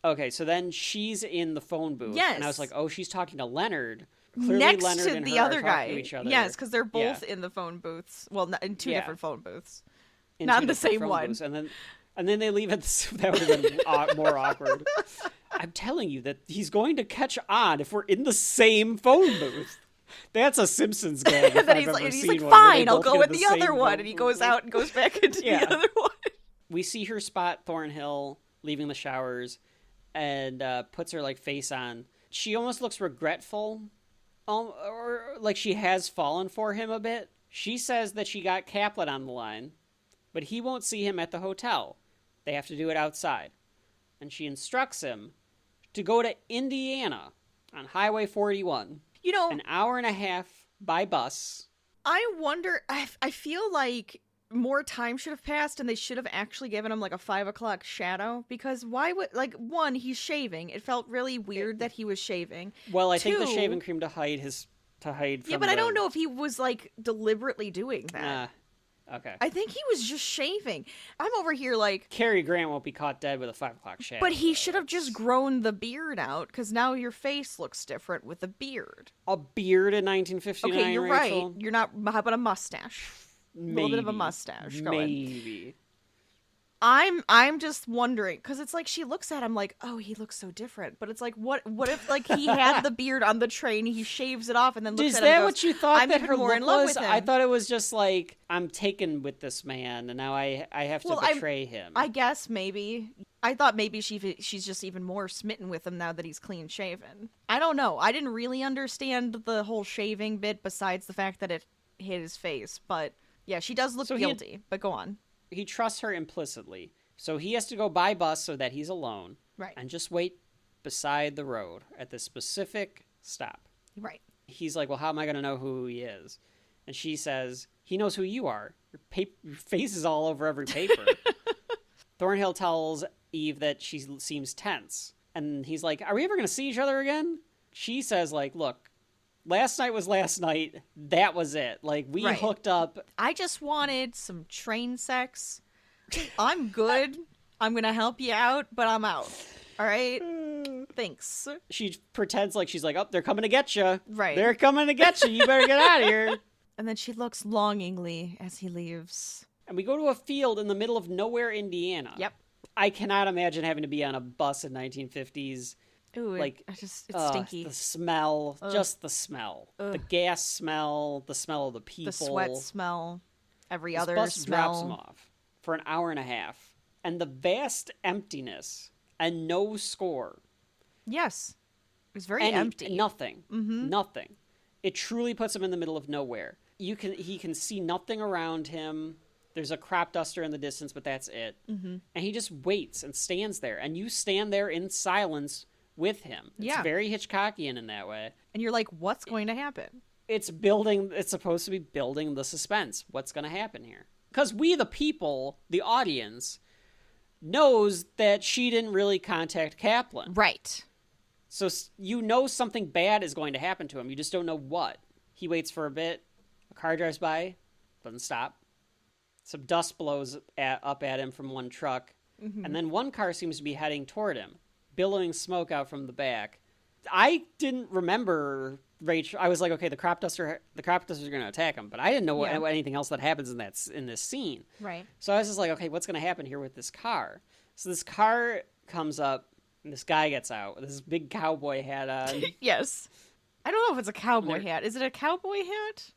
Okay, so then she's in the phone booth. Yes. And I was like, oh, she's talking to Leonard. Clearly Next Leonard to and the her other are talking guy. to each other. Yes, because they're Yeah. both in the phone booths. Well, in two Yeah. different phone booths. In Not two in the different same phone one. booths. And then they leave it. That would have been more awkward. I'm telling you that he's going to catch on if we're in the same phone booth. That's a Simpsons gag. And then he's like, fine, I'll go with the other one. And he goes out and goes back into Yeah. the other one. We see her spot Thornhill leaving the showers, and puts her like face on. She almost looks regretful, or like she has fallen for him a bit. She says that she got Kaplan on the line, but he won't see him at the hotel. They have to do it outside. And she instructs him to go to Indiana on Highway 41. You know, an hour and a half by bus. I wonder, I feel like more time should have passed and they should have actually given him like a 5 o'clock shadow, because why would, like, one, he's shaving. It felt really weird that he was shaving. Well, I think the shaving cream to hide from yeah, but I don't know if he was like deliberately doing that. Okay. I think he was just shaving. I'm over here like, Cary Grant won't be caught dead with a 5 o'clock shadow. but he should have just grown the beard out, because now your face looks different with a beard. A beard in 1959. Okay, you're Rachel? right. You're not. How about a mustache? Maybe. A little bit of a mustache going. Maybe. I'm just wondering, because it's like she looks at him like, oh, he looks so different. But it's like, what if like he had the beard on the train, he shaves it off, and then looks Is at him that and goes, what you thought I'm that even her more look in love was? with him. I thought it was just like, I'm taken with this man, and now I have to betray him. I guess maybe. I thought maybe she's just even more smitten with him now that he's clean shaven. I don't know. I didn't really understand the whole shaving bit besides the fact that it hit his face. But yeah, she does look guilty. But go on. He trusts her implicitly. So he has to go by bus so that he's alone. Right. And just wait beside the road at the specific stop. Right. He's like, well, how am I going to know who he is? And she says, he knows who you are. Your face is all over every paper. Thornhill tells Eve that she seems tense. And he's like, are we ever going to see each other again? She says, like, look, last night was last night. That was it. Like, we hooked up. I just wanted some train sex. I'm good. I'm going to help you out, but I'm out. All right? Thanks. She pretends like she's like, oh, they're coming to get you. Right. They're coming to get you. You better get out of here. And then she looks longingly as he leaves. And we go to a field in the middle of nowhere, Indiana. Yep. I cannot imagine having to be on a bus in 1950s. Ooh, like, it's stinky. The smell, just the smell. The gas smell, the smell of the people. The sweat smell. Every this other bus smell. drops him off for an hour and a half. And the vast emptiness and no score. Yes. It was very empty. Nothing. Mm-hmm. Nothing. It truly puts him in the middle of nowhere. He can see nothing around him. There's a crop duster in the distance, but that's it. Mm-hmm. And he just waits and stands there. And you stand there in silence with him. It's very Hitchcockian in that way. And you're like, what's going to happen? It's supposed to be building the suspense. What's going to happen here? Because we, the people, the audience, knows that she didn't really contact Kaplan. Right. So you know something bad is going to happen to him. You just don't know what. He waits for a bit. A car drives by. Doesn't stop. Some dust blows up at him from one truck. Mm-hmm. And then one car seems to be heading toward him, billowing smoke out from the back. I didn't remember Rachel. I was like, okay, the crop dusters are going to attack him, but I didn't know anything else that happens in this scene. Right. So I was just like, okay, what's going to happen here with this car? So this car comes up, and this guy gets out with this big cowboy hat on. Yes. I don't know if it's a cowboy hat. Is it a cowboy hat?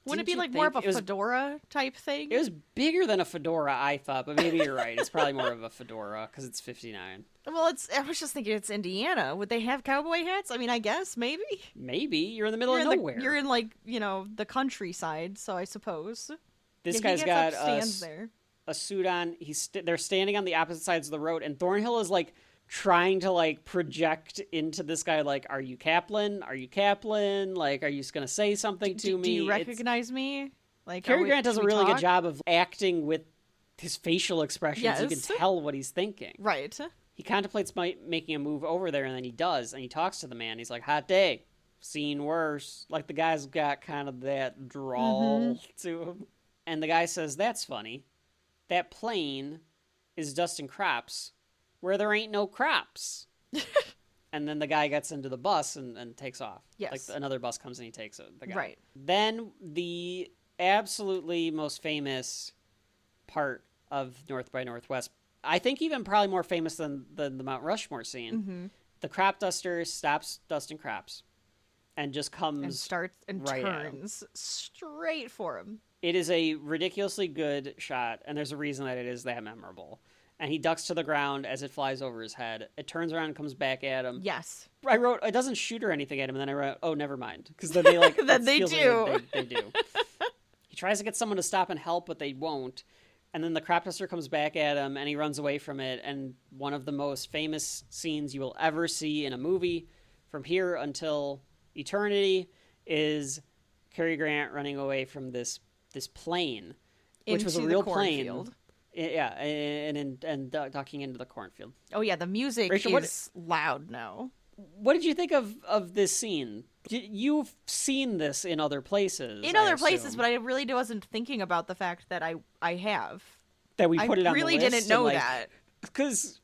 Wouldn't it be like more of a fedora type thing? It was bigger than a fedora, I thought, but maybe you're right. It's probably more of a fedora because it's 59. Well, I was just thinking it's Indiana. Would they have cowboy hats? I mean, I guess, maybe. Maybe. You're in the middle of nowhere. You're in, like, the countryside, so I suppose. This guy's got a suit on. They're standing on the opposite sides of the road, and Thornhill is, like, trying to, like, project into this guy, like, are you Kaplan? Are you Kaplan? Like, are you just going to say something to me? Do you recognize me? Like, Cary Grant does a really good job of acting with his facial expressions. Yes. You can tell what he's thinking. Right. He contemplates making a move over there, and then he does, and he talks to the man. He's like, hot day. Seen worse. Like, the guy's got kind of that drawl to him. And the guy says, that's funny. That plane is dusting crops where there ain't no crops. And then the guy gets into the bus and takes off. Yes. Like, another bus comes and he takes the guy. Right. Then the absolutely most famous part of North by Northwest, I think even probably more famous than the Mount Rushmore scene. Mm-hmm. The crop duster stops dusting crops and just comes and starts and right turns straight for him. It is a ridiculously good shot, and there's a reason that it is that memorable. and he ducks to the ground as it flies over his head. It turns around and comes back at him. Yes. I wrote, it doesn't shoot or anything at him, and then I wrote, oh, never mind. Because then they like... Then they do. Like they do. He tries to get someone to stop and help, but they won't. And then the crop duster comes back at him, and he runs away from it. And one of the most famous scenes you will ever see in a movie from here until eternity is Cary Grant running away from this plane, which was a real plane. Yeah, and ducking into the cornfield. Oh yeah, the music Rachel, is loud now. What did you think of this scene? You've seen this in other places. In other places, but I really wasn't thinking about the fact that I have. That we put it on the list. I really didn't know that. Because,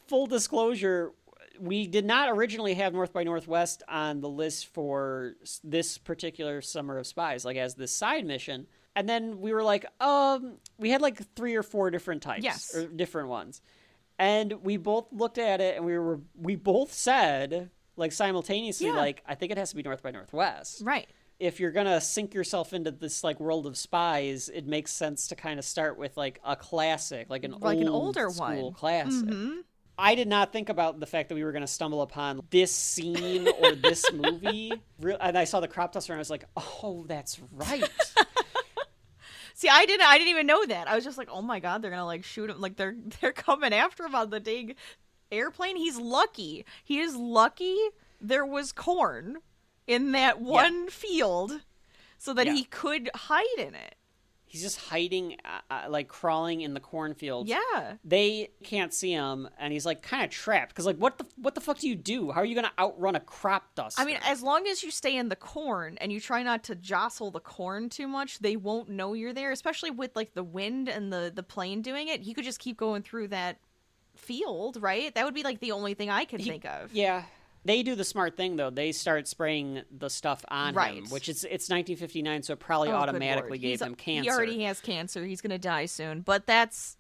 full disclosure, we did not originally have North by Northwest on the list for this particular Summer of Spies, like as this side mission. And then we were like, we had like 3 or 4 different types. Yes. Or different ones. And we both looked at it and we both said, like simultaneously, like, I think it has to be North by Northwest. Right. If you're going to sink yourself into this like world of spies, it makes sense to kind of start with like a classic, like an older school classic. Mm-hmm. I did not think about the fact that we were going to stumble upon this scene or this movie. And I saw the crop duster and I was like, oh, that's right. See, I didn't even know that. I was just like, oh my God, they're going to like shoot him. Like they're coming after him on the dang airplane. He's lucky. He is lucky there was corn in that one field so that he could hide in it. He's just hiding, like crawling in the cornfield. Yeah. They can't see him, and he's like kind of trapped. Because like, what the fuck do you do? How are you going to outrun a crop duster? I mean, as long as you stay in the corn and you try not to jostle the corn too much, they won't know you're there. Especially with like the wind and the plane doing it. He could just keep going through that field, right? That would be like the only thing I could think of. Yeah. They do the smart thing, though. They start spraying the stuff on him, which it's 1959, so it probably automatically gave him cancer. He already has cancer. He's going to die soon. But that's,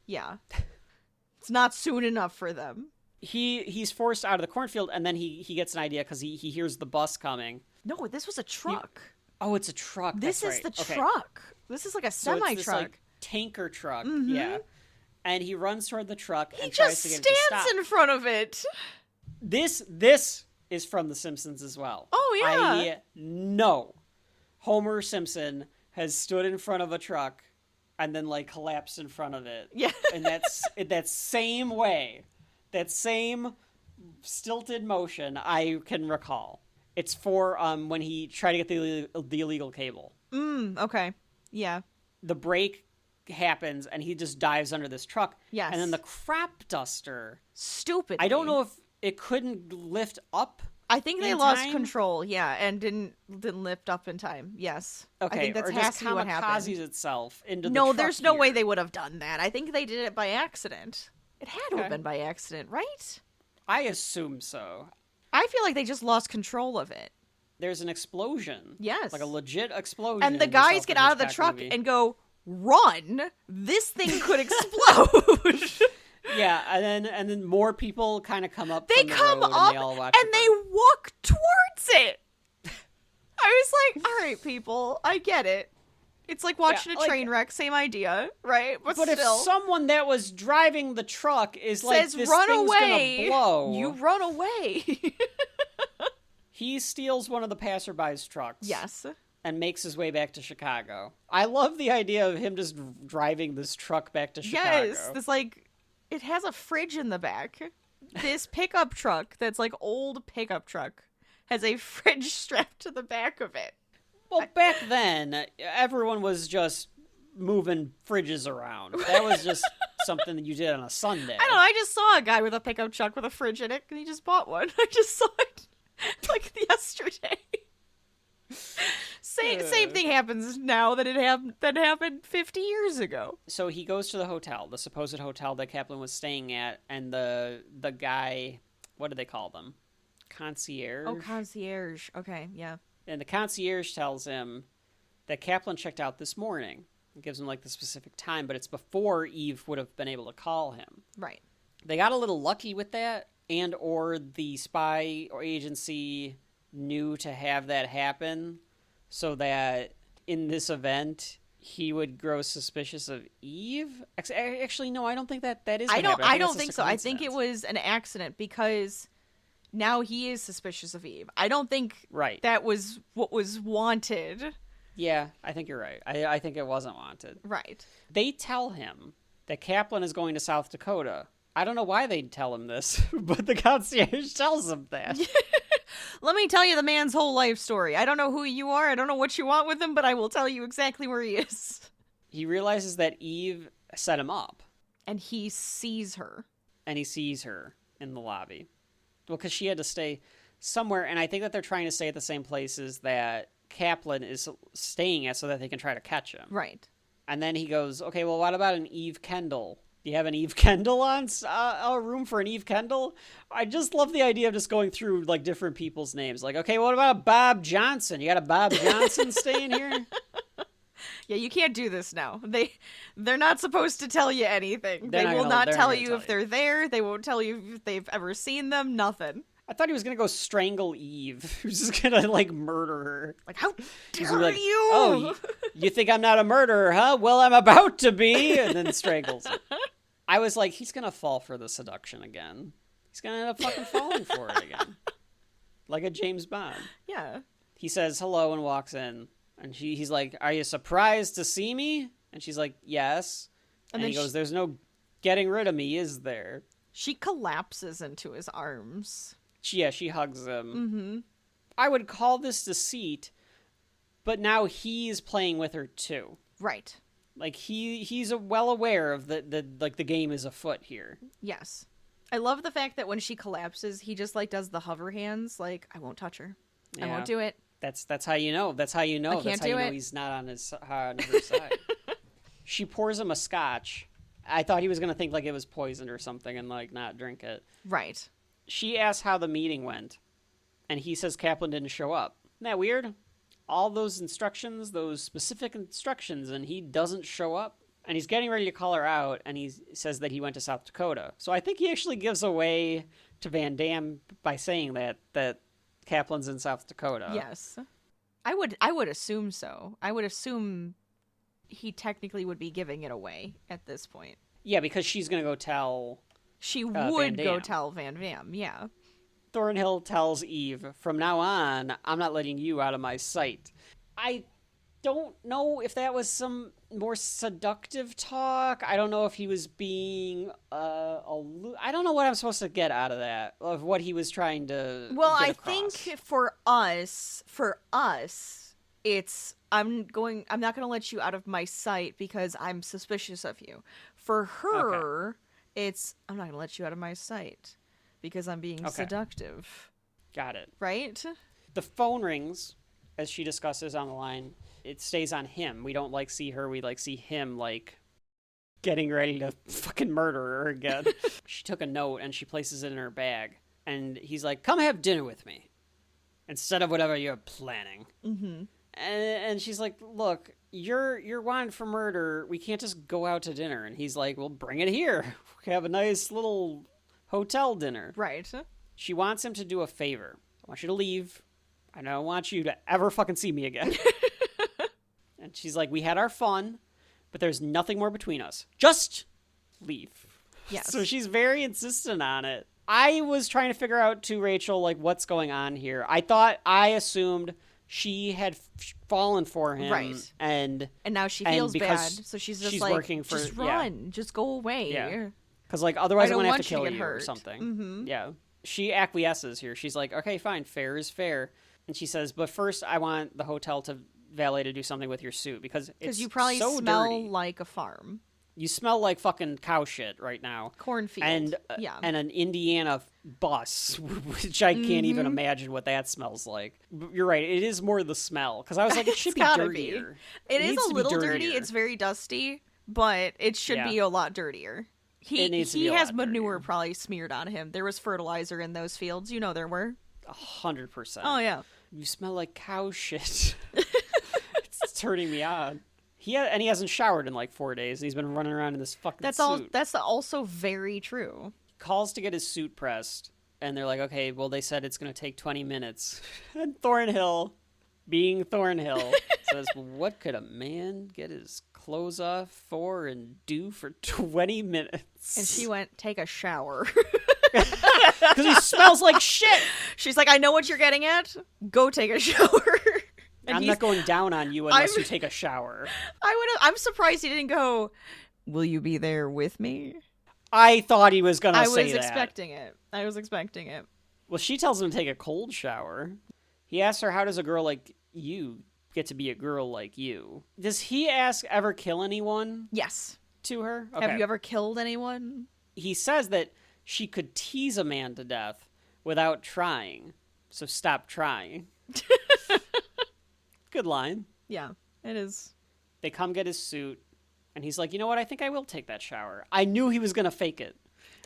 it's not soon enough for them. He's forced out of the cornfield, and then he gets an idea because he hears the bus coming. No, this was a truck. It's a truck. This That's is right. the truck. This is like a semi-truck. This, like, tanker truck, Mm-hmm. And he runs toward the truck and tries to get it to stop. stands in front of it. This is from The Simpsons as well. Oh, yeah. I know Homer Simpson has stood in front of a truck and then, like, collapsed in front of it. Yeah. And that's that same way, that same stilted motion I can recall. It's for when he tried to get the illegal cable. Okay. Yeah. The brake happens and he just dives under this truck. Yes. And then the crop duster. Stupid. I don't know if it couldn't lift up. I think they lost control, and didn't lift up in time. Yes. Okay, I think that's or has just to be what happened. kamikazes itself into the No, truck there's no here. way they would have done that. I think they did it by accident. It had to have been by accident, right? I assume so. I feel like they just lost control of it. There's an explosion. Yes. Like a legit explosion. And the in guys get out of the Hitchcock truck movie. and go, run! This thing could explode! Yeah, and then more people kind of come up. They from the come road up and they all watch and they walk towards it. I was like, all right, people, I get it. It's like watching a train wreck, same idea, right? But still. If someone that was driving the truck is like, says, this run thing's away, gonna blow, you run away. He steals one of the passerby's trucks. Yes. And makes his way back to Chicago. I love the idea of him just driving this truck back to Chicago. Yes, this it has a fridge in the back. This pickup truck that's like old pickup truck has a fridge strapped to the back of it. Well, back then, everyone was just moving fridges around. That was just something that you did on a Sunday. I don't know, I just saw a guy with a pickup truck with a fridge in it, and he just bought one. I just saw it like yesterday. Same thing happens now that happened 50 years ago. So he goes to the hotel, the supposed hotel that Kaplan was staying at, and the guy, what do they call them? Concierge? Oh, concierge. Okay, yeah. And the concierge tells him that Kaplan checked out this morning. It gives him like the specific time, but it's before Eve would have been able to call him. Right. They got a little lucky with that, and or the spy or agency knew to have that happen so that in this event he would grow suspicious of Eve. Actually, no, I don't think that is. I what happened. don't that's think just so. a I think it coincidence. was an accident because now he is suspicious of Eve. I don't think Right. that was what was wanted. Yeah, I think you're right. I think it wasn't wanted. Right. They tell him that Kaplan is going to South Dakota. I don't know why they'd tell him this, but the concierge tells him that. Let me tell you the man's whole life story. I don't know who you are. I don't know what you want with him, but I will tell you exactly where he is. He realizes that Eve set him up, And he sees her. and he sees her in the lobby. Well, because she had to stay somewhere, and I think that they're trying to stay at the same places that Kaplan is staying at so that they can try to catch him. Right. And then he goes, okay, well, what about an Eve Kendall? Do you have an Eve Kendall on a room for an Eve Kendall? I just love the idea of just going through like different people's names. Like, okay, what about Bob Johnson? You got a Bob Johnson staying here? Yeah, you can't do this now. They're not supposed to tell you anything. They're They not will gonna- not they're not tell gonna you tell if you. they're there. They won't tell you if they've ever seen them. Nothing. I thought he was gonna go strangle Eve. He was just gonna like murder her. Like, how He's dare like, you? Oh, you think I'm not a murderer, huh? Well, I'm about to be, and then strangles her. I was like, he's gonna fall for the seduction again. He's gonna end up fucking falling for it again, like a James Bond. Yeah. He says hello and walks in, and he's like, "Are you surprised to see me?" And she's like, "Yes." And then he goes, "There's no getting rid of me, is there?" She collapses into his arms. She hugs him. Mm-hmm. I would call this deceit, but now he's playing with her too. Right. Like he's well aware of the game is afoot here. Yes. I love the fact that when she collapses, he just like does the hover hands, like, I won't touch her. I Yeah. won't do it. That's how you know. That's how you know. I can't That's how you do know it. he's not on her side. She pours him a scotch. I thought he was gonna think like it was poisoned or something and like not drink it. Right. She asks how the meeting went, and he says Kaplan didn't show up. Isn't that weird? All those instructions, those specific instructions, and he doesn't show up. And he's getting ready to call her out, and he says that he went to South Dakota. So I think he actually gives away to Van Damme by saying that Kaplan's in South Dakota. Yes. I would assume so. I would assume he technically would be giving it away at this point. Yeah, because she's going to go tell... She Van would go Damme. tell Van Damme, yeah. Thornhill tells Eve, from now on, I'm not letting you out of my sight. I don't know if that was some more seductive talk. I don't know if he was being... I don't know what I'm supposed to get out of that, of what he was trying to Well, get I across. think for us, it's I'm not going to let you out of my sight because I'm suspicious of you. For her, it's I'm not going to let you out of my sight because I'm being seductive. Got it. Right? The phone rings, as she discusses on the line. It stays on him. We don't like see her. We like see him like getting ready to fucking murder her again. She took a note and she places it in her bag. And he's like, "Come have dinner with me instead of whatever you're planning." Mm-hmm. And she's like, "Look, you're wanted for murder. We can't just go out to dinner." And he's like, "Well, bring it here. We can have a nice little hotel dinner." Right. She wants him to do a favor. "I want you to leave. I don't want you to ever fucking see me again." And she's like, "We had our fun, but there's nothing more between us. Just leave." Yes. So she's very insistent on it. I was trying to figure out to Rachel, like, what's going on here. I assumed she had fallen for him. Right. And now she and feels bad, because so she's just she's like, working for- just yeah. run, just go away. Yeah. because, like, otherwise I I'm don't going to have want to you to kill get you or hurt. something. Mm-hmm. Yeah. She acquiesces here. She's like, "Okay, fine. Fair is fair." And she says, "But first I want the hotel to valet to do something with your suit because it's you probably so smell dirty. like a farm. You smell like fucking cow shit right now." Cornfield. And yeah. and an Indiana bus, which I can't even imagine what that smells like. You're right. It is more the smell because I was like, it should be gotta be. dirtier. It is needs a to be little dirty. dirtier. It's very dusty, but it should Yeah. be a lot dirtier. It needs to be He a has lot manure dirtier. probably smeared on him. There was fertilizer in those fields. You know there were. 100%. Oh yeah. You smell like cow shit. It's turning me on. He hasn't showered in like 4 days. And he's been running around in this fucking That's suit. all. That's also very true. Calls to get his suit pressed, and they're like, "Okay, well, they said it's going to take 20 minutes." And Thornhill being Thornhill, says, what could a man get his clothes off for and do for 20 minutes? And she went, take a shower. Because he smells like shit. She's like, I know what you're getting at. Go take a shower. And I'm not going down on you unless you take a shower. I'm surprised he didn't go, will you be there with me? I thought he was going to say that. I was expecting it. Well, she tells him to take a cold shower. He asks her, how does a girl like you get to be a girl like you? Does he ever kill anyone? Yes. To her? Okay. Have you ever killed anyone? He says that she could tease a man to death without trying. So stop trying. Good line. Yeah, it is. They come get his suit, and he's like, you know what? I think I will take that shower. I knew he was going to fake it.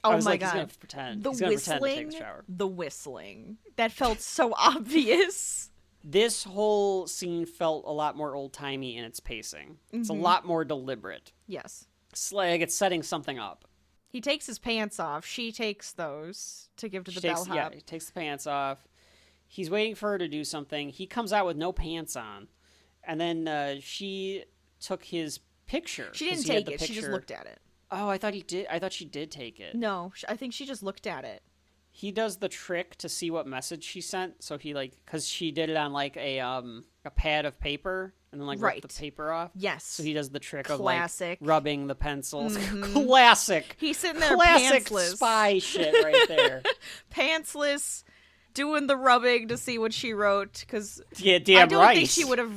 Oh I was my like, God. He's going to pretend. The He's going to whistling, pretend to take the shower. the whistling. That felt so obvious. This whole scene felt a lot more old-timey in its pacing. It's a lot more deliberate. Yes. It's like it's setting something up. He takes his pants off. She takes those to give to the bellhop. Yeah, he takes the pants off. He's waiting for her to do something. He comes out with no pants on. And then she took his picture. She didn't take it. She just looked at it. Oh, I thought he did. I thought she did take it. No, I think she just looked at it. He does the trick to see what message she sent. So he because she did it on like a pad of paper and then like ripped the paper off. Yes. So he does the trick Classic. of like rubbing the pencils. Classic. He's sitting there Classic pantsless. spy shit right there. Pantsless, doing the rubbing to see what she wrote. Because yeah, damn right. I don't think she would have.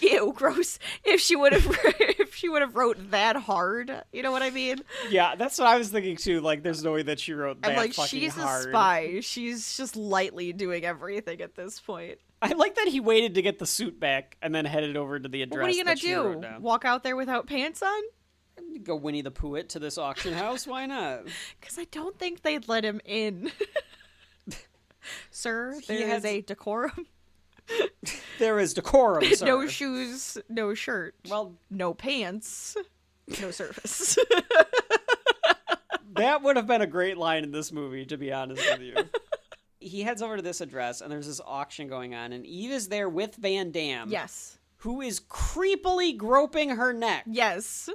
Ew, gross. If she would have wrote that hard. You know what I mean? Yeah, that's what I was thinking too. Like, there's no way that she wrote that I'm like, fucking she's hard. a spy. She's just lightly doing everything at this point. I like that he waited to get the suit back and then headed over to the address. What are you gonna that she wrote do? down. Walk out there without pants on? Go Winnie the Pooh it to this auction house? Why not? Because I don't think they'd let him in. Sir, there is a decorum. There is decorum, sir. No shoes, no shirt. Well, no pants, no service. that would have been a great line in this movie, to be honest with you. He heads over to this address, and there's this auction going on, and Eve is there with Van Damme. Yes. Who is creepily groping her neck. Yes.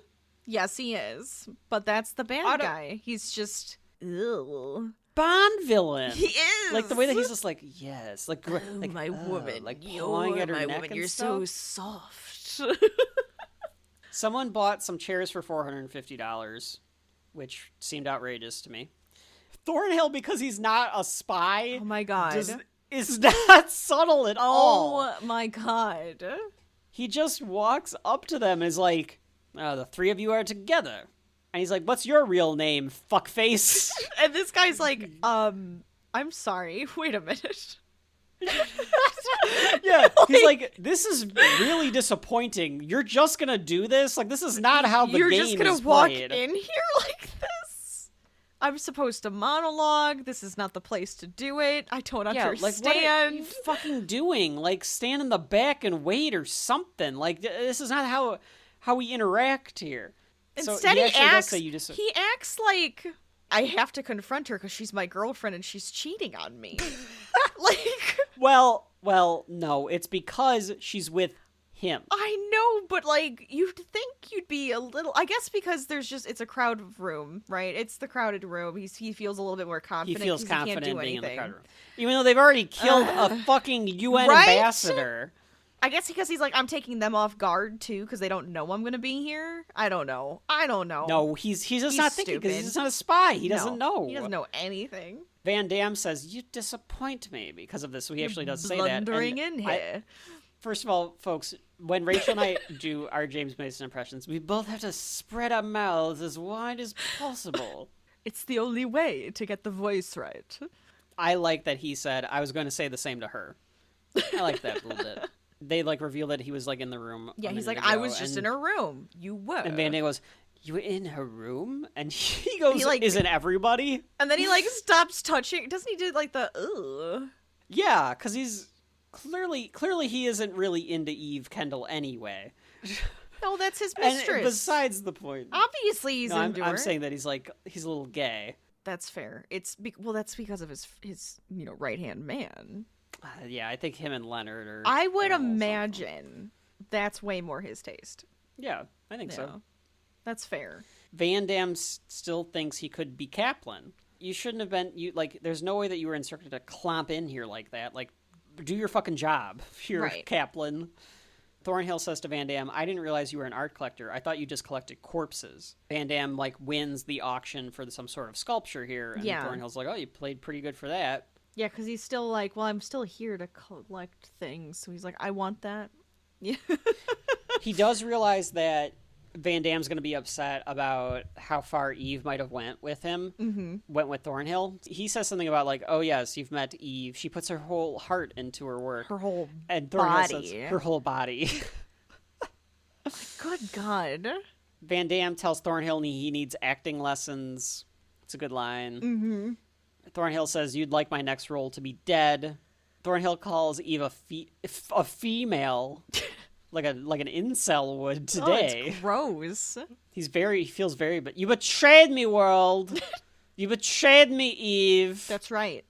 Yes, he is. But that's the bad guy. He's just... Ew. Bond villain. He is. Like the way that he's just like, yes, like, my woman, like pawing at her neck woman. and You're stuff. so soft. Someone bought some chairs for $450, which seemed outrageous to me. Thornhill, because he's not a spy. Oh my God. Is not subtle at all. Oh my God. He just walks up to them and is like, the three of you are together. And he's like, what's your real name, fuckface? And this guy's like, I'm sorry. Wait a minute. Yeah, he's like, this is really disappointing. You're just gonna do this? Like, this is not how the game is played. You're just gonna walk in here like this? I'm supposed to monologue. This is not the place to do it. I don't understand. Like, what are you fucking doing? Like, stand in the back and wait or something. Like, this is not how we interact here. Instead, he acts like I have to confront her because she's my girlfriend and she's cheating on me. Like, well, no, it's because she's with him. I know, but like, you'd think you'd be a little. I guess because it's a crowded room, right? It's the crowded room. He feels a little bit more confident. He feels he confident can't do being in the anything. crowded room, even though they've already killed a fucking UN ambassador. I guess because he's like, I'm taking them off guard too because they don't know I'm gonna be here. I don't know. No, he's just not thinking because he's just not a spy. He doesn't know. He doesn't know anything. Van Damme says, "You disappoint me" because of this. So he actually does say that. Blundering in here. First of all, folks, when Rachel and I do our James Mason impressions, we both have to spread our mouths as wide as possible. It's the only way to get the voice right. I like that he said, I was going to say the same to her. I like that a little bit. They reveal that he was in the room. Yeah, he's like, I was just in her room. You were. And Van Damme goes, you were in her room? And he goes, isn't everybody? And then he stops touching. Doesn't he do the ugh? Yeah, because he's clearly he isn't really into Eve Kendall anyway. No, that's his mistress. And besides the point. Obviously he's into her. I'm saying that he's a little gay. That's fair. That's because of his right-hand man. Yeah, I think him and Leonard are... I would are a little imagine that's way more his taste. something. Yeah, I think so. That's fair. Van Damme still thinks he could be Kaplan. You shouldn't have been... There's no way that you were instructed to clomp in here like that. Like, do your fucking job, you're Right. Kaplan. Thornhill says to Van Damme, I didn't realize you were an art collector. I thought you just collected corpses. Van Damme, wins the auction for some sort of sculpture here. And Thornhill's like, oh, you played pretty good for that. Yeah, because he's still like, well, I'm still here to collect things. So he's like, I want that. Yeah. He does realize that Van Damme's going to be upset about how far Eve might have went with him, went with Thornhill. He says something about oh yes, you've met Eve. She puts her whole heart into her work. Her whole and Thornhill body. Says, her whole body. Good God. Van Damme tells Thornhill he needs acting lessons. It's a good line. Mm-hmm. Thornhill says, you'd like my next role to be dead. Thornhill calls Eve a female. Like an incel would today. Oh, it's gross. He feels very, but you betrayed me, world. You betrayed me, Eve. That's right.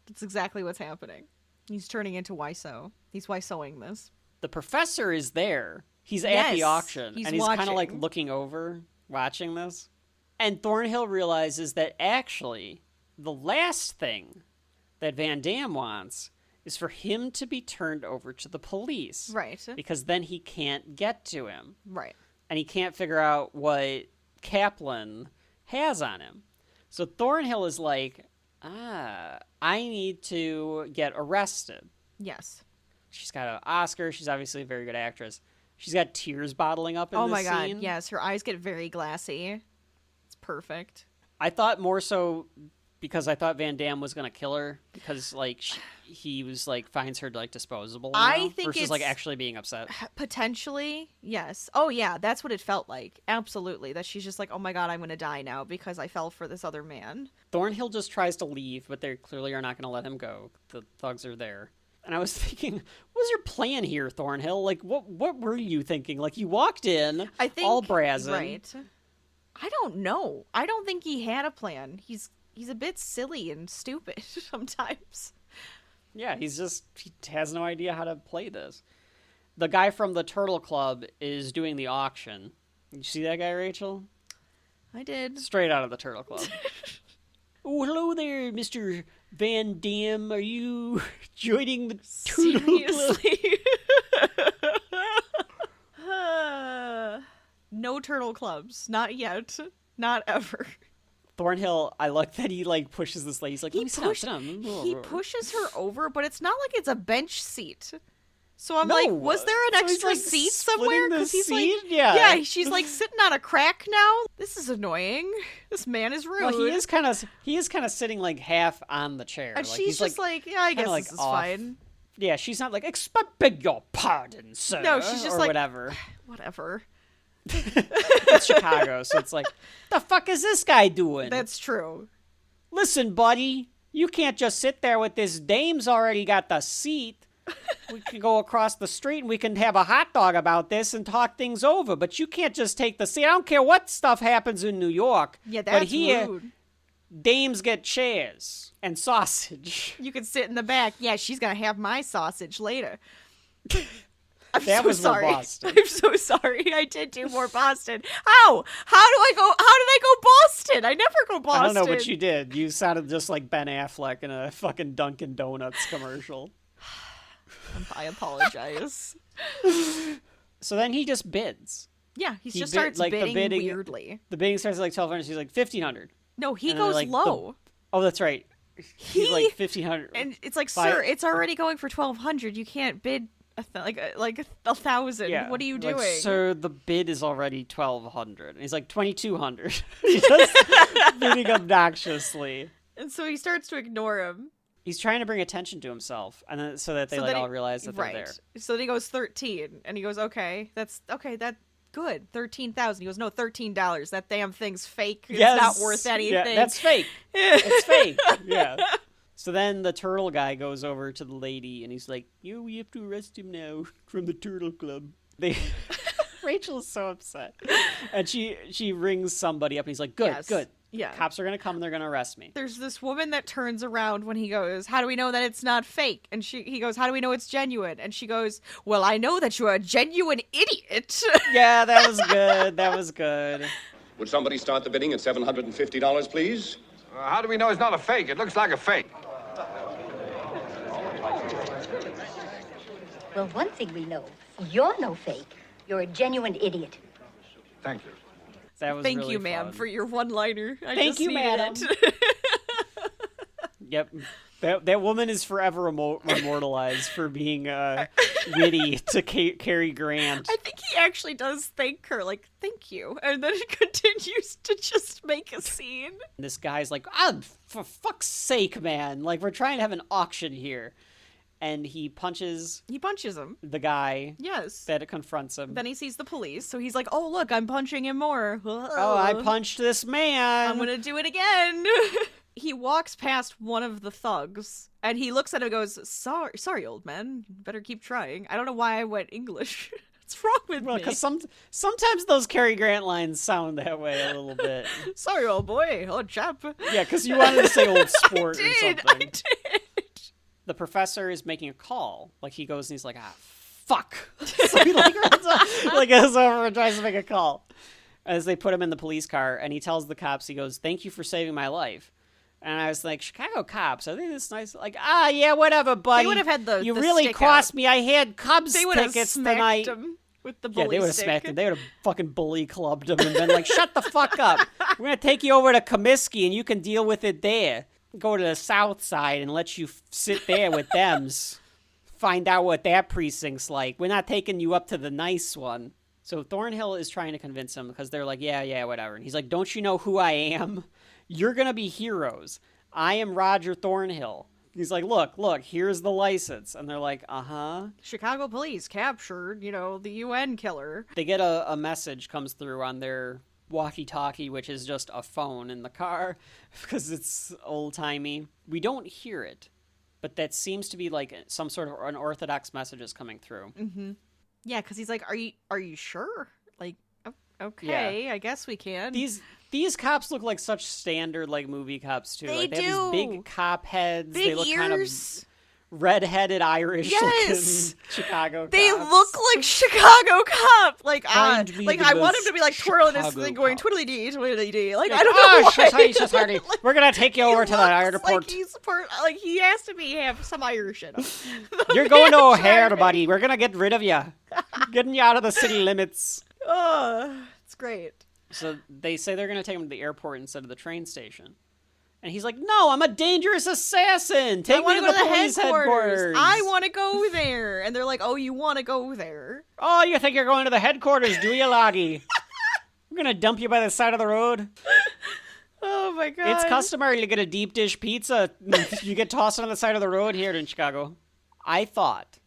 That's exactly what's happening. He's turning into Wiseau. He's Wiseauing this. The professor is there. He's at the auction. He's and he's kind of watching. looking over, watching this. And Thornhill realizes that actually the last thing that Van Damme wants is for him to be turned over to the police. Right. Because then he can't get to him. Right. And he can't figure out what Kaplan has on him. So Thornhill is like, I need to get arrested. Yes. She's got an Oscar. She's obviously a very good actress. She's got tears bottling up in this scene. Oh my God, yes. Her eyes get very glassy. It's perfect. I thought more so because I thought Van Damme was going to kill her because, he was, finds her, disposable now, I think versus, it's... actually being upset. Potentially, yes. Oh, yeah, that's what it felt like. Absolutely. That she's just like, oh my God, I'm going to die now because I fell for this other man. Thornhill just tries to leave, but they clearly are not going to let him go. The thugs are there. And I was thinking, what was your plan here, Thornhill? What were you thinking? You walked in, I think, all brazen. Right. I don't know. I don't think he had a plan. He's a bit silly and stupid sometimes. Yeah, he has no idea how to play this. The guy from the Turtle Club is doing the auction. Did you see that guy, Rachel? I did. Straight out of the Turtle Club. Oh, hello there, Mr. Van Damme. Are you joining the Turtle Club? Seriously? No turtle clubs. Not yet. Not ever. Thornhill, I like that he pushes this lady. He's like, let me sit down. He pushes her over, but it's not like it's a bench seat. So I'm No. like, was there an So he's, extra seat somewhere? splitting the he's seat? like, Yeah. she's sitting on a crack now. This is annoying. This man is rude. Well, he is kind of sitting half on the chair. And he's she's just yeah, I guess this is off. fine. Yeah, she's not beg your pardon, sir. No, she's just or whatever. Whatever. It's Chicago, so it's the fuck is this guy doing? That's true. Listen, buddy, you can't just sit there with this dame's already got the seat. We can go across the street and we can have a hot dog about this and talk things over, but you can't just take the seat. I don't care what stuff happens in New York. Yeah, that's but here, rude. dames get chairs and sausage. You can sit in the back. Yeah, she's gonna have my sausage later. I'm That so was more sorry. Boston. I'm so sorry. I did do more Boston. How? How did I go Boston? I never go Boston. I don't know what you did. You sounded just like Ben Affleck in a fucking Dunkin' Donuts commercial. I apologize. So then he just bids. Yeah, he just bid- starts the bidding bidding- weirdly. The bidding starts at 1,200. She's like 1,500. No, he And they're goes like, low. Oh, that's right. He's He- 1,500. And it's like, Five- sir, it's already going for 1,200. You can't bid like 1,000. Yeah. What are you Like, doing? Sir, the bid is already 1,200. And he's like 2,200. He's just bidding obnoxiously. And so he starts to ignore him. He's trying to bring attention to himself, and then so that they So then all he- realize that right. they're there. So then he goes 13, and he goes, okay, that's good. 13,000. He goes, no, $13. That damn thing's fake. It's not worth anything. Yeah, that's fake. It's fake. Yeah. So then the turtle guy goes over to the lady, and he's like, "You have to arrest him now from the Turtle Club." Rachel is so upset, and she rings somebody up, and he's like, "Good, Yes. good. Yeah. Cops are going to come and they're going to arrest me. There's this woman that turns around when he goes, how do we know that it's not fake? And he goes, how do we know it's genuine? And she goes, well, I know that you're a genuine idiot. Yeah, that was good. That was good. Would somebody start the bidding at $750, please? How do we know it's not a fake? It looks like a fake. Well, one thing we know. You're no fake. You're a genuine idiot. Thank you. That was Thank really you, ma'am, fun. for your one-liner. Thank you, madam. Yep. That woman is forever immortalized for being witty to Cary Grant. I think he actually does thank her, like, thank you. And then it continues to just make a scene. This guy's like, for fuck's sake, man. Like, we're trying to have an auction here. And he punches him. the guy Yes. that confronts him. Then he sees the police, so he's like, oh, look, I'm punching him more. Oh, I punched this man. I'm gonna do it again. He walks past one of the thugs, and he looks at him and goes, sorry, old man. You better keep trying. I don't know why I went English. What's wrong with me? Because sometimes those Cary Grant lines sound that way a little bit. Sorry, old boy. Old chap. Yeah, because you wanted to say old sport or something. I did. The professor is making a call. Like, he goes and he's like, fuck. So he goes over and tries to make a call. As they put him in the police car, and he tells the cops, he goes, thank you for saving my life. And I was like, Chicago cops, are they this nice? Like, yeah, whatever, buddy. They would have had the really stick cost out. me. I had Cubs They would have tickets smacked tonight. him with the bully Yeah, they would have stick. smacked him. They would have fucking bully clubbed him and been like, shut the fuck up. We're going to take you over to Comiskey and you can deal with it there. Go to the south side and let you sit there with thems. Find out what that precinct's like. We're not taking you up to the nice one. So Thornhill is trying to convince him because they're like, yeah, whatever. And he's like, don't you know who I am? You're going to be heroes. I am Roger Thornhill. He's like, look, here's the license. And they're like, uh-huh. Chicago police captured, the UN killer. They get a message comes through on their walkie-talkie, which is just a phone in the car because it's old-timey. We don't hear it, but that seems to be like some sort of unorthodox messages coming through. Mm-hmm. Yeah, because he's like, are you sure? Like, okay, I guess we can. These cops look like such standard like movie cops too. They they have these big cop heads. Big they look ears. Kind of red-headed Irish Yes! looking Chicago cops. They look like Chicago cop. Like, Find me the I want him most to be like twirling his Chicago thing, going cop. twiddly-dee, twiddly-dee. Like, I don't know why. Just Hardy. We're gonna take you over to the airport. Like he's like he has to have some Irish in him. You're going to O'Hare, buddy. We're gonna get rid of you, getting you out of the city limits. Oh, it's great. So they say they're gonna take him to the airport instead of the train station. And he's like, no, I'm a dangerous assassin. Take me to the police headquarters. I want to go there. And they're like, oh, you want to go there? Oh, you think you're going to the headquarters, do you, Loggy? I'm going to dump you by the side of the road. Oh, my God. It's customary to get a deep dish pizza. You get tossed on the side of the road here in Chicago. I thought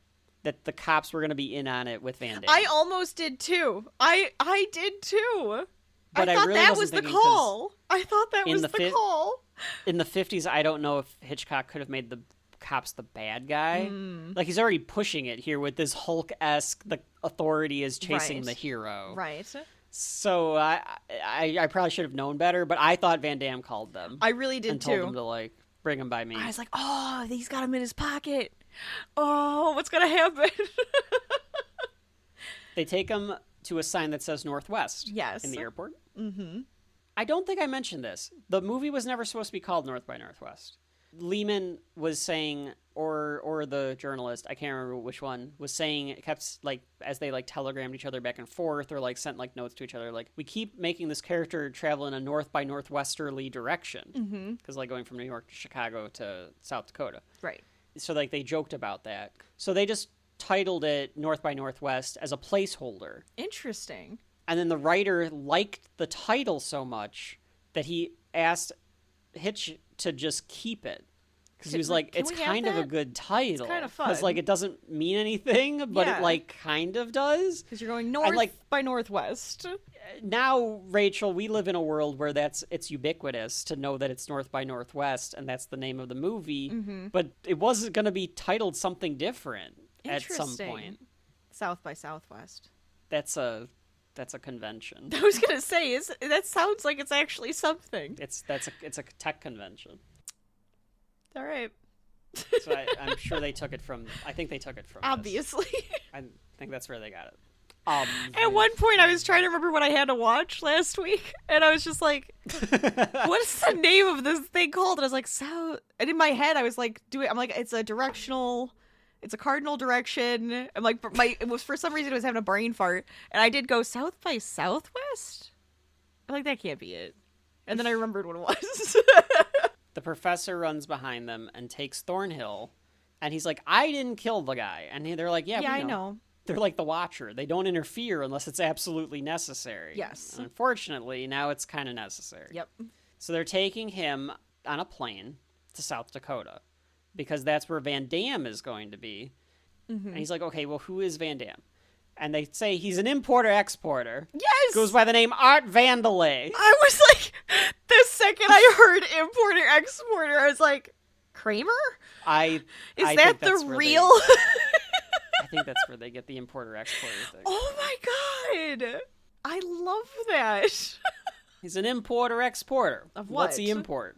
that the cops were going to be in on it with Van Damme. I almost did, too. I did, too. But I thought really that wasn't was the thinking, call. I thought that was the call. In the 50s, I don't know if Hitchcock could have made the cops the bad guy. Like, he's already pushing it here with this Hulk-esque, the authority is chasing the hero. Right. So I probably should have known better, but I thought Van Damme called them. I really did, and too. told them to, like, bring him by me. I was like, oh, he's got him in his pocket. Oh, what's going to happen? They take him to a sign that says Northwest Yes. in the airport. Mm-hmm. I don't think I mentioned this. The movie was never supposed to be called North by Northwest. Lehman was saying, or the journalist, I can't remember which one, was saying, it kept, like, as they, like, telegrammed each other back and forth or, like, sent, like, notes to each other, like, we keep making this character travel in a north by northwesterly direction. Because, like, going from New York to Chicago to South Dakota. Right. So, like, they joked about that. So they just titled it North by Northwest as a placeholder. Interesting. And then the writer liked the title so much that he asked Hitch to just keep it. Because he was like, Can it's we have kind of a that? good title. It's kind of fun. Because, like, it doesn't mean anything, but Yeah. it, like, kind of does. Because you're going north by northwest. Now, Rachel, we live in a world where it's ubiquitous to know that it's North by Northwest, and that's the name of the movie. But it wasn't going to be titled something different at some point. South by southwest. That's a That's a convention. I was gonna say, that sounds like it's actually something. It's a tech convention. All right. So I'm sure they took it from. I think they took it from. Obviously. I think that's where they got it. At one point, I was trying to remember what I had to watch last week, and I was just like, "What's the name of this thing called?" And I was like, "So." And in my head, I was like, I'm like, it's a cardinal direction. I'm like, it was for some reason it was having a brain fart, and I did go South by Southwest. I'm like, that can't be it. And then I remembered what it was. The professor runs behind them and takes Thornhill, and he's like, "I didn't kill the guy," and they're like, "Yeah, I know." They're like the Watcher. They don't interfere unless it's absolutely necessary. Yes. And unfortunately, now it's kind of necessary. Yep. So they're taking him on a plane to South Dakota because that's where Van Damme is going to be. Mm-hmm. And he's like, okay, well, who is Van Damme? And they say he's an importer-exporter. Yes! Goes by the name Art Vandelay. I was like, the second I heard importer-exporter, I was like, Kramer? I that the real... I think that's where they get the importer-exporter thing. Oh my god! I love that. He's an importer-exporter. Of what? What's he import?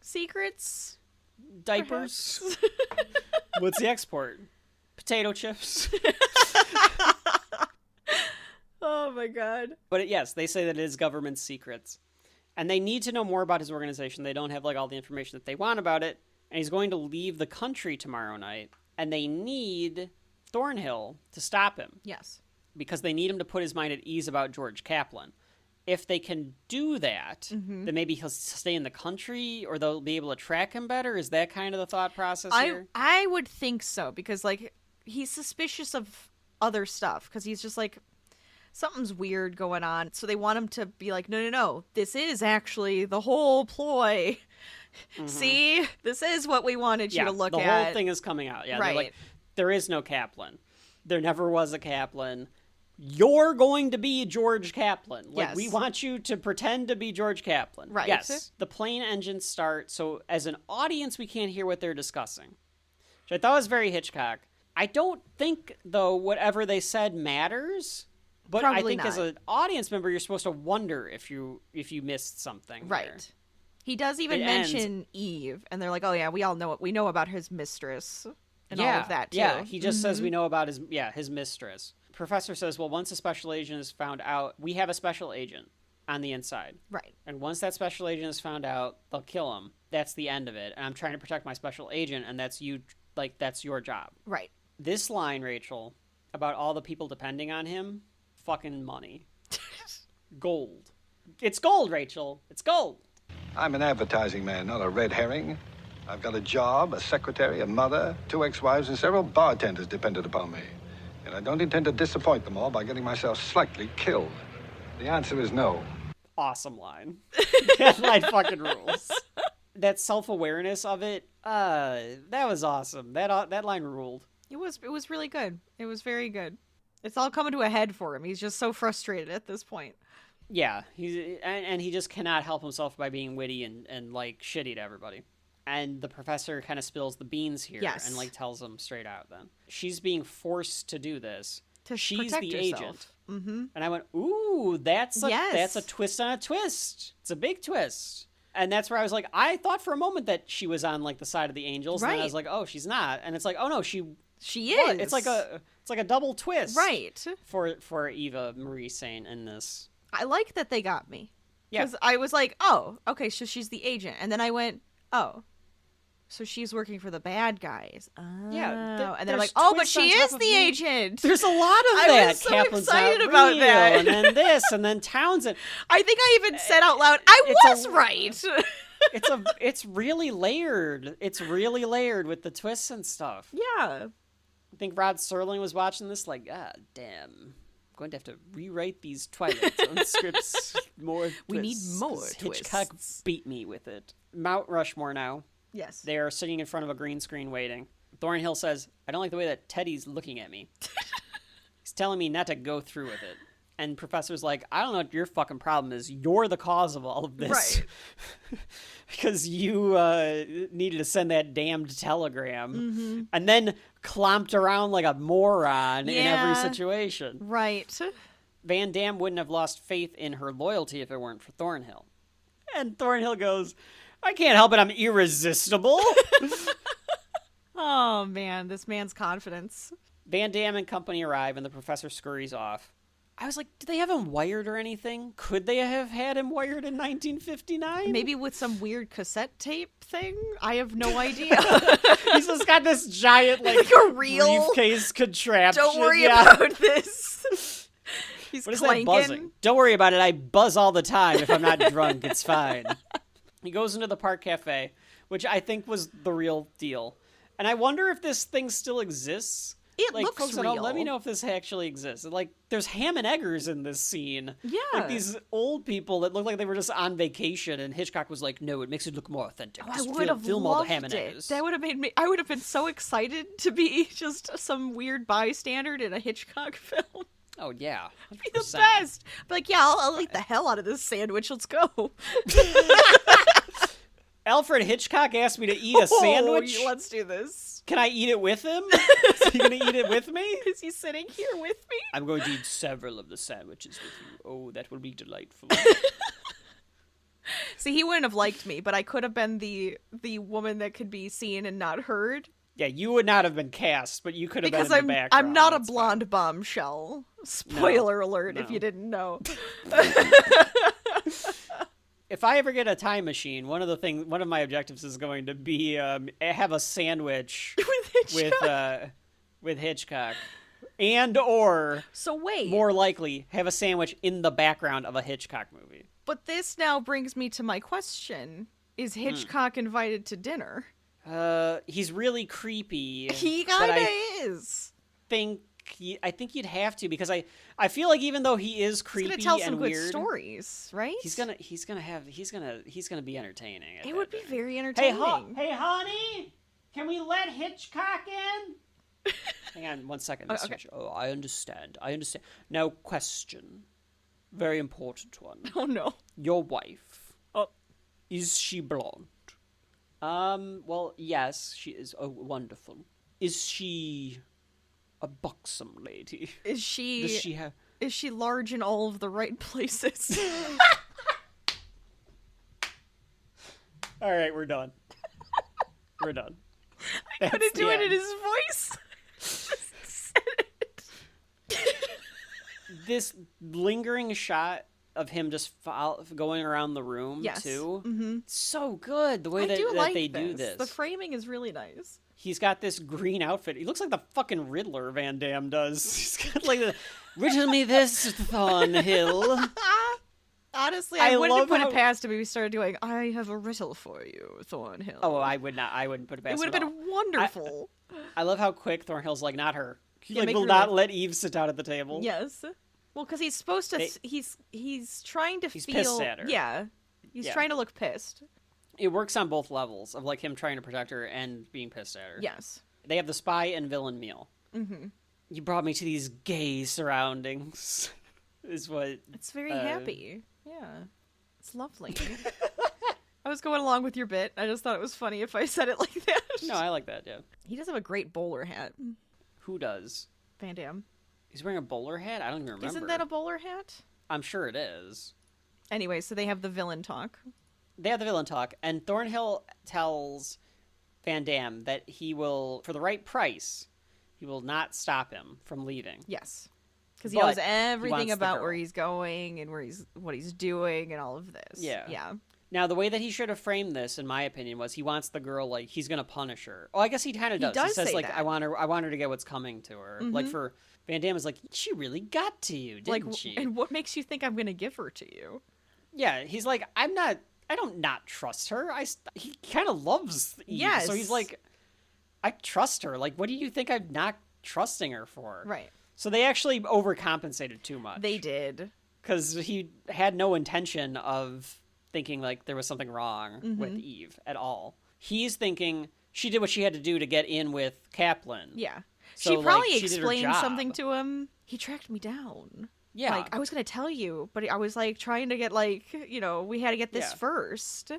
Secrets? Diapers? What's the export? Potato chips? Oh my god. But yes, they say that it is government secrets. And they need to know more about his organization. They don't have like all the information that they want about it. And he's going to leave the country tomorrow night. And they need Thornhill to stop him. Yes. Because they need him to put his mind at ease about George Kaplan. If they can do that, then maybe he'll stay in the country or they'll be able to track him better. Is that kind of the thought process here? I would think so, because like he's suspicious of other stuff because he's just like, something's weird going on. So they want him to be like, no, this is actually the whole ploy. Mm-hmm. See, this is what we wanted you to look at. The whole thing is coming out. Yeah, right. They're like, there is no Kaplan. There never was a Kaplan. You're going to be George Kaplan. Like, yes. We want you to pretend to be George Kaplan. Right. Yes. The plane engines start, so as an audience, we can't hear what they're discussing. Which I thought was very Hitchcock. I don't think, though, whatever they said matters. But Probably I think not. as an audience member, you're supposed to wonder if you missed something. Right. There. He does even mention Eve, and they're like, oh yeah, we all know what we know about his mistress and all of that too. Yeah, he just says we know about his mistress. Professor says, well, once a special agent is found out, we have a special agent on the inside. Right. And once that special agent is found out, they'll kill him. That's the end of it. And I'm trying to protect my special agent, and that's you, like, that's your job. Right. This line, Rachel, about all the people depending on him, fucking money. Gold. It's gold, Rachel. It's gold. I'm an advertising man, not a red herring. I've got a job, a secretary, a mother, 2 ex-wives, and several bartenders dependent upon me. And I don't intend to disappoint them all by getting myself slightly killed. The answer is no. Awesome line. That line fucking rules. That self-awareness of it, that was awesome. That line ruled. It was really good. It was very good. It's all coming to a head for him. He's just so frustrated at this point. Yeah, he just cannot help himself by being witty and like shitty to everybody. And the professor kind of spills the beans here and like tells him straight out then. She's being forced to do this. She's protect the herself. agent. Mm-hmm. And I went, ooh, that's a twist on a twist. It's a big twist. And that's where I was like, I thought for a moment that she was on like the side of the angels. Right. And then I was like, oh, she's not. And it's like, oh no, she is. It's like a double twist. Right. For Eva Marie Saint in this. I like that they got me. Yeah. Because I was like, oh, okay, so she's the agent. And then I went, oh, so she's working for the bad guys. Oh. Yeah. And then I'm like, oh, but she is the agent. There's a lot of that. I was so Kaplan's excited not about real, that. And then this, and then Townsend. I think I even said out loud, I was right. It's really layered. It's really layered with the twists and stuff. Yeah. I think Rod Serling was watching this like, damn. I'm going to have to rewrite these Twilight Zone scripts more. We need more Hitchcock twists. beat me with it. Mount Rushmore now. Yes. They are sitting in front of a green screen waiting. Thornhill says, I don't like the way that Teddy's looking at me. He's telling me not to go through with it. And Professor's like, I don't know what your fucking problem is. You're the cause of all of this. Right. Because you needed to send that damned telegram. Mm-hmm. And then clomped around like a moron in every situation. Right. Van Damme wouldn't have lost faith in her loyalty if it weren't for Thornhill. And Thornhill goes, I can't help it, I'm irresistible. Oh, man, this man's confidence. Van Damme and company arrive, and the professor scurries off. I was like, did they have him wired or anything? Could they have had him wired in 1959? Maybe with some weird cassette tape thing? I have no idea. He's just got this giant, like a real briefcase contraption. Don't worry about this. He's What is clanking. that buzzing? Don't worry about it. I buzz all the time. If I'm not drunk, it's fine. He goes into the park cafe, which I think was the real deal. And I wonder if this thing still exists. It Like, looks folks at real. home, let me know if this actually exists. Like, there's ham and eggers in this scene. Yeah. Like, these old people that look like they were just on vacation, and Hitchcock was like, no, it makes it look more authentic. I Just would have film all the ham loved and it. eggers. That would have made me. I would have been so excited to be just some weird bystander in a Hitchcock film. Oh, yeah. Be the 100%. best. Be like, yeah, I'll eat the hell out of this sandwich. Let's go. Alfred Hitchcock asked me to eat a sandwich. Oh, let's do this. Can I eat it with him? Is he going to eat it with me? Is he sitting here with me? I'm going to eat several of the sandwiches with you. Oh, that will be delightful. See, he wouldn't have liked me, but I could have been the woman that could be seen and not heard. Yeah, you would not have been cast, but you could have Because been in the background. I'm not a That's blonde bombshell. Spoiler alert if no. you didn't know. If I ever get a time machine, one of my objectives is going to be have a sandwich with Hitchcock, and or So wait. more likely have a sandwich in the background of a Hitchcock movie. But this now brings me to my question. Is Hitchcock invited to dinner? He's really creepy. He but kinda I is. I think you'd have to, because I feel like even though he is He's creepy gonna tell and some weird, good stories, right? he's gonna be entertaining. It would be very Hey, entertaining. hey, honey, can we let Hitchcock in? Hang on 1 second. Mr. okay. Hitchcock. Oh, I understand. Now, question, very important one. Oh no. Your wife. Oh. Is she blonde? Well, yes, she is. Oh, wonderful. Is she a buxom lady? Is she Does she have... is she large in all of the right places? All right, we're done. We're done. I couldn't do it in end. his voice. This lingering shot of him just going around the room, Yes. too. Mm-hmm. So good, the way I that, do that like they do this. The framing is really nice. He's got this green outfit. He looks like the fucking Riddler, Van Damme does. He's got like the, riddle me this, Thornhill. Honestly, I I wouldn't have love put how- it past him if he started doing, I have a riddle for you, Thornhill. Oh, I wouldn't put it past it would him have at been all. wonderful. I love how quick Thornhill's like, not her. He Yeah, like make will her not leave. let Eve sit down at the table. Yes. Well, because he's supposed to, They- he's trying to He's feel. pissed at her. Yeah. He's Yeah. trying to look pissed. It works on both levels of like him trying to protect her and being pissed at her. Yes. They have the spy and villain meal. Mm-hmm. You brought me to these gay surroundings. Is what It's very happy. Yeah. It's lovely. I was going along with your bit. I just thought it was funny if I said it like that. No, I like that. Yeah. He does have a great bowler hat. Who does? Van Damme. He's wearing a bowler hat. I don't even remember. Isn't that a bowler hat? I'm sure it is. Anyway, so they have the villain talk. They have the villain talk, and Thornhill tells Van Damme that he will, for the right price, he will not stop him from leaving. Yes. Because he But knows he everything wants the about girl. where he's going and what he's doing and all of this. Yeah. Yeah. Now, the way that he should have framed this, in my opinion, was he wants the girl, like, he's going to punish her. Oh, I guess he kind of does. He does says, say like, that. I want her to get what's coming to her. Like, for Van Damme is like, she really got to you, didn't she? And what makes you think I'm going to give her to you? Yeah, he's like, I don't not trust her. He kind of loves Eve. Yes. So he's like, I trust her. Like, what do you think I'm not trusting her for? Right. So they actually overcompensated too much. They did. Because he had no intention of thinking, like, there was something wrong Mm-hmm. with Eve at all. He's thinking she did what she had to do to get in with Kaplan. Yeah. So, she like, probably she did her explained job. something to him. He tracked me down. Yeah. Like, I was going to tell you, but I was, like, trying to get, like, we had to get this Yeah. first.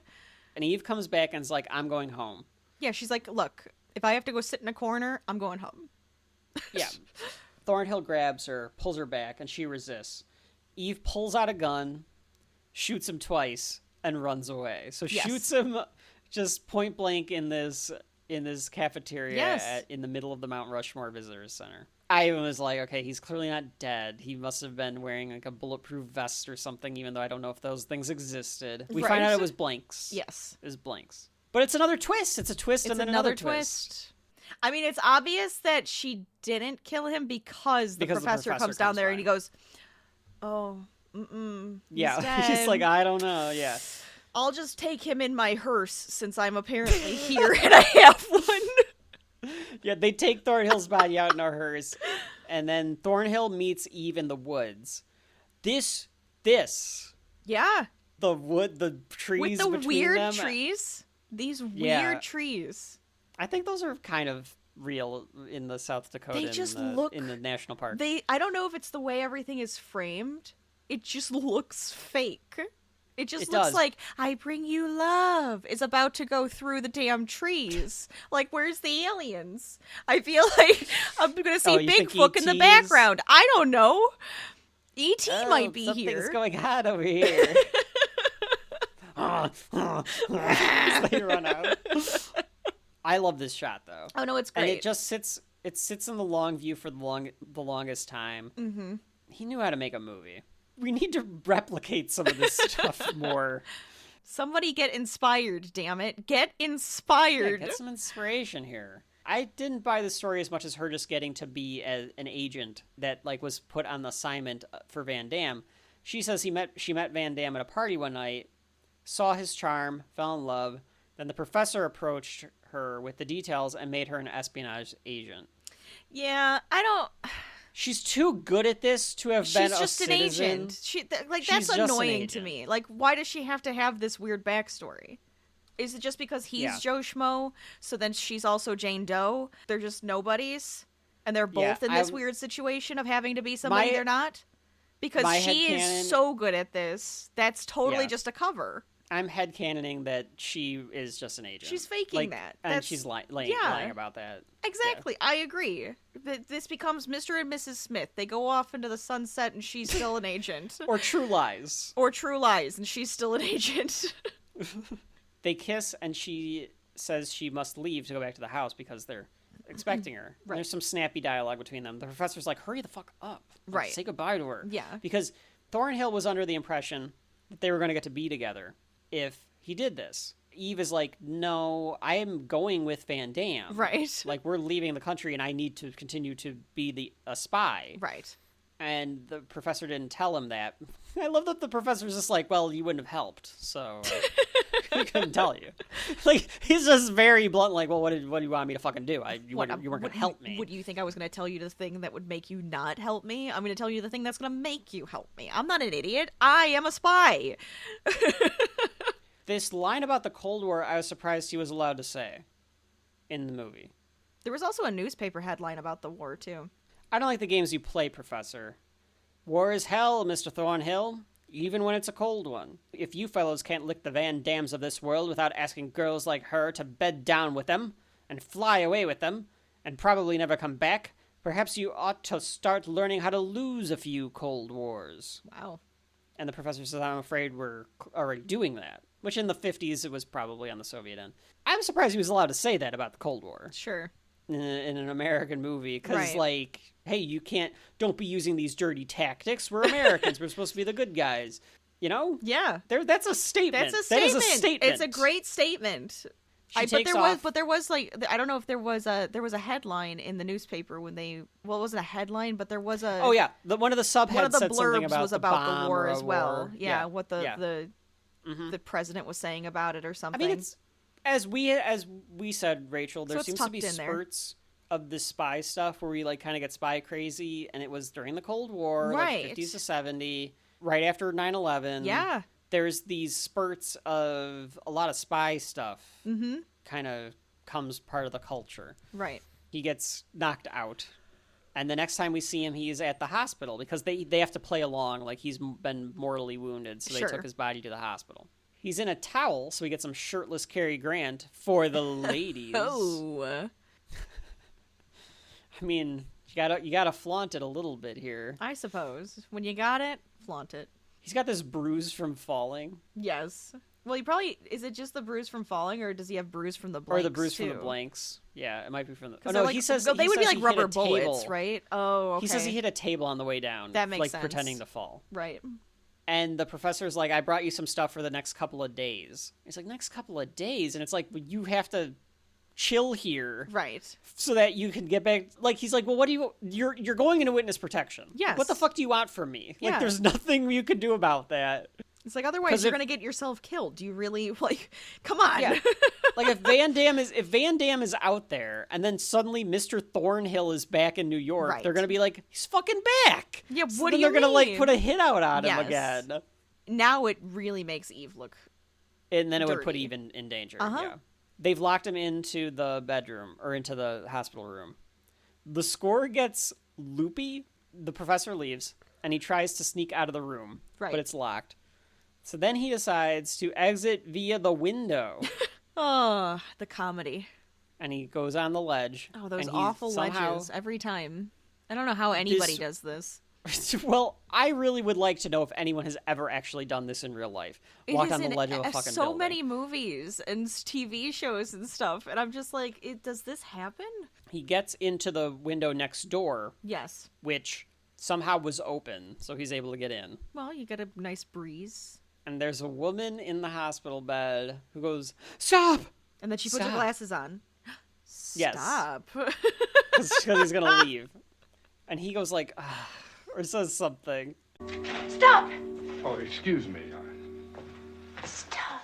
And Eve comes back and is like, I'm going home. Yeah, she's like, look, if I have to go sit in a corner, I'm going home. Yeah. Thornhill grabs her, pulls her back, and she resists. Eve pulls out a gun, shoots him twice, and runs away. So Yes. shoots him just point blank in this cafeteria Yes. in the middle of the Mount Rushmore Visitors Center. I was like, okay, he's clearly not dead. He must have been wearing like a bulletproof vest or something, even though I don't know if those things existed. We find Right. out it was blanks. Yes. It was blanks. But it's another twist. It's a twist It's and then another twist. I mean, it's obvious that she didn't kill him because the professor comes down there and he goes, "Oh, Yeah, he's he's like, dead. I don't know. Yeah. I'll just take him in my hearse since I'm apparently here and I have one." Yeah, they take Thornhill's body out in a hearse, and then Thornhill meets Eve in the woods. This, Yeah, the trees with the between weird them. trees. These Yeah. weird trees. I think those are kind of real in the South Dakota. They just look in the national park. I don't know if it's the way everything is framed. It just looks fake. It just It looks does. like "I bring you love" is about to go through the damn trees. Like, where's the aliens? I feel like I'm gonna see Oh, you think Bigfoot in the ETs? background. I don't know. E.T. might be something's here. going on over here. They run out. I love this shot though. Oh no, it's great. And it just sits. It sits in the long view for the longest time. Mm-hmm. He knew how to make a movie. We need to replicate some of this stuff more. Somebody get inspired, damn it. Get inspired. Yeah, get some inspiration here. I didn't buy the story as much as her just getting to be an agent that like was put on the assignment for Van Damme. She says she met Van Damme at a party one night, saw his charm, fell in love. Then the professor approached her with the details and made her an espionage agent. Yeah, I don't... She's too good at this to have been She's just a an citizen. agent. She's That's just an annoying to agent. me. Like, why does she have to have this weird backstory? Is it just because he's Yeah. Joe Schmo, so then she's also Jane Doe? They're just nobodies? And they're both Yeah, in this I- weird situation of having to be somebody they're not? Because my she headcanon- is so good at this. That's totally Yeah. just a cover. I'm headcanoning that she is just an agent. She's faking that. And That's- she's lying yeah. about that. Exactly. I agree. This becomes Mr. and Mrs. Smith. They go off into the sunset and she's still an agent. Or True Lies. Or True Lies and she's still an agent. They kiss, and she says she must leave to go back to the house because they're expecting her. Right. There's some snappy dialogue between them. The professor's like, hurry the fuck up. Like, Right. say goodbye to her. Yeah. Because Thornhill was under the impression that they were going to get to be together if he did this. Eve is like, no, I am going with Van Damme. Right. Like, we're leaving the country, and I need to continue to be a spy. Right. And the professor didn't tell him that. I love that the professor's just like, well, you wouldn't have helped, so I couldn't tell you. Like, he's just very blunt, like, well, what do you want me to fucking do? You weren't going to help me. Would you think I was going to tell you the thing that would make you not help me? I'm going to tell you the thing that's going to make you help me. I'm not an idiot. I am a spy. This line about the Cold War, I was surprised he was allowed to say in the movie. There was also a newspaper headline about the war, too. I don't like the games you play, Professor. War is hell, Mr. Thornhill, even when it's a cold one. If you fellows can't lick the Van Dams of this world without asking girls like her to bed down with them, and fly away with them, and probably never come back, perhaps you ought to start learning how to lose a few Cold Wars. Wow. And the professor says, I'm afraid we're already doing that. Which in the 50s, it was probably on the Soviet end. I'm surprised he was allowed to say that about the Cold War. Sure. In an American movie. Because, Right. like, hey, don't be using these dirty tactics. We're Americans. We're supposed to be the good guys. You know? Yeah. That's a statement. That's a statement. That is a statement. It's a great statement. She takes off. But there was like, I don't know if there was a headline in the newspaper when it wasn't a headline, but there was a. Oh yeah, one of the subheads One of the said something blurbs about was the about bomb the war or a as well. war. Yeah, what yeah. the president was saying about it or I something. mean, it's as we said, Rachel. There So it's seems to be tucked in there. spurts of the spy stuff where we like kind of get spy crazy, and it was during the Cold War, Right. like 50s to 70s, right after 9/11. Yeah. There's these spurts of a lot of spy stuff. Mm-hmm. Kind of comes part of the culture. Right. He gets knocked out. And the next time we see him, he is at the hospital because they have to play along like he's been mortally wounded. So Sure. they took his body to the hospital. He's in a towel, so we get some shirtless Cary Grant for the ladies. Oh. I mean, you gotta flaunt it a little bit here. I suppose when you got it, Flaunt it. He's got this bruise from falling. Yes. Well, he probably... Is it just the bruise from falling, or does he have bruise from the blanks, Or the bruise too? from the blanks. Yeah, it might be from the... Oh, they're no, like, he says... they he would says be like he hit rubber a bullets, table. right? Oh, okay. He says he hit a table on the way down. That makes like, sense. pretending to fall. Right. And the professor's like, I brought you some stuff for the next couple of days. He's like, next couple of days? And it's like, well, you have to chill here. Right. So that you can get back. Like, he's like, well, what do you... You're going into witness protection. Yes. What the fuck do you want from me? Yeah. Like, there's nothing you can do about that. It's like, otherwise 'Cause you're if- going to get yourself killed. Do you really, like... Come on. Yeah. Like, if Van Damme is out there, and then suddenly Mr. Thornhill is back in New York, Right. they're going to be like, he's fucking back! Yeah, So what then do you they're gonna, like, mean? put a hit out on him Yes. again. Now it really makes Eve look... And then it would put Dirty. Eve in danger. Uh-huh. Yeah. They've locked him into the bedroom, or into the hospital room. The score gets loopy. The professor leaves, and he tries to sneak out of the room, Right. but it's locked. So then he decides to exit via the window, Oh, the comedy. and he goes on the ledge. Oh, those and he awful somehow... ledges every time. I don't know how anybody This- does this. Well, I really would like to know if anyone has ever actually done this in real life. Walk It on is the in ledge of a fucking so building. many movies and TV shows and stuff, and I'm just like, does this happen? He gets into the window next door, Yes. which somehow was open, so he's able to get in. Well, you get a nice breeze, And there's a woman in the hospital bed who goes, "Stop!" and then she puts her Stop. glasses on. Yes. Stop. Because he's going to leave. And he goes like, "Ah," or says something. Stop! Oh, excuse me. Stop.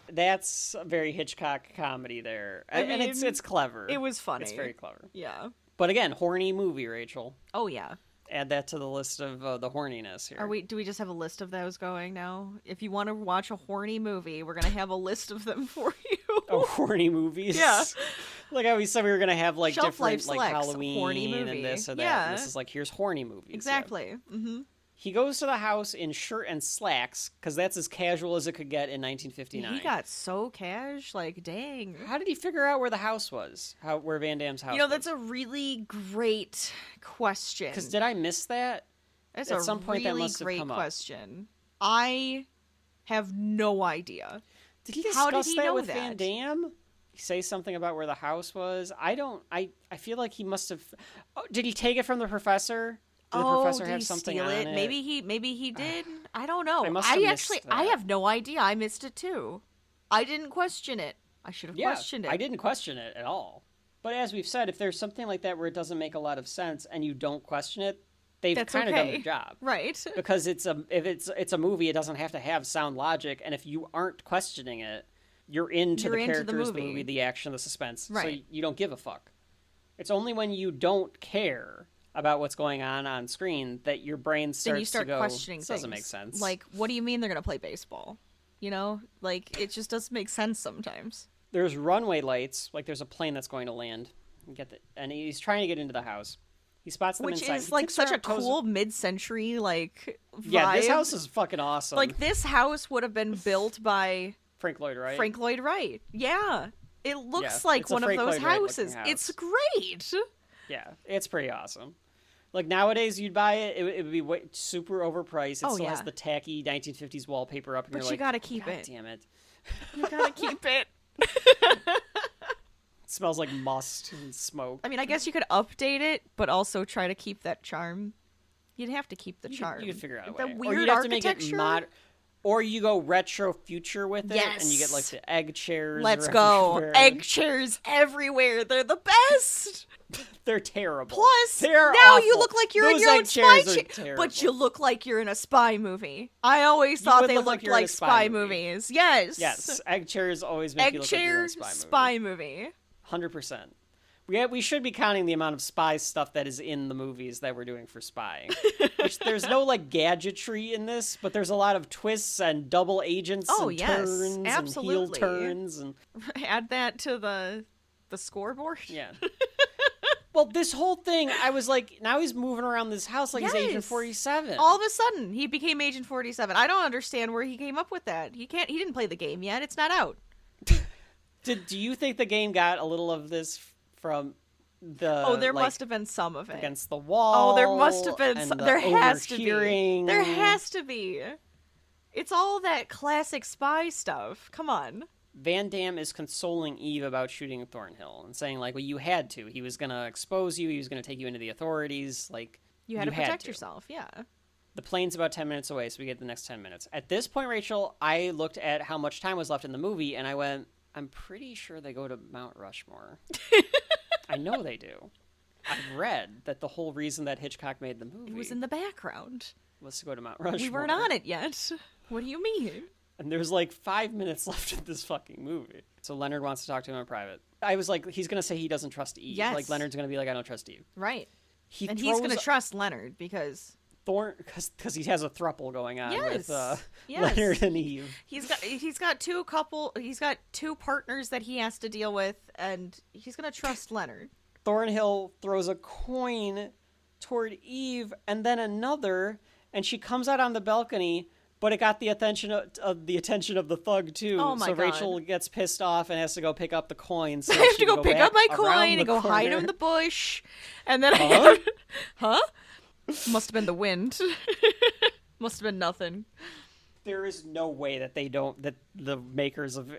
That's a very Hitchcock comedy there. And mean, it's clever. it was funny. It's very clever. Yeah. But again, horny movie, Rachel. Oh yeah. Add that to the list of the horniness here. Do we just have a list of those going now? If you want to watch a horny movie, we're gonna have a list of them for you. Oh, horny movies? Yeah. Like how we said we were going to have like Shelf different Life like selects Halloween horny movie. and this or that. Yeah. And this is like, here's horny movies. Yeah. Exactly. Mm-hmm. He goes to the house in shirt and slacks because that's as casual as it could get in 1959. He got so cash, like dang. How did he figure out where the house was? Where Van Damme's house You know, was? that's a really great question. Because did I miss that? That's at a some point that really must have great come up. question. I have no idea. Did he How discuss did he that know with that? Van Damme? Say something about where the house was? I feel like he must have... Oh, did he take it from the professor? Did the professor did have he something steal on it? it? Maybe he did. I don't know. I must have missed I that. have no idea. I missed it too. I didn't question it. I should have Yeah, questioned it. I didn't question it at all. But as we've said, if there's something like that where it doesn't make a lot of sense and you don't question it, they've That's kind of done okay. their job. Right. Because if it's a movie, it doesn't have to have sound logic, and if you aren't questioning it, you're into You're the into the characters, movie. the action, the suspense. So Right. you don't give a fuck. It's only when you don't care about what's going on screen that your brain starts Then you start to go, questioning this things. doesn't make sense. Like, what do you mean they're gonna play baseball? You know, like it just doesn't make sense sometimes. there's runway lights, like there's a plane that's going to land. And he's trying to get into the house. He spots them Which inside. is He like tips such a around, toes- cool mid-century like vibe. Yeah, this house is fucking awesome. like this house would have been built by Frank Lloyd Wright. Frank Lloyd Wright. Yeah. It looks Yeah, like it's a one of Frank those Lloyd Wright looking houses. house. It's great. Yeah, it's pretty awesome. Like nowadays, you'd buy it; it would be super overpriced. It Oh, still yeah. has the tacky 1950s wallpaper up, and But you're you like, gotta keep God it. Damn it! You gotta keep it. It smells like must and smoke. I mean, I guess you could update it, but also try to keep that charm. You'd have to keep the charm. You could figure out a The way. weird or you'd have architecture. to make it or you go retro future with it, and you get like Yes. the egg chairs. Let's go. everywhere. Egg chairs everywhere. They're the best. They're terrible. Plus, They're now you awful. look like you're in Those your egg own spy chairs are chair. terrible. But you look like you're in a spy movie. I always thought would they look like looked you're in a like spy spy movie. movies. Yes. Yes, egg chairs always make you Egg look like you're in a chair spy spy movie. movie. 100%. We should be counting the amount of spy stuff that is in the movies that we're doing for spying. Which there's no like gadgetry in this, but there's a lot of twists and double agents Oh, and yes, turns absolutely. and heel turns and Add that to the scoreboard. yeah. Well, this whole thing, I was like, now he's moving around this house like he's Agent Yes. 47. All of a sudden, he became Agent 47. I don't understand where he came up with that. He didn't play the game yet. It's not out. Do you think the game got a little of this from there must have been some of it. Against the wall. Oh, there must have been some. There has to be. There has to be. It's all that classic spy stuff. Come on. Van Damme is consoling Eve about shooting Thornhill and saying, like, well, you had to. He was going to expose you. He was going to take you into the authorities. Like, you had to protect yourself, yeah. The plane's about 10 minutes away, so we get the next 10 minutes. At this point, Rachel, I looked at how much time was left in the movie, and I went, I'm pretty sure they go to Mt Rushmore. I know they do. I've read that the whole reason that Hitchcock made the movie... It was in the background. ...was to go to Mount Rushmore. We weren't on it yet. What do you mean? And there's like 5 minutes left in this fucking movie. So Leonard wants to talk to him in private. I was like, he's going to say he doesn't trust Eve. Yes. Like, Leonard's going to be like, I don't trust Eve. Right. He's going to trust Leonard because... Because he has a throuple going on with yes. Leonard and Eve. He's got two partners that he has to deal with, and he's going to trust Leonard. Thornhill throws a coin toward Eve and then another, and she comes out on the balcony, but it got the attention of the thug too. Oh my so God. Rachel gets pissed off and has to go pick up the coin. So I have she to go pick up my coin and go corner. hide in the bush, and then huh? Must have been the wind. Must have been nothing. There is no way that the makers of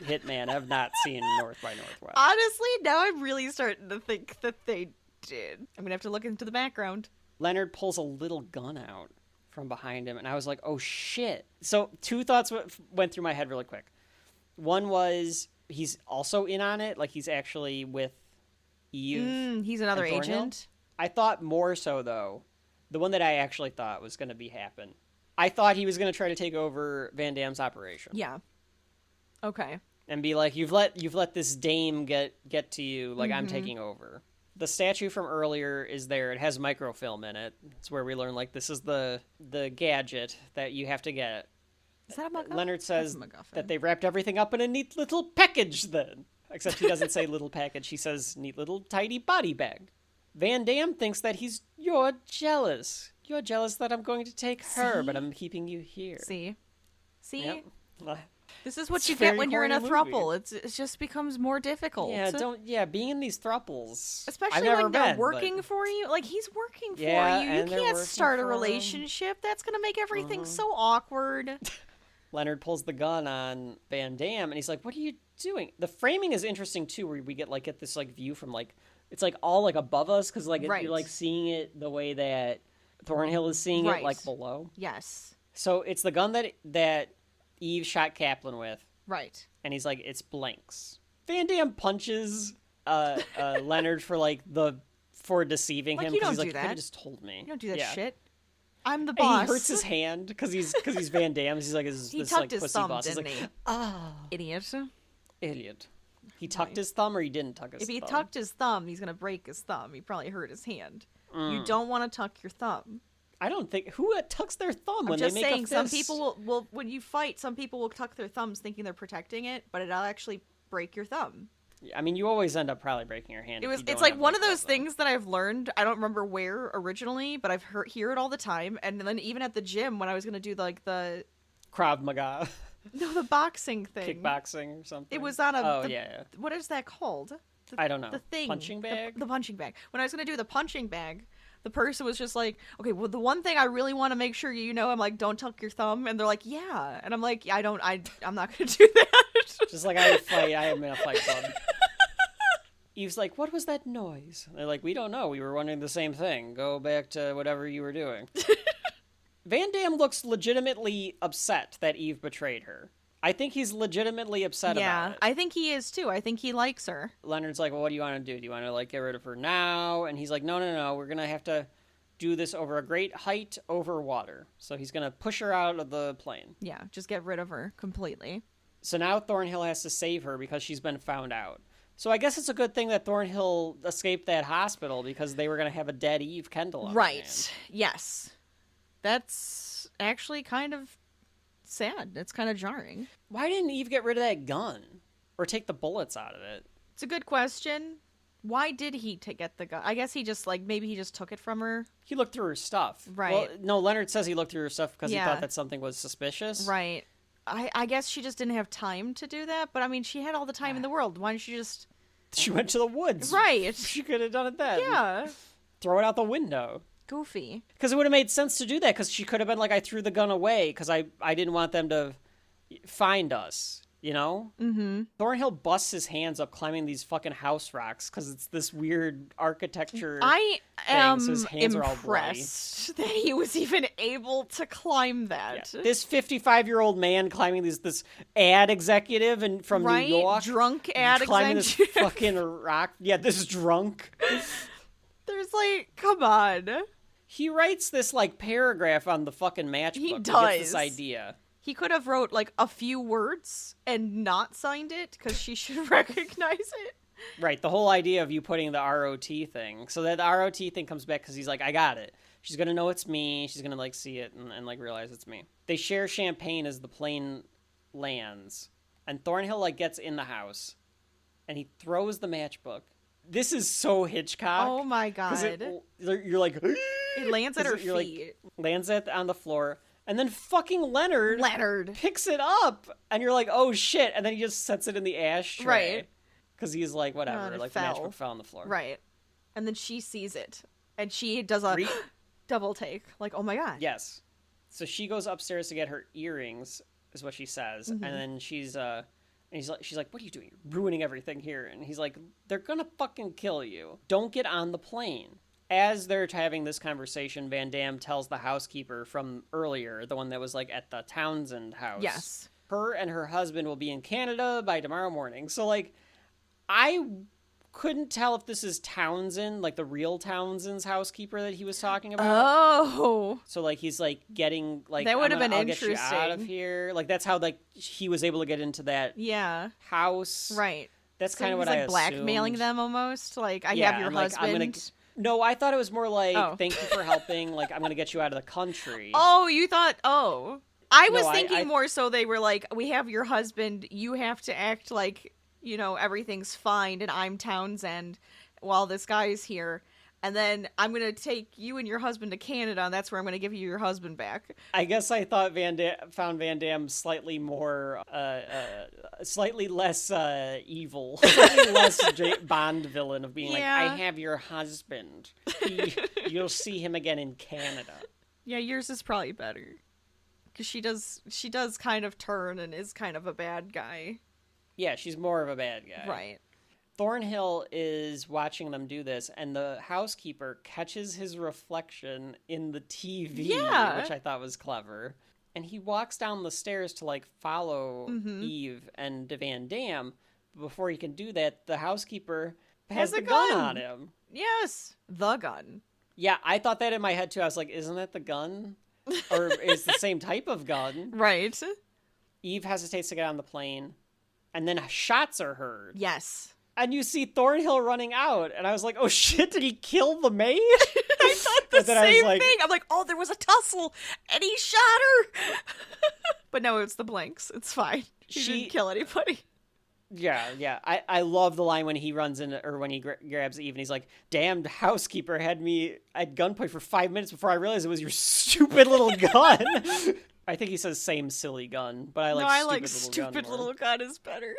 Hitman have not seen North by Northwest. Honestly, now I'm really starting to think that they did. I'm gonna have to look into the background. Leonard pulls a little gun out from behind him, and I was like, oh shit. So 2 thoughts went through my head really quick. One was he's also in on it, like he's actually with Eve. He's another agent. I thought more so, though, the one that I actually thought was going to happen. I thought he was going to try to take over Van Damme's operation. Yeah. Okay. And be like, you've let this dame get to you, like I'm taking over. The statue from earlier is there. It has microfilm in it. It's where we learn, like, this is the gadget that you have to get. Is that a MacGuffin? Leonard says that they wrapped everything up in a neat little package then. Except he doesn't say little package. He says neat little tidy body bag. Van Damme thinks that you're jealous. You're jealous that I'm going to take her, but I'm keeping you here. See? Yep. This is what you get when you're in a throuple. It just becomes more difficult. Being in these throuples. Especially when they're working for you. Like, he's working for you. You can't start a relationship. That's going to make everything so awkward. Leonard pulls the gun on Van Damme, and he's like, what are you doing? The framing is interesting, too, where we get this like view from, like, it's like all like above us because like you're like seeing it the way that Thornhill is seeing it, like below. Yes. So it's the gun that Eve shot Kaplan with. Right. And he's like, it's blanks. Van Damme punches Leonard for deceiving him. You don't he's do like, that. You could have just told me. You don't do that shit. I'm the boss. And he hurts his hand because he's Van Damme. He's like, he this tucked like his pussy thumb, boss. didn't He's like, he? Idiot. He tucked his thumb or he didn't tuck his thumb? If he tucked his thumb, he's going to break his thumb. He probably hurt his hand. You don't want to tuck your thumb. I don't think... Who tucks their thumb when they make a fist? I'm just saying, some people will... When you fight, some people will tuck their thumbs thinking they're protecting it, but it'll actually break your thumb. I mean, you always end up probably breaking your hand. It's like one of those things that I've learned. I don't remember where originally, but I've hear it all the time. And then even at the gym, when I was going to do like the... Krav Maga. No, the boxing thing. Kickboxing or something. It was on a... Oh, yeah. What is that called? I don't know. The thing. Punching bag? The punching bag. When I was going to do the punching bag, the person was just like, okay, well, the one thing I really want to make sure you know, I'm like, don't tuck your thumb. And they're like, yeah. And I'm like, I'm not going to do that. Just like I am in a fight club. Eve's like, what was that noise? And they're like, we don't know. We were wondering the same thing. Go back to whatever you were doing. Van Damme looks legitimately upset that Eve betrayed her. I think he's legitimately upset about it. Yeah, I think he is too. I think he likes her. Leonard's like, well, what do you want to do? Do you want to like get rid of her now? And he's like, no. We're going to have to do this over a great height over water. So he's going to push her out of the plane. Yeah, just get rid of her completely. So now Thornhill has to save her because she's been found out. So I guess it's a good thing that Thornhill escaped that hospital because they were going to have a dead Eve Kendall on their hands. Yes. That's actually kind of sad. It's kind of jarring. Why didn't Eve get rid of that gun? Or take the bullets out of it? It's a good question. Why did he get the gun? I guess he just, maybe he just took it from her. He looked through her stuff. Right. Well, no, Leonard says he looked through her stuff because he thought that something was suspicious. Right. I guess she just didn't have time to do that, but I mean, she had all the time in the world. Why didn't she just She went to the woods. Right. She could have done it then. Yeah. Throw it out the window. Goofy. Because it would have made sense to do that, because she could have been like, I threw the gun away because I didn't want them to find us, you know? Mm-hmm. Thornhill busts his hands up climbing these fucking house rocks because it's this weird architecture I am so his hands are all impressed that he was even able to climb that. Yeah. This 55-year-old man climbing this ad executive from Right? New York. Drunk ad climbing this executive. fucking rock. Yeah, this is drunk. There's like, come on. He writes this like paragraph on the fucking matchbook. He to get does. this idea. He could have wrote like a few words and not signed it because she should recognize it. Right, the whole idea of you putting the ROT thing. So that the ROT thing comes back because he's like, I got it. She's going to know it's me. She's going to like see it and like realize it's me. They share champagne as the plane lands. And Thornhill like gets in the house and he throws the matchbook. This is so Hitchcock. Oh my god. You're like... It lands at her you're feet. Like, lands on the floor. And then fucking Leonard picks it up. And you're like, oh shit. And then he just sets it in the ashtray. Right. Because he's like, whatever. Like, the fell. matchbook fell on the floor. Right. And then she sees it. And she does a double take. Like, oh my god. Yes. So she goes upstairs to get her earrings, is what she says. Mm-hmm. And then she's like, what are you doing? You're ruining everything here. And he's like, they're gonna fucking kill you. Don't get on the plane. As they're having this conversation, Van Damme tells the housekeeper from earlier, the one that was like at the Townsend house. Yes. Her and her husband will be in Canada by tomorrow morning. So like, I couldn't tell if this is Townsend, like the real Townsend's housekeeper that he was talking about. Oh. So like he's like getting like, that would have been I'll interesting. Get you out of here. Like that's how like he was able to get into that house. Right. That's So kind of he was, what like I blackmailing assumed. them almost. Like, I have your and, like, husband. No, I thought it was more like, thank you for helping. Like, I'm going to get you out of the country. Oh, you thought, I was No, thinking more so they were like, we have your husband, you have to act like, you know, everything's fine and I'm Townsend while this guy's here. And then I'm going to take you and your husband to Canada and that's where I'm going to give you your husband back. I guess I thought found Van Damme slightly more, slightly less evil, slightly less Bond villain of being like, I have your husband. You'll see him again in Canada. Yeah, yours is probably better. Because she does kind of turn and is kind of a bad guy. Yeah, she's more of a bad guy. Right. Thornhill is watching them do this, and the housekeeper catches his reflection in the TV, which I thought was clever. And he walks down the stairs to, like, follow Eve and Van Damme. Before he can do that, the housekeeper has the gun on him. Yes, the gun. Yeah, I thought that in my head, too. I was like, isn't that the gun? Or is the same type of gun? Right. Eve hesitates to get on the plane, and then shots are heard. Yes. And you see Thornhill running out, and I was like, oh shit, did he kill the maid? I thought the same thing. I'm like, oh, there was a tussle, and he shot her. But no, it's the blanks. It's fine. She didn't kill anybody. Yeah. I love the line when he runs in, or when he grabs Eve, and he's like, damned housekeeper had me at gunpoint for 5 minutes before I realized it was your stupid little gun. I think he says same silly gun, but I like stupid little gun is better.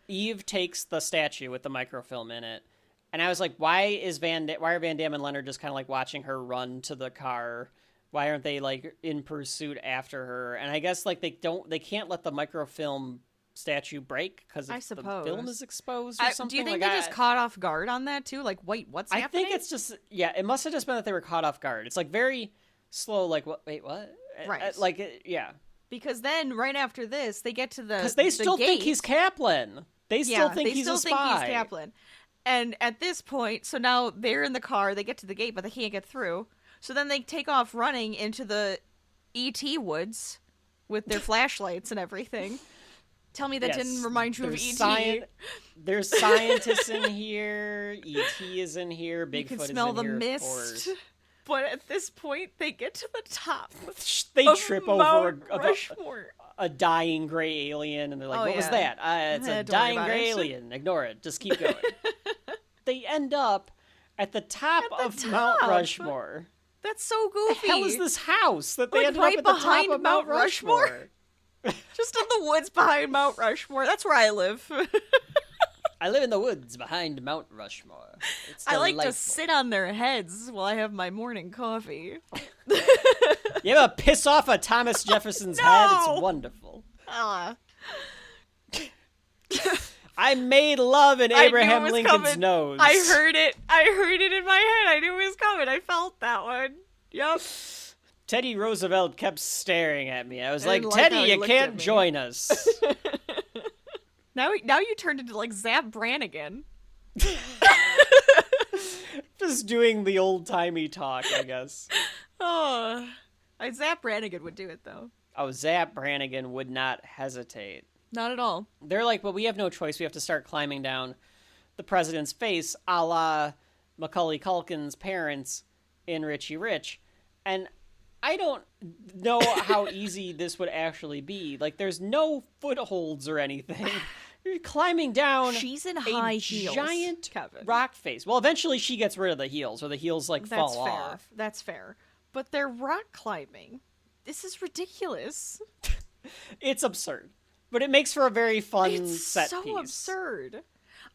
Eve takes the statue with the microfilm in it, and I was like, why are Van Damme and Leonard just kind of like watching her run to the car? Why aren't they like in pursuit after her? And I guess like they can't let the microfilm statue break because the film is exposed or something. Do you think they just caught off guard on that too? Like, wait, what's happening? I think it's just, it must have just been that they were caught off guard. It's like very slow, like, wait, what? Right. Like, yeah. Because then right after this, they get to the Because they still think he's Kaplan. They still think he's a spy. Think he's Kaplan. And at this point, so now they're in the car, they get to the gate, but they can't get through. So then they take off running into the E.T. woods with their flashlights and everything. Tell me that didn't remind you of E.T. There's scientists in here. E.T. is in here. Bigfoot is in here. You can smell the mist. But at this point, they get to the top. They trip over Rushmore. A dying gray alien, and they're like, what was that? It's a dying gray alien. Ignore it. Just keep going. They end up at the top of Mount Rushmore. That's so goofy. The hell is this house that they ended right up at the top of Mount Rushmore? Just in the woods behind Mount Rushmore. That's where I live. I live in the woods behind Mount Rushmore. It's I like to delightful. sit on their heads while I have my morning coffee. You ever piss off a Thomas Jefferson's head? No! It's wonderful. Ah. I made love in I knew Abraham it was Lincoln's coming. nose. I heard it in my head. I knew it was coming. I felt that one. Yep. Teddy Roosevelt kept staring at me. I was I like, didn't like Teddy, how he you looked at can't me." join us. Now you turned into like Zap Brannigan. Just doing the old-timey talk, I guess. Oh, Zap Brannigan would do it though. Oh, Zap Brannigan would not hesitate. Not at all. They're like, well, we have no choice. We have to start climbing down the president's face, a la Macaulay Culkin's parents in Richie Rich. And I don't know how easy this would actually be. Like, there's no footholds or anything. You're climbing down She's in a high heels, giant Kevin. rock face. Well, eventually she gets rid of the heels, or the heels, like, That's fall fair. off. That's fair. But they're rock climbing. This is ridiculous. It's absurd. But it makes for a very fun It's set so piece. absurd.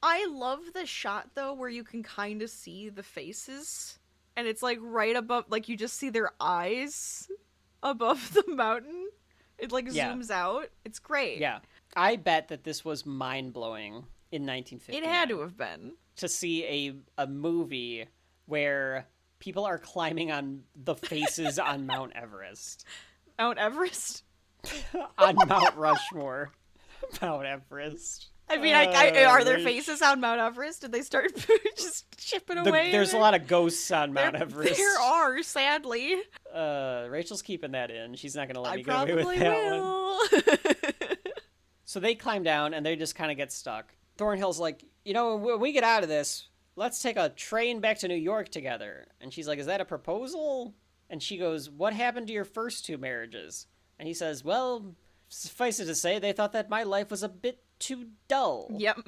I love the shot though where you can kind of see the faces, and it's like right above, like you just see their eyes above the mountain. It like Yeah. zooms out. It's great. Yeah. I bet that this was mind-blowing in 1950. It had to have been. To see a movie where people are climbing on the faces on Mount Everest. Mount Everest. On Mount Rushmore. Mount Everest. I mean, are there Rich. faces on Mount Everest? Did they start just chipping away? There's a lot of ghosts on Mount There- Everest. There are, sadly. Rachel's keeping that in. She's not going to let I me get away with probably that one. will. So they climb down, and they just kind of get stuck. Thornhill's like, when we get out of this, let's take a train back to New York together. And she's like, is that a proposal? And she goes, what happened to your first two marriages? And he says, well, suffice it to say, they thought that my life was a bit too dull. Yep.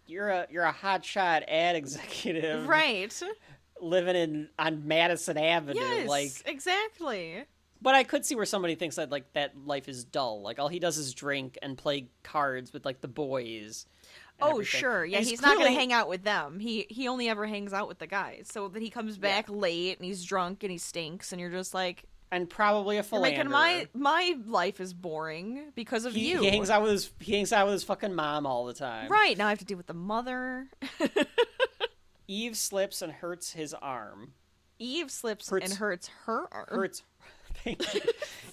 You're a hotshot ad executive, Right. living on Madison Avenue. Yes, Like, exactly. but I could see where somebody thinks that like that life is dull. Like all he does is drink and play cards with like the boys. and Oh, everything. sure. Yeah, And he's not going to clearly- hang out with them. He only ever hangs out with the guys. So that he comes back late and he's drunk and he stinks and you're just like, and probably a you're philanderer. making my life is boring because of you. He hangs out with his fucking mom all the time. Right, now I have to deal with the mother. Eve slips and hurts his arm. Eve slips Hurts- and hurts her arm. Hurts. Thank you.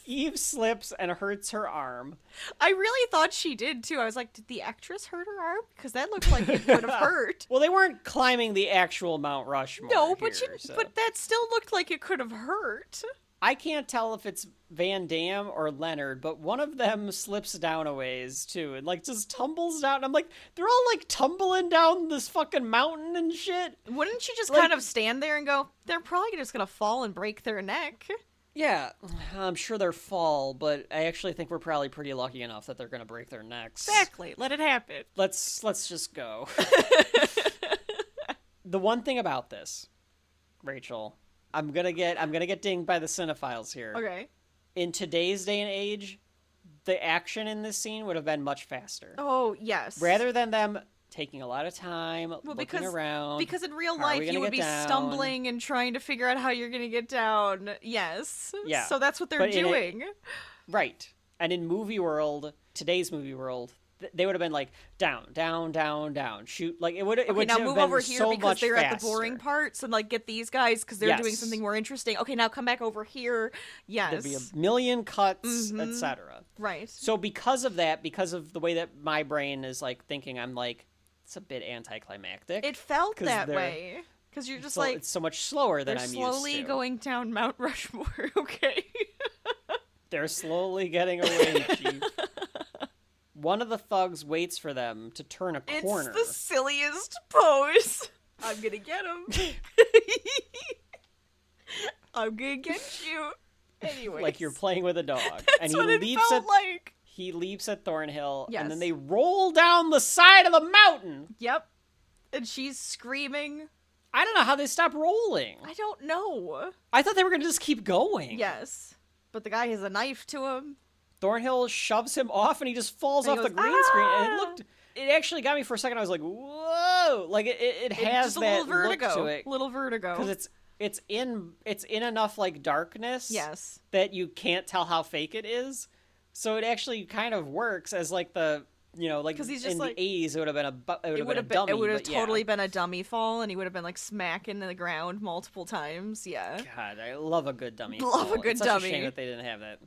Eve slips and hurts her arm. I really thought she did too. I was like, did the actress hurt her arm? Because that looked like it would have hurt. Well, they weren't climbing the actual Mount Rushmore. No, but here, so. but that still looked like it could have hurt. I can't tell if it's Van Damme or Leonard, but one of them slips down a ways too, and like just tumbles down. And I'm like, they're all like tumbling down this fucking mountain and shit. Wouldn't you just Like- kind of stand there and go, they're probably just gonna fall and break their neck? Yeah, I'm sure they're fall, but I actually think we're probably pretty lucky enough that they're gonna break their necks. Exactly. Let it happen. Let's just go. The one thing about this, Rachel, I'm gonna get dinged by the cinephiles here. Okay. In today's day and age, the action in this scene would have been much faster. Oh, yes. Rather than them taking a lot of time, looking because around. because in real how are we life gonna you would get be down? stumbling and trying to figure out how you're gonna get down. Yes. Yeah. So that's what they're But in doing. Right. And in movie world, today's movie world, they would have been like down, down, down, down, shoot. Like it would Okay, now have move been over here so because much they're faster. at the boring parts and like get these guys because they're doing Yes. something more interesting. Okay, now come back over here. Yes. There'd be a million cuts, etc. Right. So because of that, because of the way that my brain is like thinking, I'm like, it's a bit anticlimactic. It felt 'Cause that they're- way. Because you're just so like, it's so much slower than they're I'm slowly used to. going down Mount Rushmore. Okay. They're slowly getting away, Chief. One of the thugs waits for them to turn a corner. It's the silliest pose. I'm gonna get him. I'm gonna get you. Anyway. Like you're playing with a dog. That's and he what it leaps felt at like. he leaps at Thornhill, Yes. and then they roll down the side of the mountain. Yep. And she's screaming. I don't know how they stop rolling. I don't know. I thought they were gonna just keep going. Yes. But the guy has a knife to him. Thornhill shoves him off, and he just falls And off he the goes, green screen. And "Ah!" it actually got me for a second. I was like, whoa! Like it has just a that little vertigo, look to it. little vertigo. Because it's in enough like darkness. Yes. That you can't tell how fake it is. So it actually kind of works as like the, like he's just in like, the 80s it would have been a dummy. It would have but yeah. totally been a dummy fall, and he would have been like smacking the ground multiple times. Yeah. God, I love a good dummy. Love fall. a good it's such dummy. A shame that they didn't have that.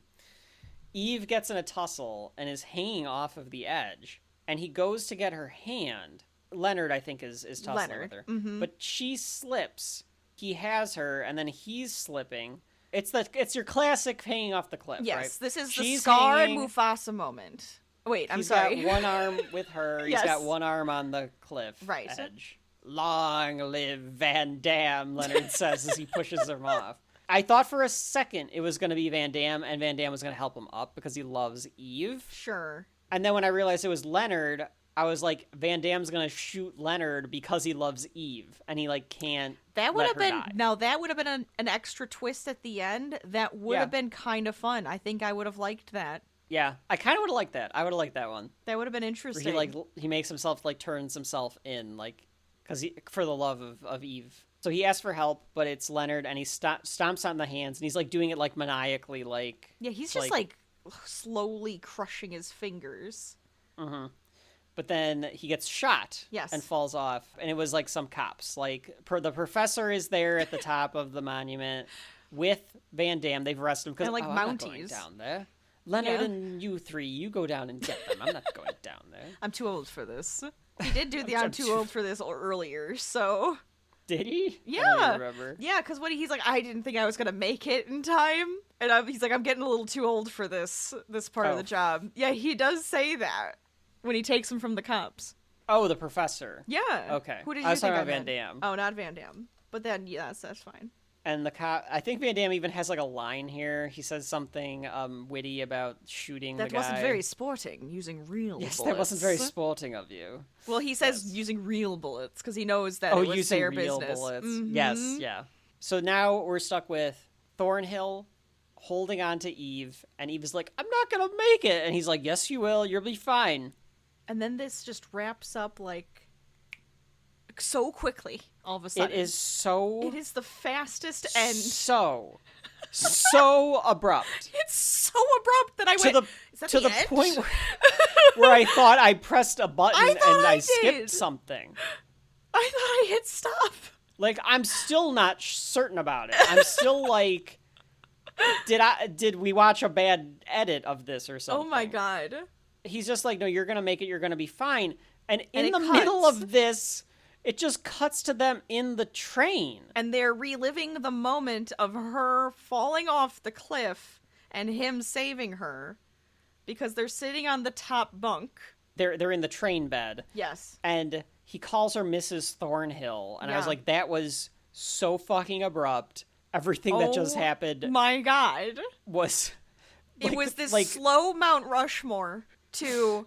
Eve gets in a tussle and is hanging off of the edge, and he goes to get her hand. Leonard, I think, is tussling with her, but she slips. He has her, and then he's slipping. It's your classic hanging off the cliff, Yes, right? this is She's the Scar hanging, and Mufasa moment. Wait, I'm he's sorry. got one arm with her. Yes. He's got one arm on the cliff Right. edge. Long live Van Damme, Leonard says as he pushes him off. I thought for a second it was going to be Van Damme, and Van Damme was going to help him up because he loves Eve. Sure. And then when I realized it was Leonard, I was like, Van Damme's going to shoot Leonard because he loves Eve, and he like can't. That would let have her been die. that would have been an extra twist at the end. That would have been kind of fun. I think I would have liked that. Yeah, I kind of would have liked that. I would have liked that one. That would have been Where interesting. he makes himself like turns himself in like because for the love of Eve. So he asks for help, but it's Leonard, and he stomps on the hands, and he's like doing it like maniacally, like Yeah, he's just like slowly crushing his fingers. Mm-hmm. But then he gets shot. Yes. And falls off, and it was like some cops. Like the professor is there at the top of the monument with Van Damme. They've arrested him because And, like, I'm not going Mounties. down there. Leonard Yeah. and you three, you go down and get them. I'm not going down there. I'm too old for this. He did do the I'm too old for this earlier, so... Did he? I don't Yeah. even remember. Yeah, because he's like, I didn't think I was going to make it in time. And he's like, I'm getting a little too old for this part of the job. Yeah, he does say that when he takes him from the cops. Oh, the professor. Yeah. Okay. Who did I you was think talking I about Van meant? Damme. Oh, not Van Damme. But then, yes, that's fine. And the cop, I think Van Damme even has like a line here. He says something witty about shooting That the guy. wasn't very sporting, using real Yes, bullets. that wasn't very sporting of you. Well, he says using real bullets, because he knows that it was using their real business. bullets. Mhm. Yes, yeah. So now we're stuck with Thornhill holding on to Eve, and Eve is like, I'm not going to make it. And he's like, yes, you will. You'll be fine. And then this just wraps up, like, so quickly, all of a sudden. It is so... It is the fastest end. So abrupt. It's so abrupt that I To went, is that the end? point where I thought I pressed a button I and thought I skipped did. something. I thought I hit stop. Like, I'm still not certain about it. I'm still like, did we watch a bad edit of this or something? Oh my god. He's just like, no, you're gonna make it. You're gonna be fine. And in it the middle cuts. of this, it just cuts to them in the train. And they're reliving the moment of her falling off the cliff and him saving her because they're sitting on the top bunk. They're in the train bed. Yes. And he calls her Mrs. Thornhill, and I was Yeah. like, that was so fucking abrupt. Everything that just happened My god. was. It like- was this like, slow Mount Rushmore to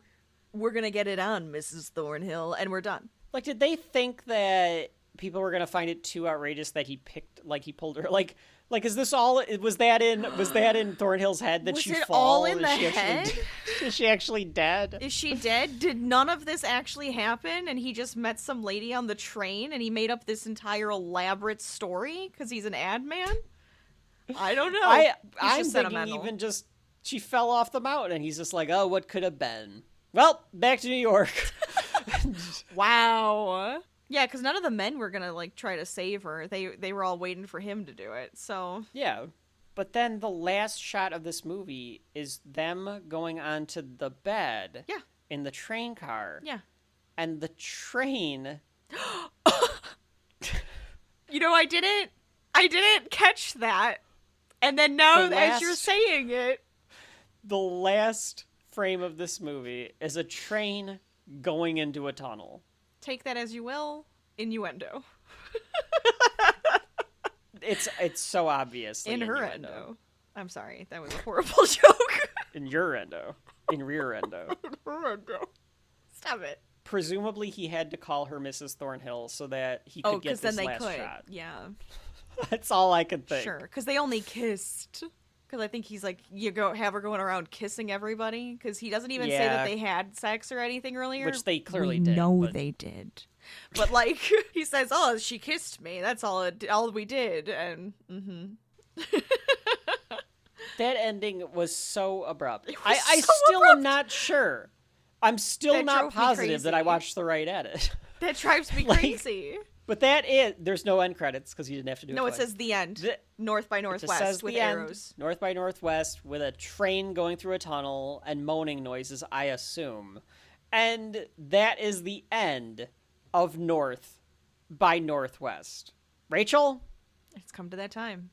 we're gonna get it on, Mrs. Thornhill, and we're done. Like, did they think that people were gonna find it too outrageous that he pulled her? Like, is this all? Was that in Thornhill's head that Was she it fall? all in Is the she actually- head? Is she actually dead? Is she dead? Did none of this actually happen? And he just met some lady on the train and he made up this entire elaborate story because he's an ad man? I don't know. I'm He's thinking just sentimental. even just she fell off the mountain, and he's just like, oh, what could have been? Well, back to New York. Wow. Yeah, because none of the men were gonna like try to save her. They were all waiting for him to do it. So Yeah. But then the last shot of this movie is them going onto the bed. Yeah. In the train car. yeah. And the train. You know, I didn't catch that. And then now, The as you're last- saying it, The last frame of this movie is a train going into a tunnel. take that as you will. Innuendo. It's so obvious. In her endo. I'm sorry, that was a horrible joke. In your endo. In rear endo. Her endo. Stop it. Presumably he had to call her Mrs. Thornhill so that he could Oh, get because then this they last could. shot. Yeah. That's all I could think. Sure, because they only kissed. Because I think he's like, have her going around kissing everybody. Because he doesn't even say that they had sex or anything earlier. Which they clearly we did. know but... they did. But like, he says, "Oh, she kissed me. That's all we did." And that ending was so abrupt. I so still abrupt. am not sure. I'm still That not drove me positive that I crazy. watched the right edit. That drives me crazy. But there's no end credits because you didn't have to do it No, it twice. says the end. North by It just Northwest says with the end, arrows. North by Northwest with a train going through a tunnel and moaning noises, I assume. And that is the end of North by Northwest. Rachel? It's come to that time.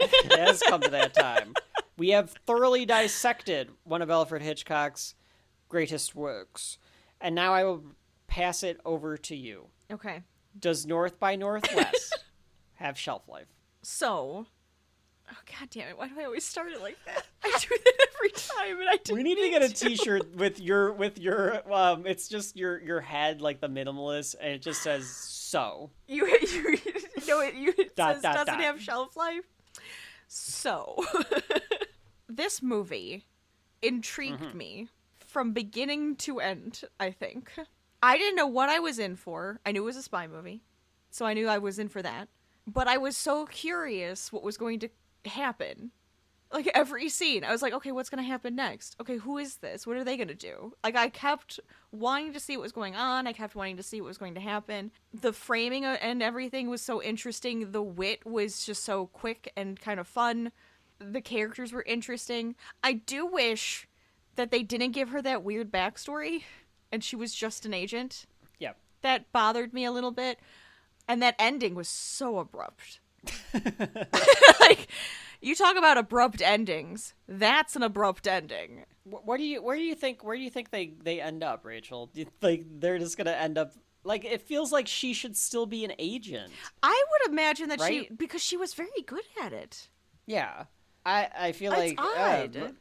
It has come to that time. We have thoroughly dissected one of Alfred Hitchcock's greatest works. And now I will pass it over to you. Okay. Does North by Northwest have shelf life? So, oh god damn it! Why do I always start it like that? I do that every time, and I didn't. We need to mean get a T-shirt with your it's just your head like the minimalist, and it just says so. You know it Dot, says dot, doesn't dot. have shelf life. So, this movie intrigued me from beginning to end. I think I didn't know what I was in for. I knew it was a spy movie, so I knew I was in for that. But I was so curious what was going to happen. Like, every scene, I was like, okay, what's going to happen next? Okay, who is this? What are they going to do? Like, I kept wanting to see what was going on. I kept wanting to see what was going to happen. The framing and everything was so interesting. The wit was just so quick and kind of fun. The characters were interesting. I do wish that they didn't give her that weird backstory, and she was just an agent. Yeah. That bothered me a little bit. And that ending was so abrupt. Like, you talk about abrupt endings. That's an abrupt ending. Where do you think they end up, Rachel? Do you think they're just gonna end up like it feels like she should still be an agent? I would imagine that Right? because she was very good at it. Yeah, I feel It's like odd.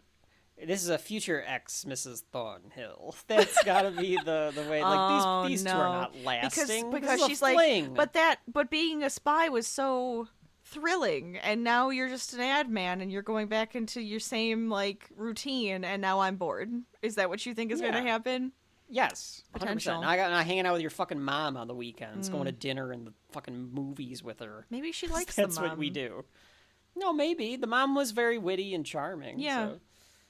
this is a future ex Mrs. Thornhill. That's gotta be the way. Like these two are not lasting because This is she's a fling. like, but being a spy was so thrilling, and now you're just an ad man, and you're going back into your same like routine, and now I'm bored. Is that what you think is going to happen? Yes, 100%. Potential. Now I got hanging out with your fucking mom on the weekends, going to dinner and the fucking movies with her. Maybe she likes That's the mom. what we do. No, maybe the mom was very witty and charming. Yeah. So.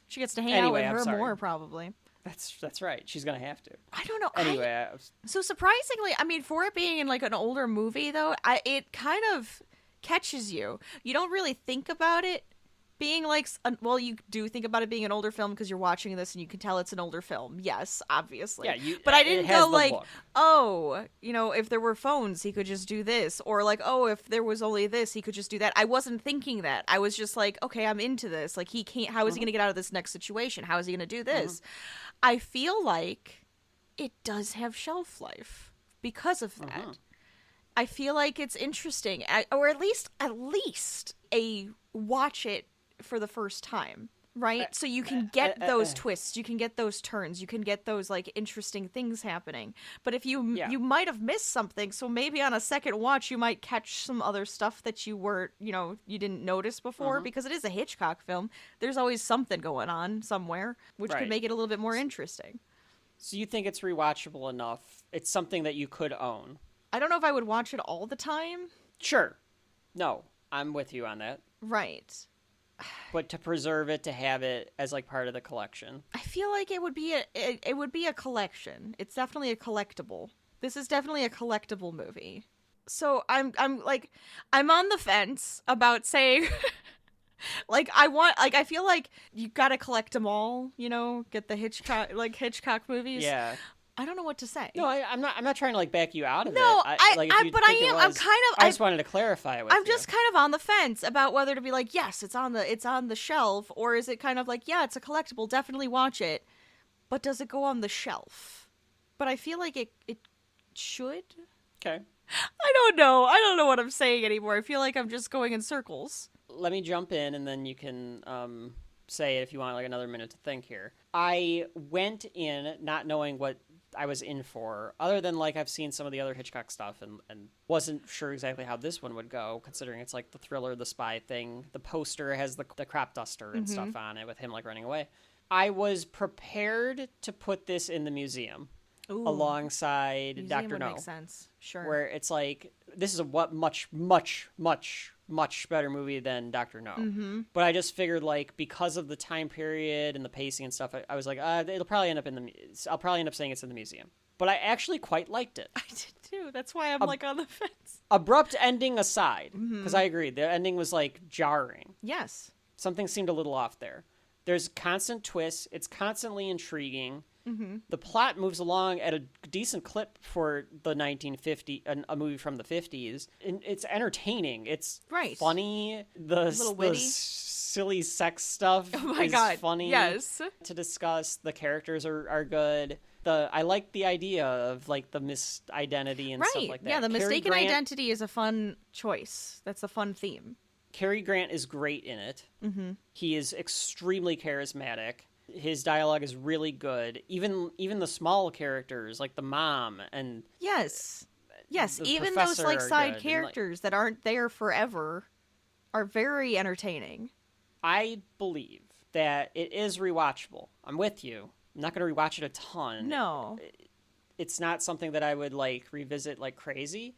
She gets to hang Anyway, out I'm with her sorry. more, probably. That's right. She's gonna have to. I don't know. Anyway, So surprisingly, I mean, for it being in like an older movie, though, it kind of catches you. You don't really think about it being like, well, you do think about it being an older film because you're watching this and you can tell it's an older film. Yes, obviously. Yeah, but I it didn't has go the like, look. oh, if there were phones, he could just do this, or like, oh, if there was only this, he could just do that. I wasn't thinking that. I was just like, okay, I'm into this. Like, he can't. How is he going to get out of this next situation? How is he going to do this? I feel like it does have shelf life because of that. I feel like it's interesting, or at least a watch it for the first time, right? So you can get those twists, you can get those turns, you can get those like interesting things happening. But if you might have missed something, so maybe on a second watch you might catch some other stuff that you were, you didn't notice before, because it is a Hitchcock film. There's always something going on somewhere, which could make it a little bit more interesting. So you think it's rewatchable enough? It's something that you could own. I don't know if I would watch it all the time. Sure. No, I'm with you on that. Right. But to preserve it, to have it as like part of the collection. I feel like it would be a collection. It's definitely a collectible. This is definitely a collectible movie. So I'm on the fence about saying like I feel like you got to collect them all, get the Hitchcock movies. Yeah. I don't know what to say. No, I'm not trying to like back you out of it. No, I just wanted to clarify it with I'm you. just kind of on the fence about whether to be like, yes, it's on the shelf, or is it kind of like, yeah, it's a collectible, definitely watch it, but does it go on the shelf? But I feel like it should. Okay. I don't know what I'm saying anymore. I feel like I'm just going in circles. Let me jump in, and then you can say it if you want like another minute to think here. I went in not knowing what I was in for, other than like I've seen some of the other Hitchcock stuff and wasn't sure exactly how this one would go, considering it's like the thriller, the spy thing. The poster has the crop duster and stuff on it with him like running away. I was prepared to put this in the museum. Ooh, alongside museum Dr. would No. make sense. Sure. Where it's like, this is a much better movie than Dr. No. But I just figured, like, because of the time period and the pacing and stuff, I was like, it'll probably end up I'll probably end up saying it's in the museum. But I actually quite liked it. I did too. That's why I'm like on the fence. Abrupt ending aside, because I agree, the ending was like jarring. Yes. Something seemed a little off there. There's constant twists. It's constantly intriguing. The plot moves along at a decent clip for the 1950, a movie from the 50s. And it's entertaining. It's funny. The silly sex stuff is funny. Yes. To discuss. The characters are good. I like the idea of like the misidentity and stuff like that. Yeah, the mistaken identity is a fun choice. That's a fun theme. Cary Grant is great in it. He is extremely charismatic. His dialogue is really good. Even the small characters, like the mom and yes, even those professor like are side good. characters that aren't there forever are very entertaining. I believe that it is rewatchable. I'm with you. I'm not going to rewatch it a ton. No, it's not something that I would like revisit like crazy.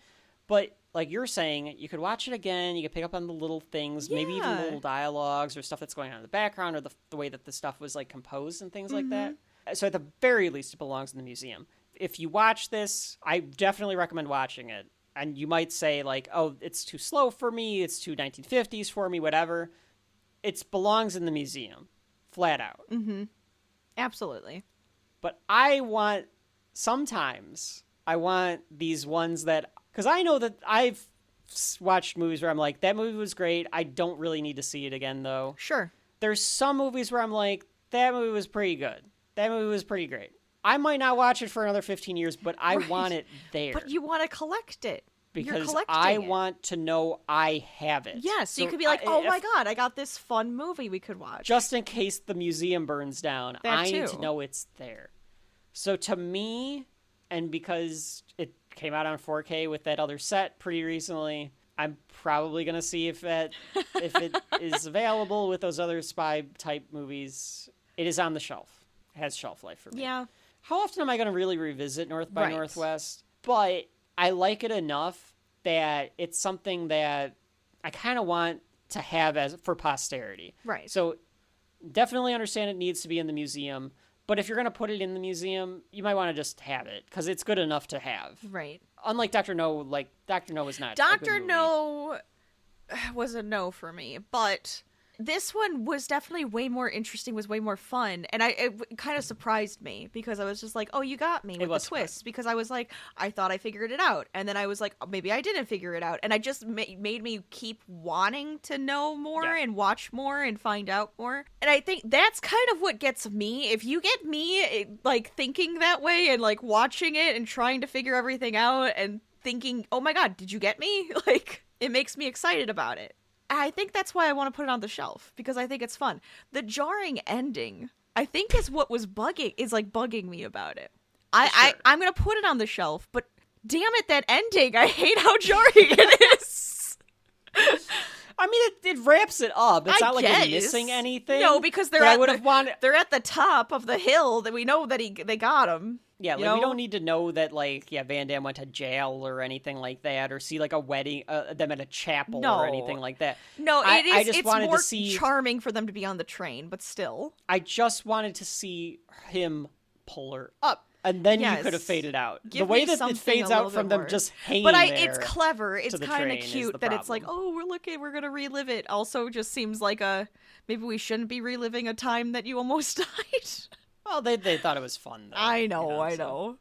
But like you're saying, you could watch it again. You could pick up on the little things, maybe even the little dialogues or stuff that's going on in the background, or the way that the stuff was like composed and things like that. So at the very least, it belongs in the museum. If you watch this, I definitely recommend watching it. And you might say like, oh, it's too slow for me. It's too 1950s for me, whatever. It belongs in the museum, flat out. Absolutely. But sometimes I want these ones that, because I know that I've watched movies where I'm like, that movie was great. I don't really need to see it again, though. Sure. There's some movies where I'm like, that movie was pretty good. That movie was pretty great. I might not watch it for another 15 years, but I want it there. But you want to collect it. Because I want to know I have it. Yes, so you could be like, oh my God, I got this fun movie we could watch. Just in case the museum burns down, I need to know it's there. So to me, and because it came out on 4K with that other set pretty recently, I'm probably going to see if it is available with those other spy type movies. It is on the shelf. It has shelf life for me. Yeah. How often am I going to really revisit North by Northwest? But I like it enough that it's something that I kind of want to have for posterity. Right. So definitely understand it needs to be in the museum. But if you're going to put it in the museum, you might want to just have it because it's good enough to have. Right. Unlike Dr. No, Dr. No was not. Dr. No was a no for me, but this one was definitely way more interesting, was way more fun, and it kind of surprised me because I was just like, oh, you got me with the twist, because I was like, I thought I figured it out, and then I was like, oh, maybe I didn't figure it out, and I just made me keep wanting to know more and watch more and find out more, and I think that's kind of what gets me. If you get me like thinking that way and like watching it and trying to figure everything out and thinking, oh my God, did you get me? Like, it makes me excited about it. I think that's why I want to put it on the shelf, because I think it's fun. The jarring ending, I think, is what was bugging me about it. I'm going to put it on the shelf, but damn it, that ending, I hate how jarring it is. I mean, it wraps it up. It's not like we're missing anything. No, because they're at the top of the hill that we know that they got him. Yeah, like, we don't need to know that, like, Van Damme went to jail or anything like that, or see, like, a wedding, them at a chapel or anything like that. No, it's more see, charming for them to be on the train, but still. I just wanted to see him pull her up, and then you could have faded out. The way that it fades out from them just hanging there. But it's clever. It's kind of cute that it's like, oh, we're going to relive it. Also just seems like maybe we shouldn't be reliving a time that you almost died. Well, they thought it was fun, though. I know.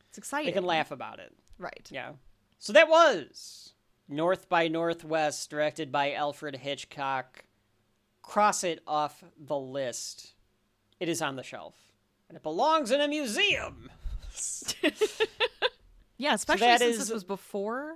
It's exciting. They can laugh about it. Right. Yeah. So that was North by Northwest, directed by Alfred Hitchcock. Cross it off the list. It is on the shelf. And it belongs in a museum. Yeah, especially since this was before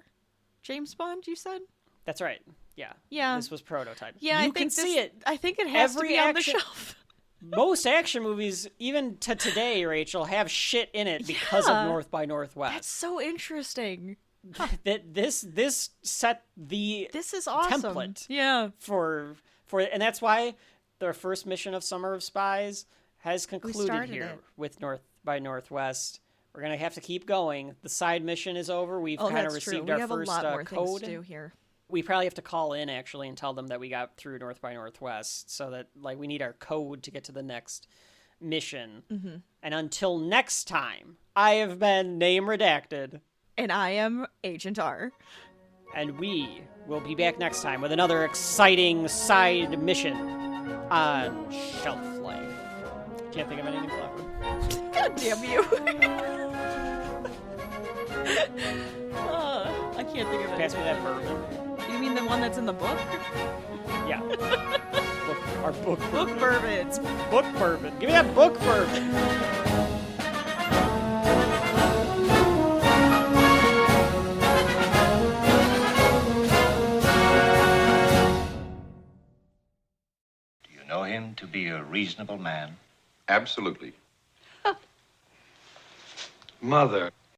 James Bond, you said? That's right. Yeah. Yeah. This was prototype. Yeah, you can see it. I think it has to be on the shelf. most action movies, even to today, Rachel, have shit in it because of North by Northwest. That's so interesting. That this set the This is awesome. template. Yeah. For and that's why the first mission of Summer of Spies has concluded here it. with North by Northwest. We're gonna have to keep going. The side mission is over. We've kind of received true. our We have first a lot more code. things to do here. We probably have to call in actually and tell them that we got through North by Northwest, so that like we need our code to get to the next mission. Mm-hmm. And until next time, I have been Name Redacted. And I am Agent R. And we will be back next time with another exciting side mission on Shelf Life. Can't think of anything clever. God damn you. I can't think of it. Pass me that bourbon. You mean the one that's in the book? Yeah. Our book Book bourbons. Book bourbon. Give me that book bourbon. Know him to be a reasonable man? Absolutely. Mother.